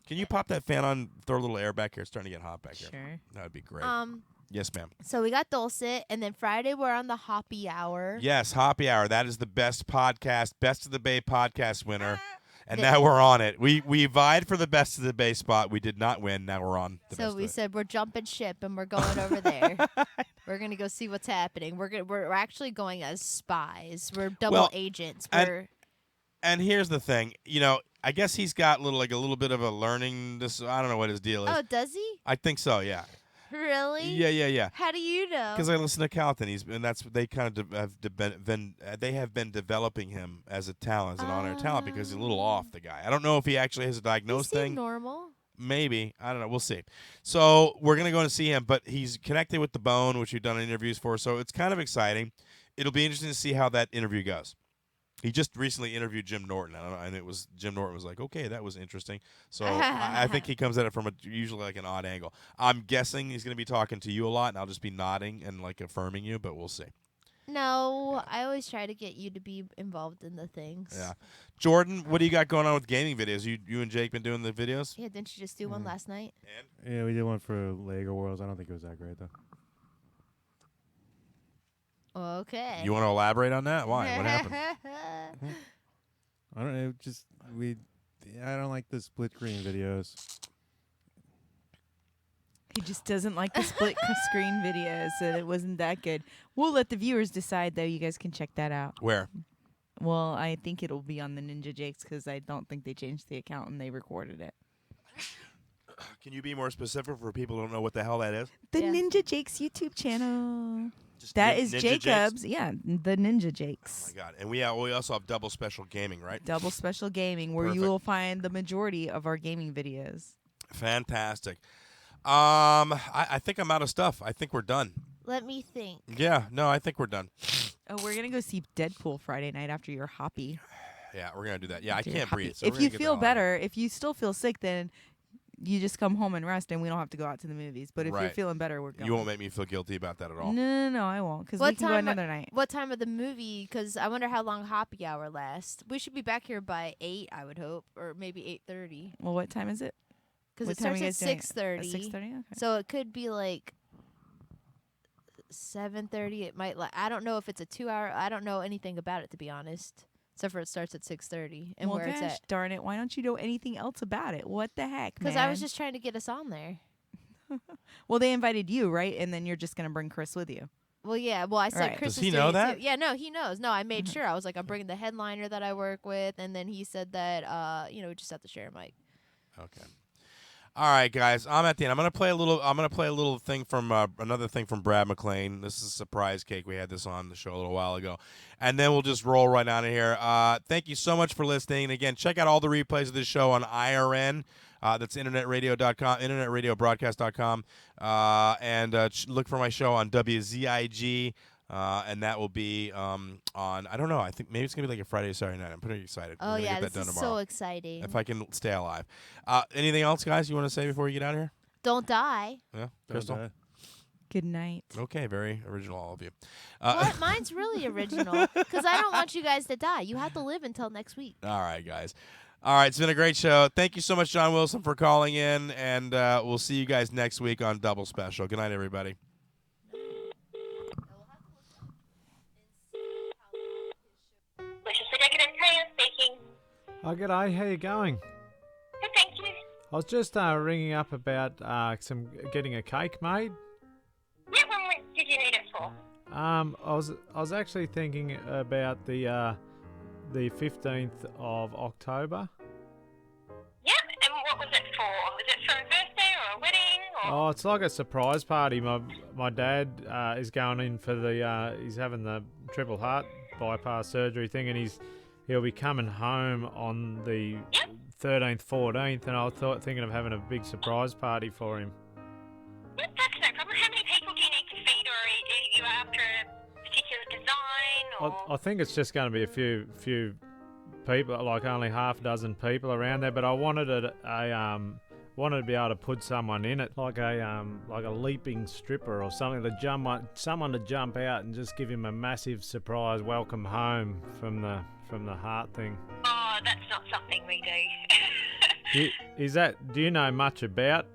Can you pop that fan on? Throw a little air back here. It's starting to get hot back here. Sure. That'd be great. Yes, ma'am. So we got Dulcet, and then Friday we're on the Hoppy Hour. Yes, Hoppy Hour. That is the best podcast, Best of the Bay podcast winner. And now we're on it. We vied for the Best of the Bay spot. We did not win. Now we're on the So Best we of the said we're jumping ship and we're going over there. We're gonna go see what's happening. We're actually going as spies. We're double agents. And here's the thing. I guess he's got a little bit of a learning. I don't know what his deal is. Oh, does he? I think so. Yeah. Really? Yeah. How do you know? Because I listen to Calton, they kind of have been developing him as a talent, as an on-air talent, because he's a little off, the guy. I don't know if he actually has a diagnosed he seemed thing. normal. Maybe. I don't know. We'll see. So we're gonna go and see him, but he's connected with the Bone, which we've done interviews for. So it's kind of exciting. It'll be interesting to see how that interview goes. He just recently interviewed Jim Norton, and it was Jim Norton was like, "Okay, that was interesting." So I think he comes at it from usually like an odd angle. I'm guessing he's going to be talking to you a lot, and I'll just be nodding and like affirming you, but we'll see. No, I always try to get you to be involved in the things. Yeah, Jordan, what do you got going on with gaming videos? You and Jake been doing the videos? Yeah, didn't you just do one last night? Yeah, we did one for Lego Worlds. I don't think it was that great though. Okay. You want to elaborate on that? Why? What happened? I don't know. I don't like the split screen videos. He just doesn't like the split screen videos, so it wasn't that good. We'll let the viewers decide, though. You guys can check that out. Where? Well, I think it'll be on the Ninja Jakes because I don't think they changed the account and they recorded it. Can you be more specific for people who don't know what the hell that is? The Ninja Jakes YouTube channel. Just That Ninja is Jakes? Jacob's. Yeah, the Ninja Jakes. Oh my God! And we also have double special gaming, right? Double special gaming, where you will find the majority of our gaming videos. Fantastic. I think I'm out of stuff. I think we're done. Let me think. Yeah, no, I think we're done. Oh, we're gonna go see Deadpool Friday night after your hoppy. Yeah, we're gonna do that. Yeah, I After your can't hoppy. breathe. So If you feel better, if you still feel sick, then you just come home and rest, and we don't have to go out to the movies. But if you're Right. feeling better, we're going. You won't make me feel guilty about that at all. No, I won't, because we can go another night. What time of the movie? Because I wonder how long Hoppy Hour lasts. We should be back here by 8, I would hope, or maybe 8:30. Well, what time is it? Because What it time are starts you at guys doing it? 6:30. 6:30. Okay. So it could be like 7:30. It might. I don't know if it's a 2-hour. I don't know anything about it, to be honest. Except for it starts at 6:30 and well, where it's gosh, at. darn it! Why don't you know anything else about it? What the heck? Because I was just trying to get us on there. Well, they invited you, right? And then you're just gonna bring Chris with you. Well, yeah. Well, I said Right. Chris Does is he know doing it that? too. Yeah, no, he knows. No, I made sure. I was like, I'm bringing the headliner that I work with, and then he said that, we just have to share a mic. Okay. All right, guys. I'm at the end. I'm gonna play a little thing from another thing from Brad McLean. This is a surprise cake. We had this on the show a little while ago, and then we'll just roll right out of here. Thank you so much for listening. And again, check out all the replays of this show on IRN. That's internetradio.com, internetradiobroadcast.com, and look for my show on WZIG. And that will be on, I don't know, I think maybe it's going to be like a Friday or Saturday night. I'm pretty excited. Oh, yeah, this is so exciting. If I can stay alive. Anything else, guys, you want to say before you get out of here? Don't die. Yeah, Crystal? Good night. Okay, very original, all of you. What? Mine's really original because I don't want you guys to die. You have to live until next week. All right, guys. All right, it's been a great show. Thank you so much, John Wilson, for calling in, and we'll see you guys next week on Double Special. Good night, everybody. Speaking. Oh, g'day. How you going? Good, thank you. I was just ringing up about getting a cake made. Yeah, when did you need it for? I was actually thinking about the 15th of October. Yeah, and what was it for? Was it for a birthday or a wedding? Or? Oh, it's like a surprise party. My dad is going in for he's having the triple heart bypass surgery thing, and he'll be coming home on the 13th, 14th, and I was thinking of having a big surprise party for him. Yep, that's no problem. How many people do you need to feed, or are you after a particular design? Or? I think it's just going to be a few people, like only half a dozen people around there, but I wanted wanted to be able to put someone in it, like a leaping stripper or something someone to jump out and just give him a massive surprise welcome home from the heart thing. Oh, that's not something we do. Do you know much about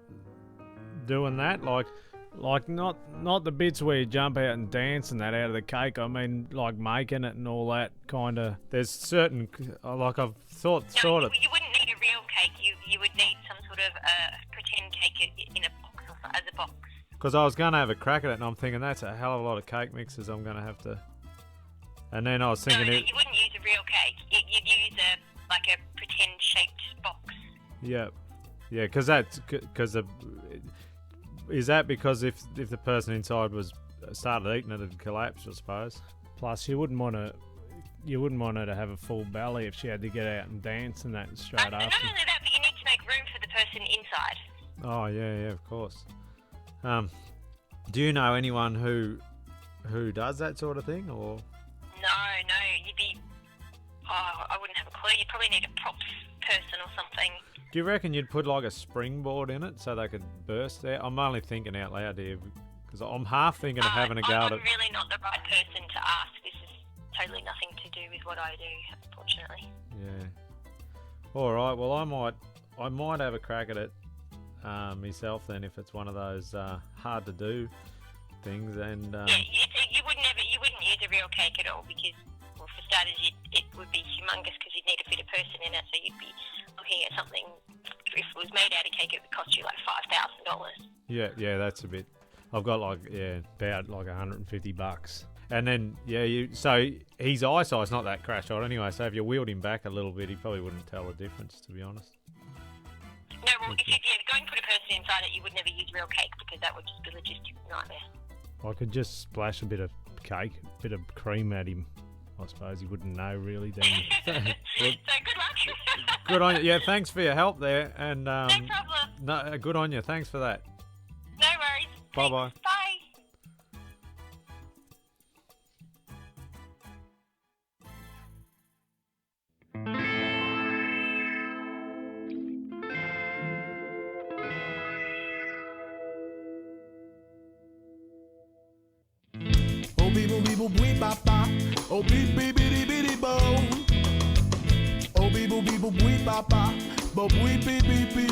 doing that? Like not the bits where you jump out and dance and that out of the cake. I mean, like making it and all that kind of. There's certain, like I've thought No, sort of. You wouldn't need a real cake. You would need some sort of pretend cake in a box or as a box. Because I was going to have a crack at it, and I'm thinking that's a hell of a lot of cake mixes I'm going to have to. And then I was thinking No, you wouldn't use a real cake. You'd use a pretend shaped box. Yeah, because is that because if the person inside started eating it, it'd collapse, I suppose. Plus, you wouldn't want her to have a full belly if she had to get out and dance and that straight after. Not only that, but you need to make room for the person inside. Oh yeah, of course. Do you know anyone who does that sort of thing, or? No, you'd be. Oh, I wouldn't have a clue. You'd probably need a props person or something. Do you reckon you'd put like a springboard in it so they could burst there? I'm only thinking out loud here because I'm half thinking of having a go at it. I'm really not the right person to ask. This is totally nothing to do with what I do, unfortunately. Yeah. All right. Well, I might have a crack at it myself then if it's one of those hard to do things. And you wouldn't use a real cake at all because, well, for starters, it would be humongous because you'd need to fit a person in it. So you'd be looking at something. If it was made out of cake, it would cost you like $5,000. Yeah, that's a bit. I've got about like $150. And then so his eyesight's not that crash hot anyway. So if you wheeled him back a little bit, he probably wouldn't tell the difference, to be honest. No, well, if you go and put a person inside it, you would never use real cake because that would just be a logistical nightmare. I could just splash a bit of cake, a bit of cream at him. I suppose he wouldn't know really then. So good luck. Good on you. Yeah, thanks for your help there. And no problem. No, good on you. Thanks for that. No worries. Bye-bye. Bye. Oh, beep, boop, beep, boop, beep, bop, bop. Oh, beep, beep, bitty, bitty, boom. Oh, beep, boop, beep, boop, beep, bop, bop. Bo, beep, beep, beep, beep.